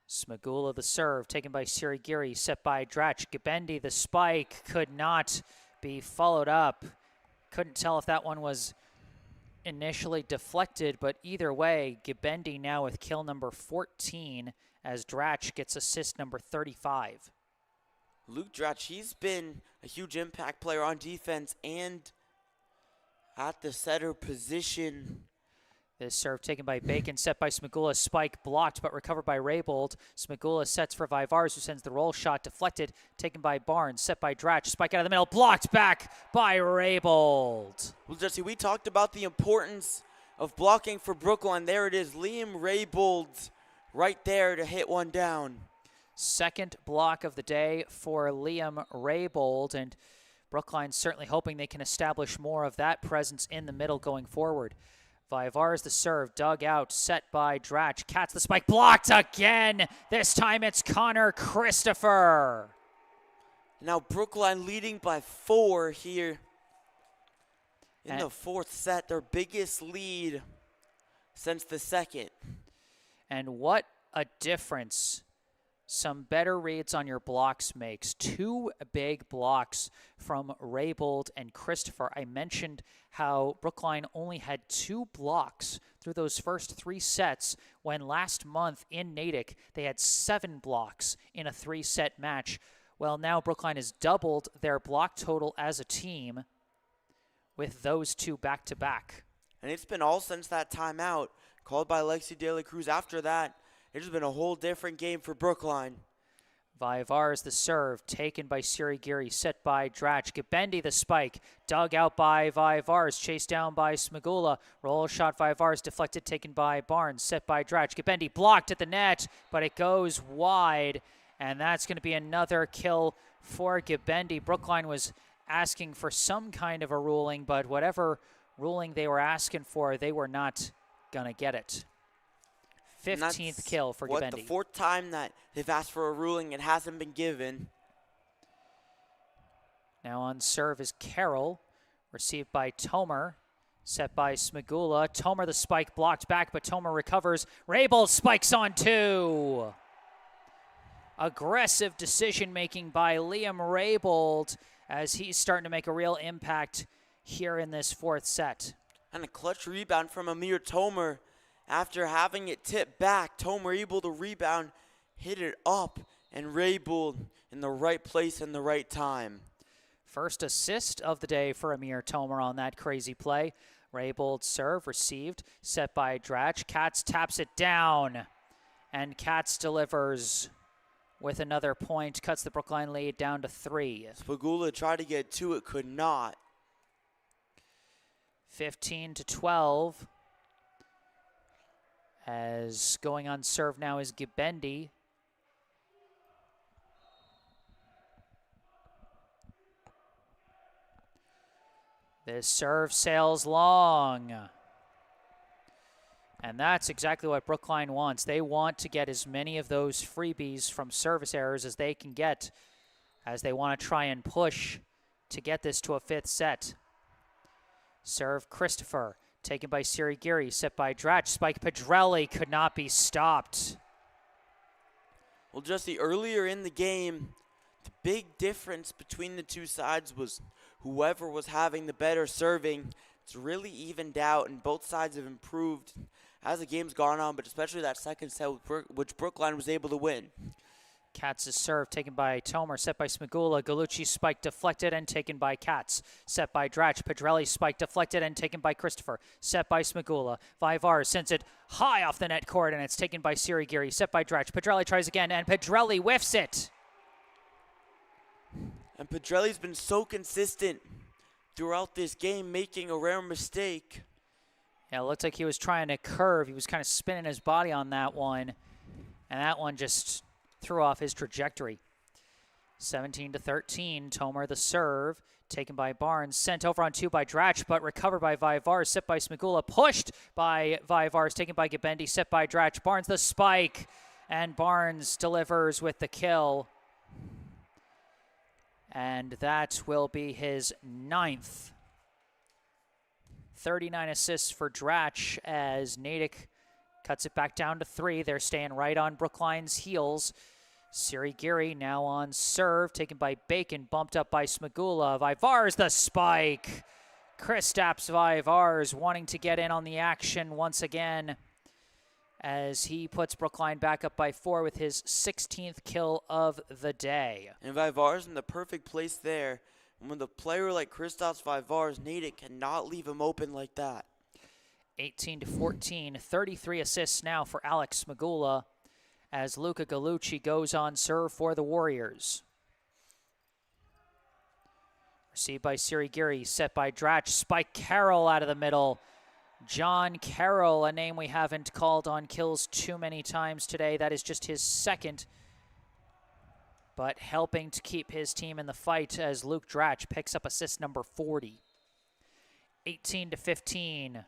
S1: Smagula the serve, taken by Sirigiri, set by Dratch. Gabendi the spike could not be followed up. Couldn't tell if that one was initially deflected, but either way, Gabendi now with kill number 14 as Dratch gets assist number 35.
S2: Luke Dratch, he's been a huge impact player on defense and at the setter position.
S1: This serve taken by Bacon, set by Smagula. Spike blocked, but recovered by Raybold. Smagula sets for Vivars, who sends the roll shot. Deflected, taken by Barnes. Set by Dratch. Spike out of the middle. Blocked back by Raybold.
S2: Well, Jesse, we talked about the importance of blocking for Brookline. There it is. Liam Raybold right there to hit one down.
S1: Second block of the day for Liam Raybold. And Brookline certainly hoping they can establish more of that presence in the middle going forward. Vivars the serve, dug out, set by Dratch. Cats the spike, blocked again. This time it's Connor Christopher.
S2: Now Brookline leading by 4 here in the 4th set, their biggest lead since the 2nd.
S1: And what a difference some better reads on your blocks makes. 2 big blocks from Raybold and Christopher. I mentioned how Brookline only had 2 blocks through those first 3 sets when last month in Natick they had 7 blocks in a 3-set match. Well, now Brookline has doubled their block total as a team with those 2 back-to-back.
S2: And it's been all since that timeout called by Lexi De La Cruz. After that, it's been a whole different game for Brookline.
S1: Vivars the serve, taken by Sirigiri, set by Dratch. Gabendi the spike, dug out by Vivars, chased down by Smagula. Roll shot Vivars, deflected, taken by Barnes, set by Dratch. Gabendi blocked at the net, but it goes wide, and that's going to be another kill for Gabendi. Brookline was asking for some kind of a ruling, but whatever ruling they were asking for, they were not going to get it. 15th kill for Gabendi.
S2: The 4th time that they've asked for a ruling, it hasn't been given.
S1: Now on serve is Carroll, received by Tomer, set by Smagula. Tomer the spike blocked back, but Tomer recovers. Raybold spikes on 2. Aggressive decision-making by Liam Raybold as he's starting to make a real impact here in this 4th set.
S2: And a clutch rebound from Amir Tomer. After having it tipped back, Tomer able to rebound, hit it up, and Raybold in the right place and the right time.
S1: First assist of the day for Amir Tomer on that crazy play. Raybold serve received, set by Dratch. Katz taps it down, and Katz delivers with another point, cuts the Brookline lead down to 3.
S2: Spagula tried to get 2, it could not.
S1: 15-12. As going on serve now is Gabendi. This serve sails long. And that's exactly what Brookline wants. They want to get as many of those freebies from service errors as they can get, as they want to try and push to get this to a 5th set. Serve Christopher. Taken by Sirigiri, set by Dratch. Spike Pedrelli could not be stopped.
S2: Well, Jesse, earlier in the game, the big difference between the 2 sides was whoever was having the better serving. It's really evened out, and both sides have improved as the game's gone on, but especially that 2nd set, which Brookline was able to win.
S1: Katz is served, taken by Tomer, set by Smagula. Galucci spike deflected and taken by Katz. Set by Dratch. Pedrelli spike deflected and taken by Christopher. Set by Smagula. Vivar sends it high off the net court and it's taken by Sirigiri. Set by Dratch. Pedrelli tries again and Pedrelli whiffs it.
S2: And Pedrelli's been so consistent throughout this game, making a rare mistake.
S1: Yeah, it looked like he was trying to curve. He was kind of spinning his body on that one. And that one just threw off his trajectory. 17-13, Tomer the serve, taken by Barnes, sent over on 2 by Dratch, but recovered by Vivars, set by Smagula, pushed by Vivars, taken by Gabendi, set by Dratch. Barnes the spike, and Barnes delivers with the kill. And that will be his 9th. 39 assists for Dratch as Natick cuts it back down to 3. They're staying right on Brookline's heels. Sirigiri now on serve, taken by Bacon, bumped up by Smagula. Vivars the spike. Kristaps Vivars wanting to get in on the action once again as he puts Brookline back up by 4 with his 16th kill of the day.
S2: And Vivars in the perfect place there. And with a player like Kristaps Vivars, Natick cannot leave him open like that.
S1: 18-14, 33 assists now for Alex Smagula as Luca Galucci goes on serve for the Warriors. Received by Sirigiri, set by Dratch, spike Carroll out of the middle. John Carroll, a name we haven't called on kills too many times today. That is just his 2nd, but helping to keep his team in the fight as Luke Dratch picks up assist number 40. 18-15.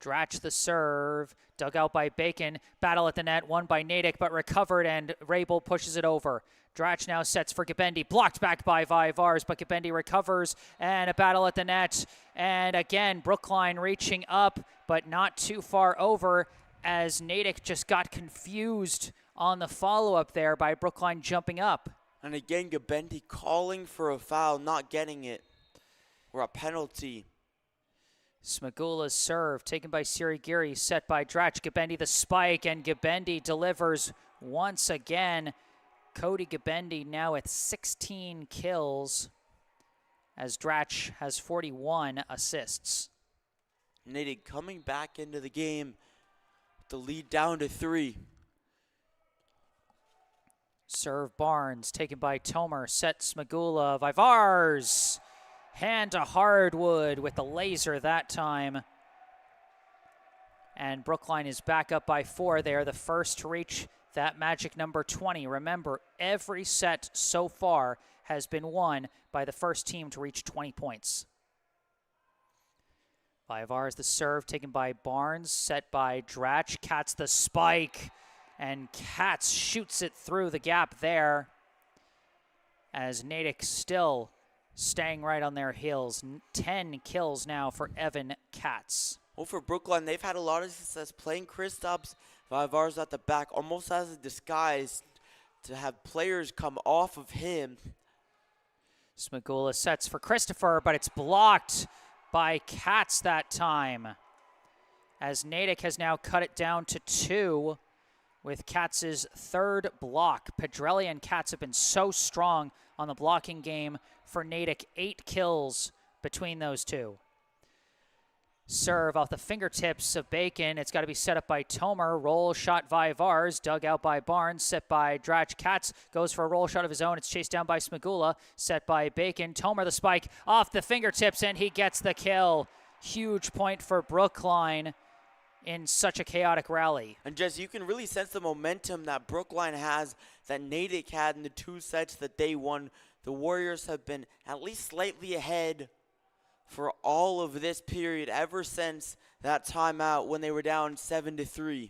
S1: Dratch the serve, dug out by Bacon, battle at the net, won by Natick, but recovered, and Rabel pushes it over. Dratch now sets for Gabendi, blocked back by Vivars, but Gabendi recovers, and a battle at the net. And again, Brookline reaching up, but not too far over, as Natick just got confused on the follow-up there by Brookline jumping up.
S2: And again, Gabendi calling for a foul, not getting it, or a penalty.
S1: Smagula's serve, taken by Sirigiri, set by Dratch. Gabendi the spike, and Gabendi delivers once again. Cody Gabendi now at 16 kills, as Dratch has 41 assists.
S2: Natick coming back into the game with the lead down to 3.
S1: Serve Barnes, taken by Tomer, set Smagula, Vivars. Hand to Hardwood with the laser that time. And Brookline is back up by 4. They are the first to reach that magic number 20. Remember, every set so far has been won by the first team to reach 20 points. Vivars the serve, taken by Barnes, set by Dratch. Katz the spike, and Katz shoots it through the gap there as Natick still staying right on their heels. 10 kills now for Evan Katz.
S2: Well, for Brookline, they've had a lot of success playing Kristaps Vivars at the back, almost as a disguise to have players come off of him.
S1: Smagula sets for Christopher, but it's blocked by Katz that time, as Natick has now cut it down to 2 with Katz's 3rd block. Pedrelli and Katz have been so strong on the blocking game for Natick. 8 kills between those two. Serve off the fingertips of Bacon. It's got to be set up by Tomer. Roll shot Vivars, dug out by Barnes, set by Dratch. Katz goes for a roll shot of his own. It's chased down by Smagula, set by Bacon. Tomer the spike off the fingertips, and he gets the kill. Huge point for Brookline in such a chaotic rally.
S2: And Jess, you can really sense the momentum that Brookline has, that Natick had in the 2 sets that they won. The Warriors have been at least slightly ahead for all of this period ever since that timeout when they were down 7-3.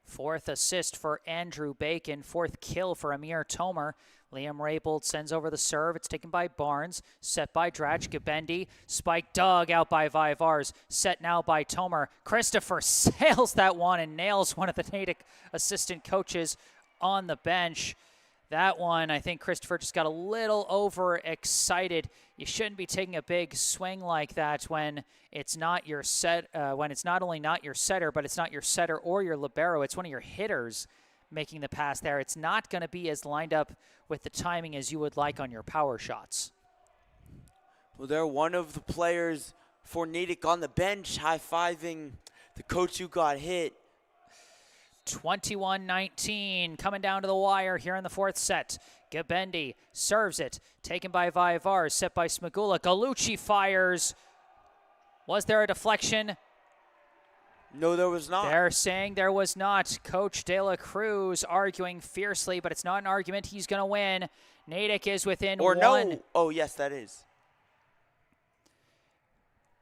S1: 4th assist for Andrew Bacon, 4th kill for Amir Tomer. Liam Raybould sends over the serve. It's taken by Barnes, set by Dratch. Gabendi, spike dug out by Vivars, set now by Tomer. Christopher sails that one and nails one of the Natick assistant coaches on the bench. That one, I think Christopher just got a little overexcited. You shouldn't be taking a big swing like that when it's not your set. When it's not only not your setter, but it's not your setter or your libero. It's one of your hitters making the pass there. It's not going to be as lined up with the timing as you would like on your power shots.
S2: Well, they're one of the players for Natick on the bench, high-fiving the coach who got hit.
S1: 21-19, coming down to the wire here in the fourth set. Gabendi serves it, taken by Vaivars, set by Smagula. Galucci fires. Was there a deflection?
S2: No, there was not.
S1: They're saying there was not. Coach De La Cruz arguing fiercely, but it's not an argument. He's going to win. Natick is within
S2: or
S1: one.
S2: No. Oh, yes, that is.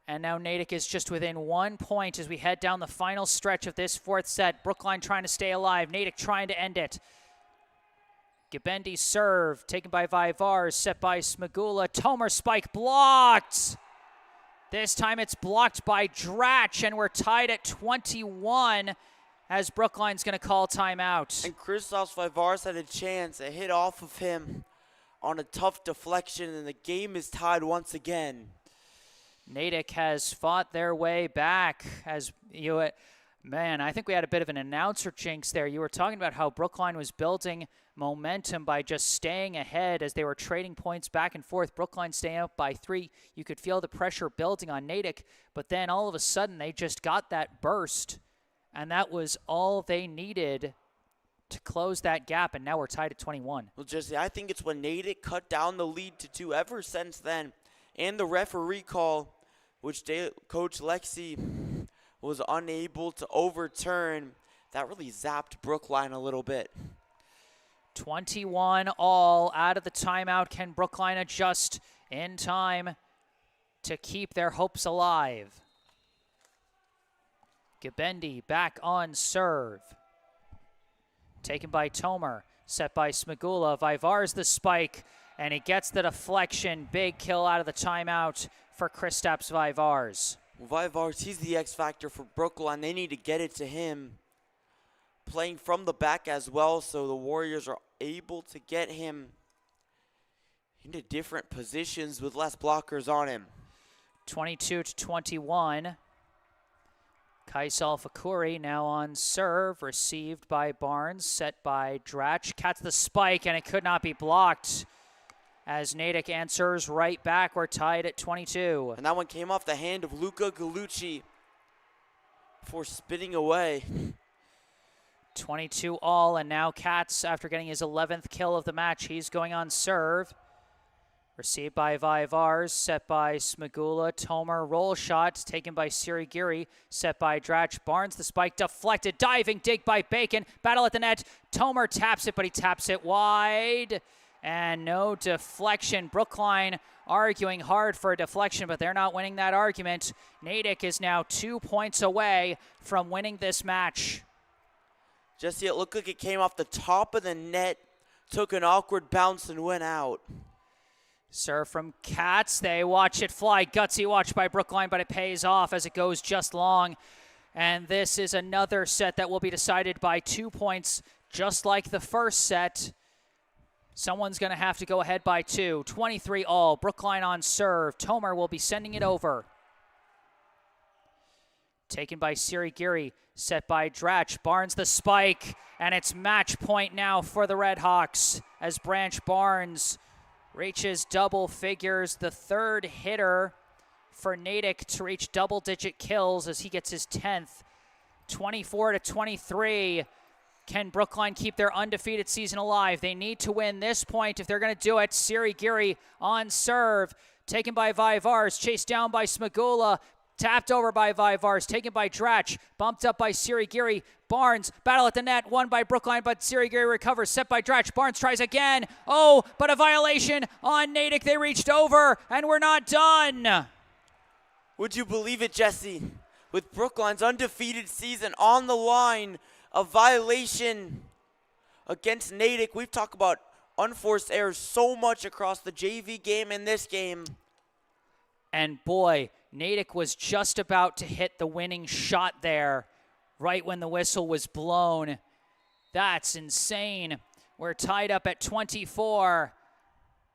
S1: And now Natick is just within 1 point as we head down the final stretch of this fourth set. Brookline trying to stay alive. Natick trying to end it. Gabendi serve, taken by Vaivars, set by Smagula. Tomer spike blocked. This time it's blocked by Dratch, and we're tied at 21 as Brookline's going to call timeout.
S2: And Christos Vaivars had a chance. It hit off of him on a tough deflection, and the game is tied once again.
S1: Natick has fought their way back as you, man, I think we had a bit of an announcer jinx there. You were talking about how Brookline was building momentum by just staying ahead as they were trading points back and forth. Brookline staying up by 3. You could feel the pressure building on Natick, but then all of a sudden they just got that burst, and that was all they needed to close that gap, and now we're tied at 21.
S2: Well, Jesse, I think it's when Natick cut down the lead to 2 ever since then, and the referee call, which Coach Lexi was unable to overturn, that really zapped Brookline a little bit.
S1: 21 all out of the timeout. Can Brookline adjust in time to keep their hopes alive? Gabendi back on serve. Taken by Tomer, set by Smagula. Vaivars the spike, and he gets the deflection. Big kill out of the timeout for Kristaps Vaivars.
S2: Well, Vaivars, he's the X factor for Brookline. They need to get it to him. Playing from the back as well, so the Warriors are able to get him into different positions with less blockers on him.
S1: 22-21. Kaisal Fakuri now on serve, received by Barnes, set by Dratch. Catch the spike, and it could not be blocked as Natick answers right back. We're tied at 22.
S2: And that one came off the hand of Luca Galucci before spinning away.
S1: 22 all, and now Katz, after getting his 11th kill of the match, he's going on serve. Received by Vaivars, set by Smagula. Tomer, roll shot, taken by Sirigiri, set by Dratch. Barnes, the spike, deflected, diving dig by Bacon. Battle at the net. Tomer taps it, but he taps it wide. And no deflection. Brookline arguing hard for a deflection, but they're not winning that argument. Natick is now 2 points away from winning this match.
S2: Jesse, it looked like it came off the top of the net, took an awkward bounce and went out.
S1: Serve from Katz. They watch it fly. Gutsy watch by Brookline, but it pays off as it goes just long. And this is another set that will be decided by 2 points, just like the first set. Someone's going to have to go ahead by 2. 23 all. Brookline on serve. Tomer will be sending it over. Taken by Sirigiri, set by Dratch. Barnes the spike, and it's match point now for the Red Hawks as Branch Barnes reaches double figures, the third hitter for Natick to reach double-digit kills as he gets his 10th. 24-23. Can Brookline keep their undefeated season alive? They need to win this point if they're going to do it. Sirigiri on serve, taken by Vaivars, chased down by Smagula, tapped over by Vaivars, taken by Dratch, bumped up by Sirigiri. Barnes, battle at the net, won by Brookline, but Sirigiri recovers, set by Dratch. Barnes tries again. Oh, but a violation on Natick. They reached over, and we're not done.
S2: Would you believe it, Jesse? With Brookline's undefeated season on the line, a violation against Natick. We've talked about unforced errors so much across the JV game and this game.
S1: And boy, Natick was just about to hit the winning shot there right when the whistle was blown. That's insane. We're tied up at 24.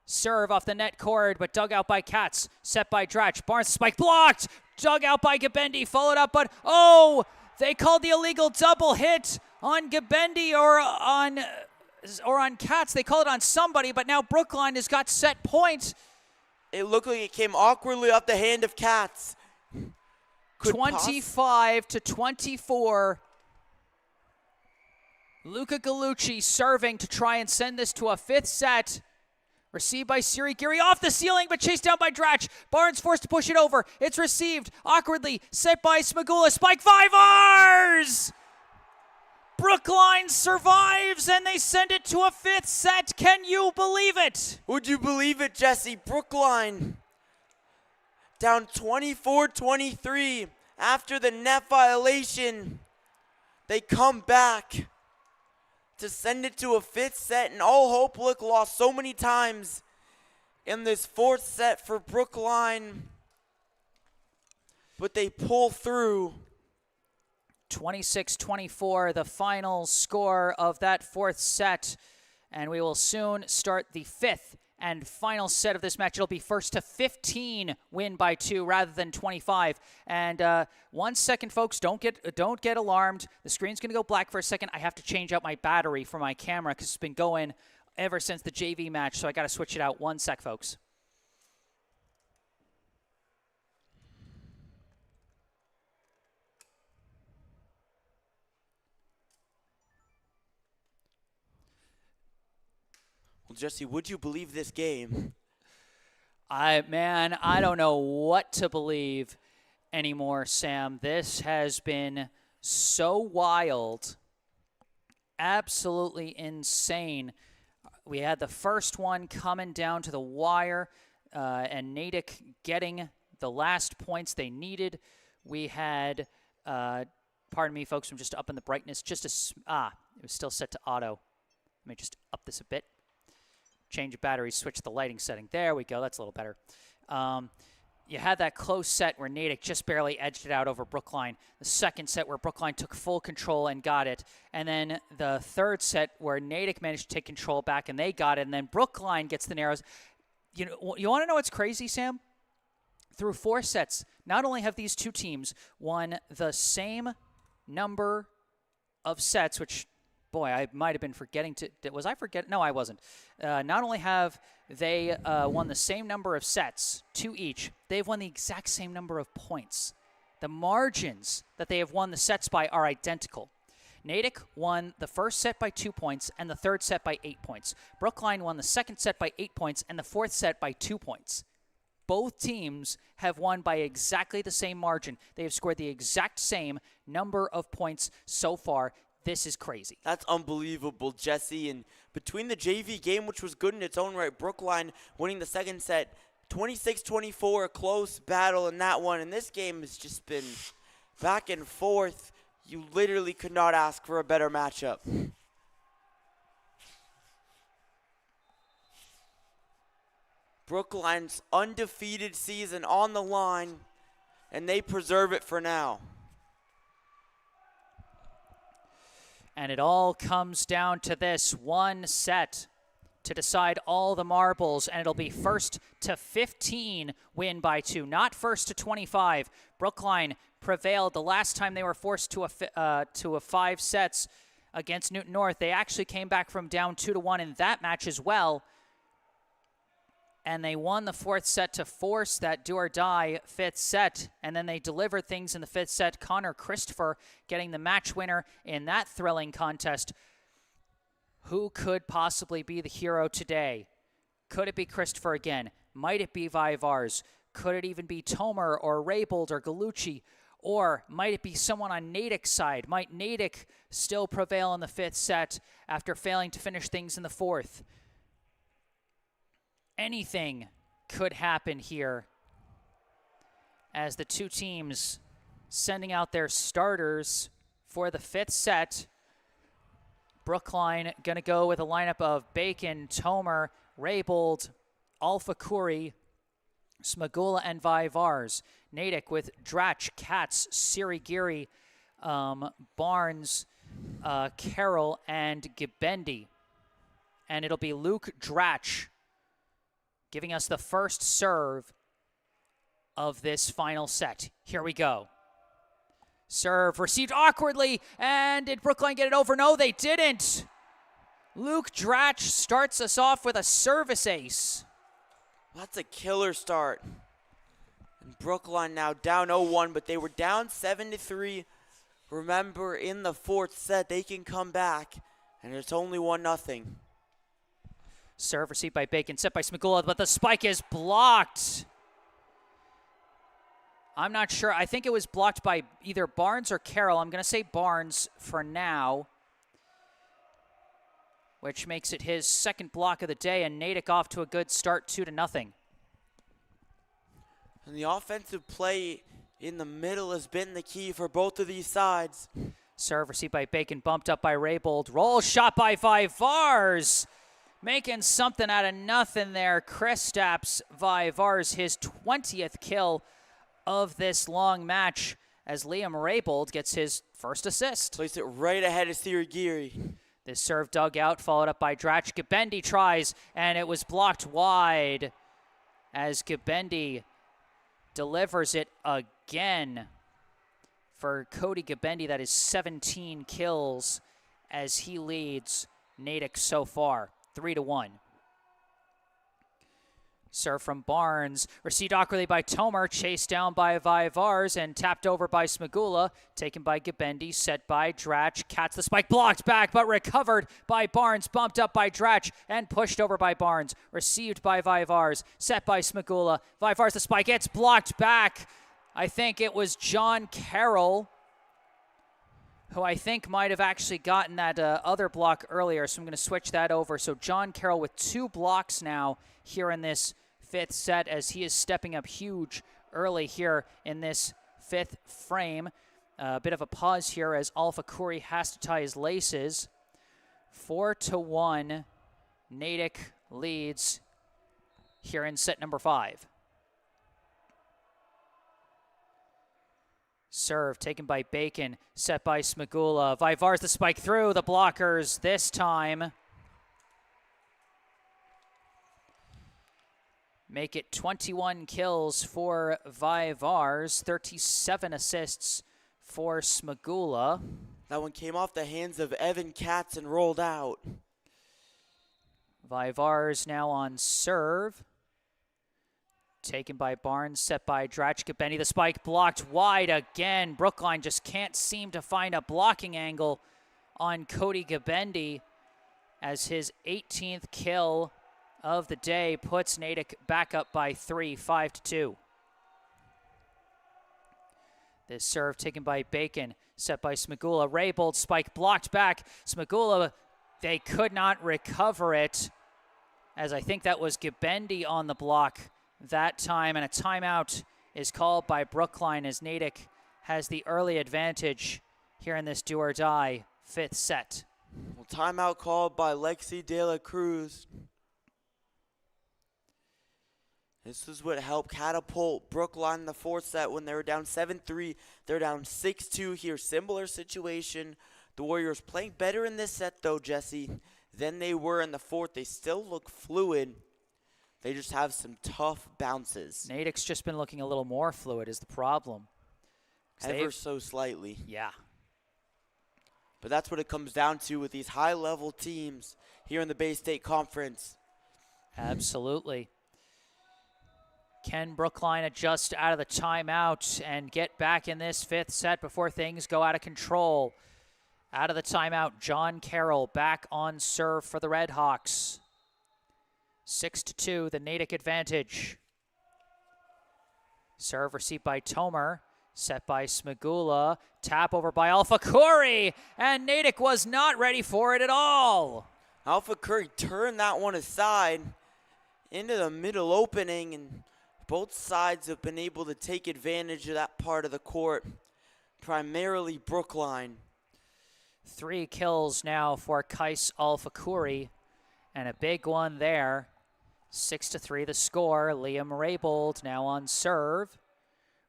S1: Serve off the net cord, but dug out by Katz. Set by Dratch. Barnes spike blocked. Dug out by Gabendi. Followed up, but oh! They called the illegal double hit on Gabendi or on Katz. They call it on somebody, but now Brookline has got set point.
S2: It looked like it came awkwardly off the hand of Katz.
S1: 25-24. Luca Gallucci serving to try and send this to a fifth set. Received by Siri Geary off the ceiling, but chased down by Dratch. Barnes forced to push it over. It's received awkwardly, set by Smagula. Spike Vivars! Brookline survives, and they send it to a fifth set. Can you believe it?
S2: Would you believe it, Jesse? Brookline down 24-23 after the net violation. They come back to send it to a fifth set, and all hope looked lost so many times in this fourth set for Brookline. But they pull through.
S1: 26-24, the final score of that fourth set. And we will soon start the fifth and final set of this match. It'll be first to 15 win by 2 rather than 25. And 1 second, folks, don't get alarmed. The screen's going to go black for a second. I have to change out my battery for my camera because it's been going ever since the JV match, so I got to switch it out. 1 sec, folks.
S2: Well, Jesse, would you believe this game?
S1: I don't know what to believe anymore, Sam. This has been so wild, absolutely insane. We had the first one coming down to the wire, and Natick getting the last points they needed. We had, pardon me, folks, I'm just upping the brightness. It was still set to auto. Let me just up this a bit. Change of batteries, switch the lighting setting. There we go. That's a little better. You had that close set where Natick just barely edged it out over Brookline. The second set where Brookline took full control and got it. And then the third set where Natick managed to take control back and they got it. And then Brookline gets the narrows. You want to know what's crazy, Sam? Through 4 sets, not only have these two teams won the same number of sets, which, boy, I might have been forgetting to. Was I forgetting? No, I wasn't. Not only have they won the same number of sets, 2 each, they've won the exact same number of points. The margins that they have won the sets by are identical. Natick won the first set by 2 points and the third set by 8 points. Brookline won the second set by 8 points and the fourth set by 2 points. Both teams have won by exactly the same margin. They have scored the exact same number of points so far. This is crazy.
S2: That's unbelievable, Jesse. And between the JV game, which was good in its own right, Brookline winning the second set, 26-24, a close battle in that one. And this game has just been back and forth. You literally could not ask for a better matchup. Brookline's undefeated season on the line, and they preserve it for now.
S1: And it all comes down to this one set to decide all the marbles, and it'll be first to 15 win by 2, not first to 25. Brookline prevailed the last time they were forced to a 5 sets against Newton North. They actually came back from down 2-1 in that match as well. And they won the fourth set to force that do-or-die fifth set. And then they delivered things in the fifth set. Connor Christopher getting the match winner in that thrilling contest. Who could possibly be the hero today? Could it be Christopher again? Might it be Vivars? Could it even be Tomer or Raybold or Gallucci? Or might it be someone on Natick's side? Might Natick still prevail in the fifth set after failing to finish things in the fourth? Anything could happen here as the two teams sending out their starters for the fifth set. Brookline going to go with a lineup of Bacon, Tomer, Raybold, Alpha Kuri, Smagula, and Vivars. Natick with Dratch, Katz, Siri Geary, Barnes, Carroll, and Gabendi. And it'll be Luke Dratch giving us the first serve of this final set. Here we go. Serve received awkwardly, and did Brookline get it over? No, they didn't. Luke Dratch starts us off with a service ace.
S2: That's a killer start. And Brookline now down 0-1, but they were down 7-3. Remember, in the fourth set, they can come back, and it's only 1-0.
S1: Serve received by Bacon, set by Smagula, but the spike is blocked. I'm not sure. I think it was blocked by either Barnes or Carroll. I'm going to say Barnes for now, which makes it his second block of the day, and Natick off to a good start, 2-0.
S2: And the offensive play in the middle has been the key for both of these sides.
S1: Serve received by Bacon, bumped up by Raybold. Roll shot by Vivars. Making something out of nothing there. Kristaps Vivars, his 20th kill of this long match as Liam Raybold gets his first assist.
S2: Place it right ahead of Sirigiri.
S1: This serve dug out, followed up by Dratch. Gabendi tries, and it was blocked wide as Gabendi delivers it again. For Cody Gabendi, that is 17 kills as he leads Natick so far, 3-1. Serve from Barnes, received awkwardly by Tomer, chased down by Vivars and tapped over by Smagula, taken by Gabendi, set by Dratch, cats the spike, blocked back, but recovered by Barnes, bumped up by Dratch and pushed over by Barnes, received by Vivars, set by Smagula, Vivars the spike, it's blocked back. I think it was John Carroll, who I think might have actually gotten that other block earlier, so I'm going to switch that over. So John Carroll with 2 blocks now here in this fifth set as he is stepping up huge early here in this fifth frame. A bit of a pause here as Alpha Khoury has to tie his laces. 4-1, Natick leads here in set number 5. Serve taken by Bacon, set by Smagula. Vivars the spike through the blockers this time. Make it 21 kills for Vivars, 37 assists for Smagula.
S2: That one came off the hands of Evan Katz and rolled out.
S1: Vivars now on serve. Taken by Barnes, set by Dratch. Gabendi, the spike blocked wide again. Brookline just can't seem to find a blocking angle on Cody Gabendi as his 18th kill of the day puts Natick back up by 3, 5-2. This serve taken by Bacon, set by Smagula. Raybold spike blocked back. Smagula, they could not recover it, as I think that was Gabendi on the block that time, and a timeout is called by Brookline as Natick has the early advantage here in this do-or-die fifth set.
S2: Well, timeout called by Lexi De La Cruz. This is what helped catapult Brookline in the fourth set when they were down 7-3. They're down 6-2 here. Similar situation. The Warriors playing better in this set, though, Jesse, than they were in the fourth. They still look fluid. They just have some tough bounces.
S1: Natick's just been looking a little more fluid is the problem.
S2: Ever so slightly.
S1: Yeah.
S2: But that's what it comes down to with these high-level teams here in the Bay State Conference.
S1: Absolutely. Can Brookline adjust out of the timeout and get back in this fifth set before things go out of control? Out of the timeout, John Carroll back on serve for the Red Hawks. 6-2, the Natick advantage. Serve received by Tomer, set by Smagula, tap over by Alpha Khoury, and Natick was not ready for it at all.
S2: Alpha Khoury turned that one aside into the middle opening, and both sides have been able to take advantage of that part of the court, primarily Brookline.
S1: 3 kills now for Kais Alpha Khoury, and a big one there. 6-3 the score. Liam Raybold now on serve.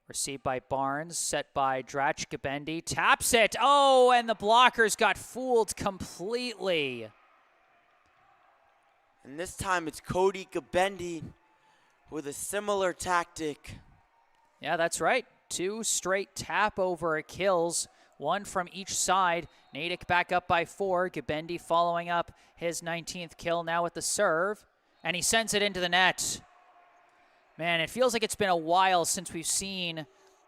S1: Received by Barnes, set by Dratch. Gabendi taps it. Oh, and the blockers got fooled completely.
S2: And this time it's Cody Gabendi with a similar tactic.
S1: Yeah, that's right. 2 straight tap over kills, 1 from each side. Natick back up by 4. Gabendi following up his 19th kill now with the serve, and he sends it into the net. Man, it feels like it's been a while since we've seen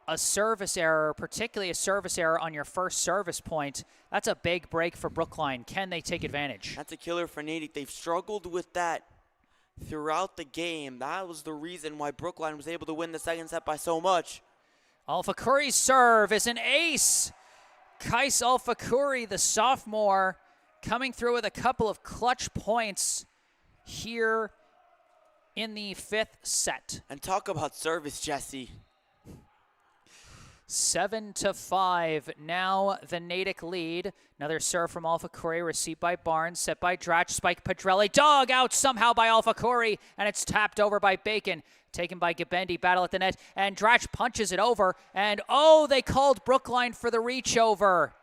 S1: a service error, particularly a service error on your first service point. That's a big break for Brookline. Can they take advantage?
S2: That's a killer for Natick. They've struggled with that throughout the game. That was the reason why Brookline was able to win the second set by so much.
S1: Alfakuri's serve is an ace. Kais Alfakuri, the sophomore, coming through with a couple of clutch points here in the 5th set.
S2: And talk about service, Jesse.
S1: 7-5. Now the Natick lead. Another serve from Alfakuri, received by Barnes, set by Dratch, spike Pedrelli, dug out somehow by Alfakuri, and it's tapped over by Bacon. Taken by Gabendi, battle at the net, and Dratch punches it over, and oh, they called Brookline for the reach over.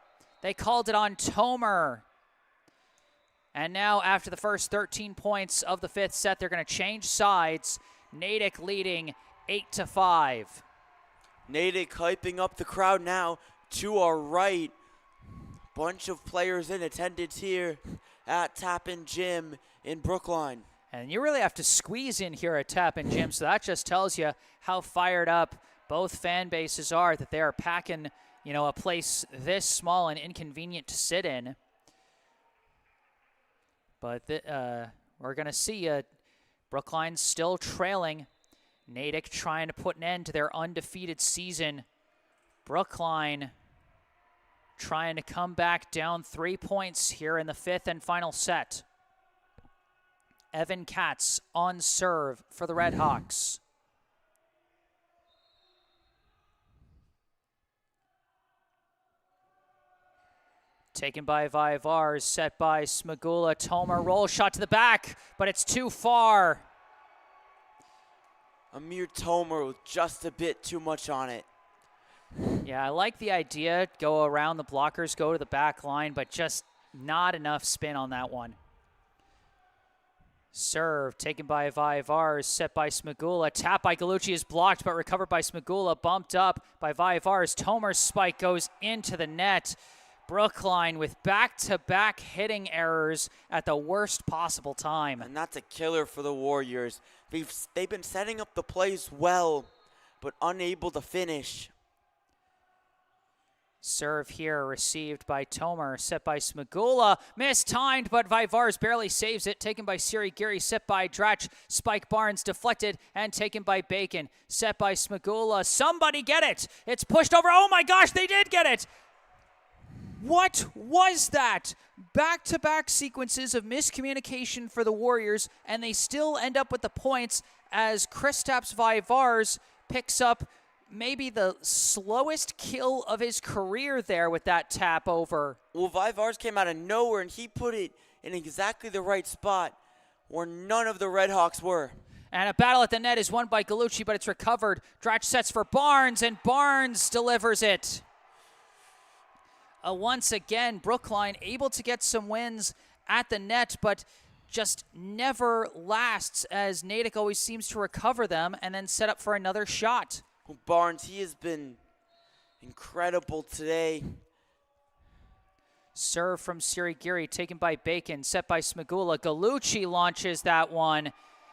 S1: They called it on Tomer. And now after the first 13 points of the 5th set, they're going to change sides. Natick leading 8-5.
S2: Natick hyping up the crowd now to our right. Bunch of players in attendance here at Tappan Gym in Brookline.
S1: And you really have to squeeze in here at Tappan Gym, so that just tells you how fired up both fan bases are, that they are packing, a place this small and inconvenient to sit in. But we're going to see Brookline still trailing. Natick trying to put an end to their undefeated season. Brookline trying to come back down 3 points here in the 5th and final set. Evan Katz on serve for the Redhawks. Taken by Vaivars, set by Smagula. Tomer, roll shot to the back, but it's too far.
S2: Amir Tomer with just a bit too much on it.
S1: Yeah, I like the idea. Go around the blockers, go to the back line, but just not enough spin on that one. Serve taken by Vaivars, set by Smagula. Tap by Gallucci is blocked, but recovered by Smagula. Bumped up by Vaivars. Tomer's spike goes into the net. Brookline with back-to-back hitting errors at the worst possible time.
S2: And that's a killer for the Warriors. They've been setting up the plays well, but unable to finish.
S1: Serve here received by Tomer, set by Smagula. Mistimed, but Vaivars barely saves it. Taken by Siri Giri, set by Dratch. Spike Barnes deflected and taken by Bacon. Set by Smagula. Somebody get it! It's pushed over. Oh my gosh, they did get it! What was that? Back-to-back sequences of miscommunication for the Warriors, and they still end up with the points as Kristaps Vaivars picks up maybe the slowest kill of his career there with that tap over.
S2: Well, Vaivars came out of nowhere, and he put it in exactly the right spot where none of the Redhawks were.
S1: And a battle at the net is won by Gallucci, but it's recovered. Dratch sets for Barnes, and Barnes delivers it. Once again, Brookline able to get some wins at the net, but just never lasts as Natick always seems to recover them and then set up for another shot.
S2: Barnes, he has been incredible today.
S1: Serve from Siri Giri, taken by Bacon, set by Smagula. Gallucci launches that one,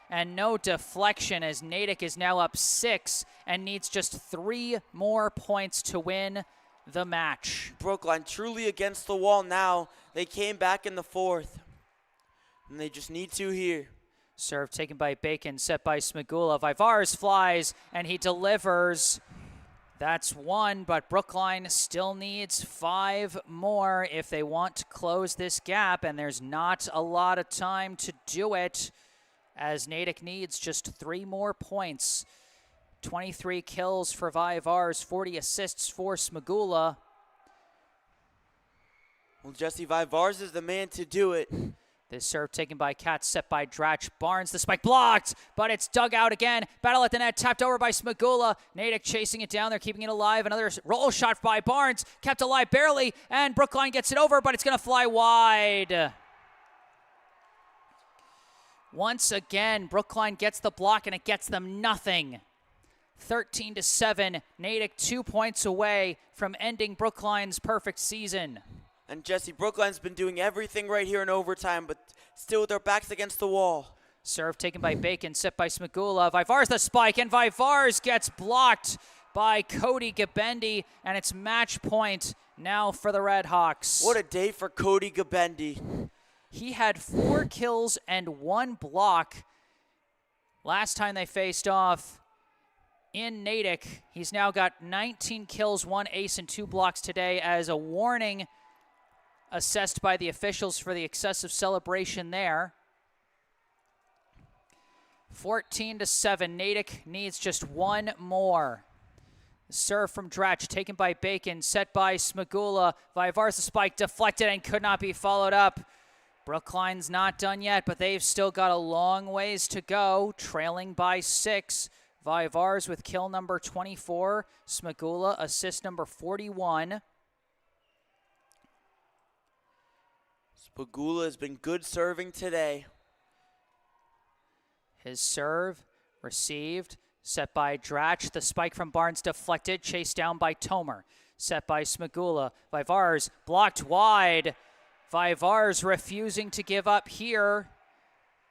S1: and no deflection as Natick is now up 6 and needs just 3 more points to win the match.
S2: Brookline truly against the wall now. They came back in the 4th, and they just need to here.
S1: Serve taken by Bacon, set by Smagula. Vaivars flies, and he delivers. That's 1, but Brookline still needs 5 more if they want to close this gap, and there's not a lot of time to do it as Natick needs just 3 more points. 23 kills for Vaivars, 40 assists for Smagula.
S2: Well, Jesse, Vaivars is the man to do it.
S1: This serve taken by Katz, set by Dratch. Barnes, the spike blocked, but it's dug out again. Battle at the net, tapped over by Smagula. Natick chasing it down. They're keeping it alive. Another roll shot by Barnes, kept alive barely, and Brookline gets it over, but it's going to fly wide. Once again, Brookline gets the block, and it gets them nothing. 13-7, Natick 2 points away from ending Brookline's perfect season.
S2: And Jesse, Brookline's been doing everything right here in overtime, but still with their backs against the wall.
S1: Serve taken by Bacon, set by Smagula. Vivars the spike, and Vivars gets blocked by Cody Gabendi, and it's match point now for the Redhawks.
S2: What a day for Cody Gabendi.
S1: He had 4 kills and 1 block last time they faced off in Natick. He's now got 19 kills, 1 ace, and 2 blocks today as a warning assessed by the officials for the excessive celebration there. 14-7, Natick needs just 1 more. Serve from Dratch, taken by Bacon, set by Smagula. Vivars the spike, deflected and could not be followed up. Brookline's not done yet, but they've still got a long ways to go, trailing by 6. Vivars with kill number 24. Smagula, assist number 41.
S2: Smagula has been good serving today.
S1: His serve received, set by Dratch. The spike from Barnes deflected, chased down by Tomer. Set by Smagula. Vivars blocked wide. Vivars refusing to give up here.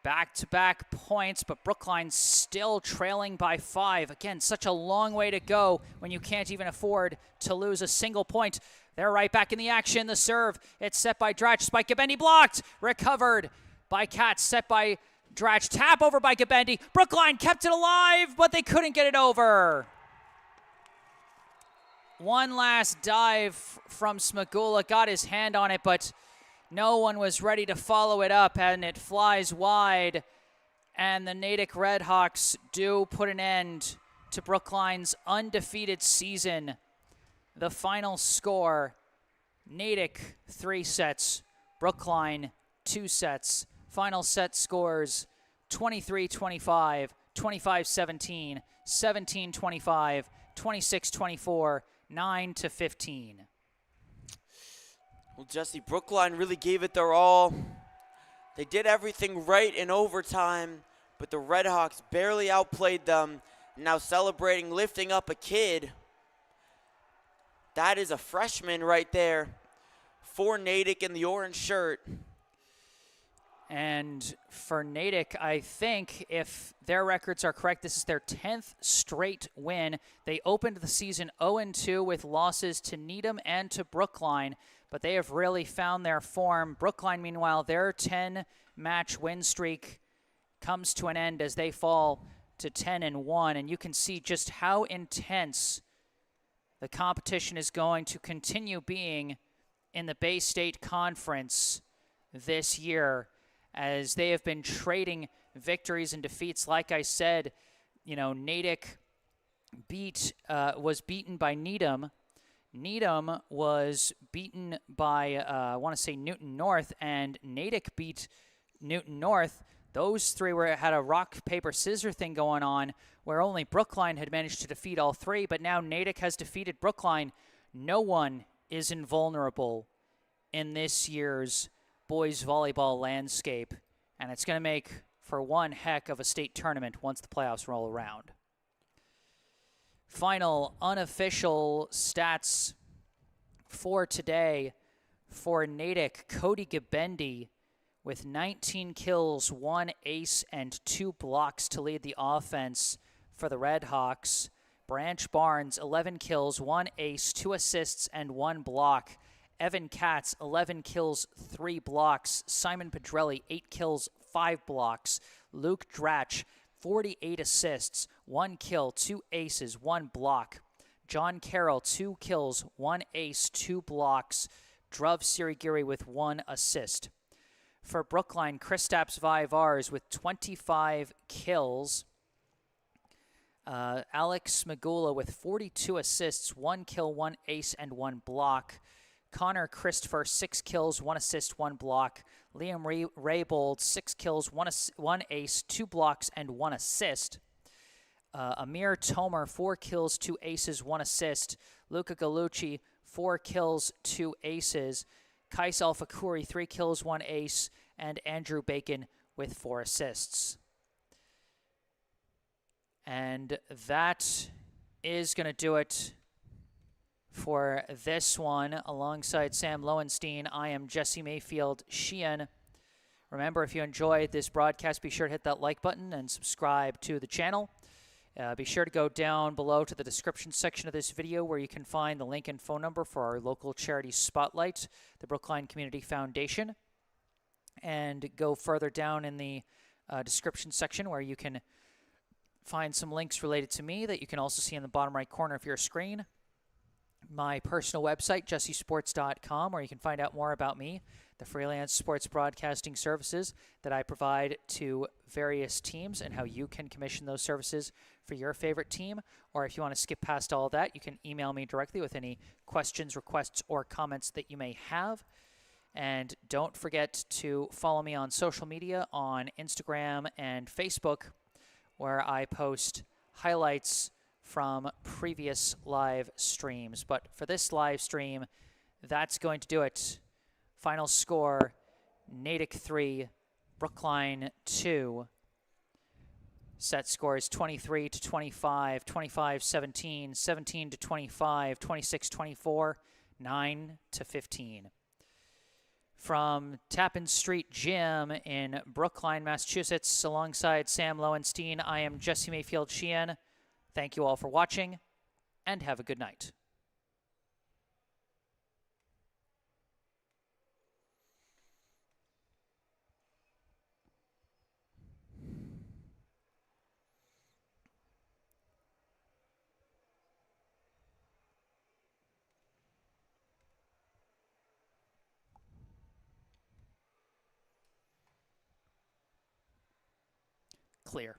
S1: Back-to-back points, but Brookline still trailing by 5. Again, such a long way to go when you can't even afford to lose a single point. They're right back in the action. The serve, it's set by Dratch. Spike Gabendi blocked. Recovered by Katz, set by Dratch. Tap over by Gabendi. Brookline kept it alive, but they couldn't get it over. One last dive from Smagula. Got his hand on it, but no one was ready to follow it up, and it flies wide. And the Natick Redhawks do put an end to Brookline's undefeated season. The final score, Natick 3 sets, Brookline 2 sets. Final set scores 23-25, 25-17, 17-25, 26-24, 9-15.
S2: Well, Jesse, Brookline really gave it their all. They did everything right in overtime, but the Redhawks barely outplayed them. Now celebrating, lifting up a kid. That is a freshman right there for Natick in the orange shirt.
S1: And for Natick, I think if their records are correct, this is their 10th straight win. They opened the season 0-2 with losses to Needham and to Brookline, but they have really found their form. Brookline, meanwhile, their 10-match win streak comes to an end as they fall to 10-1, and you can see just how intense the competition is going to continue being in the Bay State Conference this year, as they have been trading victories and defeats. Like I said, you know, Natick was beaten by Needham. Needham was beaten by, I want to say, Newton North, and Natick beat Newton North. Those three had a rock, paper, scissors thing going on where only Brookline had managed to defeat all 3, but now Natick has defeated Brookline. No one is invulnerable in this year's boys volleyball landscape, and it's going to make for one heck of a state tournament once the playoffs roll around. Final unofficial stats for today for Natick: Cody Gabendi with 19 kills, 1 ace, and 2 blocks to lead the offense for the Redhawks. Branch Barnes, 11 kills, 1 ace, 2 assists, and 1 block. Evan Katz, 11 kills, 3 blocks. Simon Pedrelli, 8 kills, 5 blocks. Luke Dratch, 48 assists, 1 kill, 2 aces, 1 block. John Carroll, 2 kills, 1 ace, 2 blocks. Druv Sirigiri with 1 assist. For Brookline, Kristaps Vivars with 25 kills. Alex Smagula with 42 assists, 1 kill, 1 ace, and 1 block. Connor Christopher, 6 kills, 1 assist, 1 block. Liam Raybold, 6 kills, 1 ace, 2 blocks, and 1 assist. Amir Tomer, 4 kills, 2 aces, 1 assist. Luca Gallucci, 4 kills, 2 aces. Kais Alfakuri, 3 kills, 1 ace. And Andrew Bacon with 4 assists. And that is going to do it for this one. Alongside Sam Lowenstein, I am Jesse Mayfield-Sheehan. Remember, if you enjoyed this broadcast, be sure to hit that like button and subscribe to the channel. Be sure to go down below to the description section of this video where you can find the link and phone number for our local charity spotlight, the Brookline Community Foundation. And go further down in the description section where you can find some links related to me that you can also see in the bottom right corner of your screen. My personal website, jessesports.com, where you can find out more about me, the freelance sports broadcasting services that I provide to various teams, and how you can commission those services for your favorite team. Or if you want to skip past all that, you can email me directly with any questions, requests, or comments that you may have. And don't forget to follow me on social media on Instagram and Facebook, where I post highlights from previous live streams. But for this live stream, that's going to do it. Final score, Natick 3, Brookline 2. Set scores 23-25, 25-17, 17-25, 26-24, 9-15. From Tappan Street Gym in Brookline, Massachusetts, alongside Sam Lowenstein, I am Jesse Mayfield-Sheehan. Thank you all for watching, and have a good night. Clear.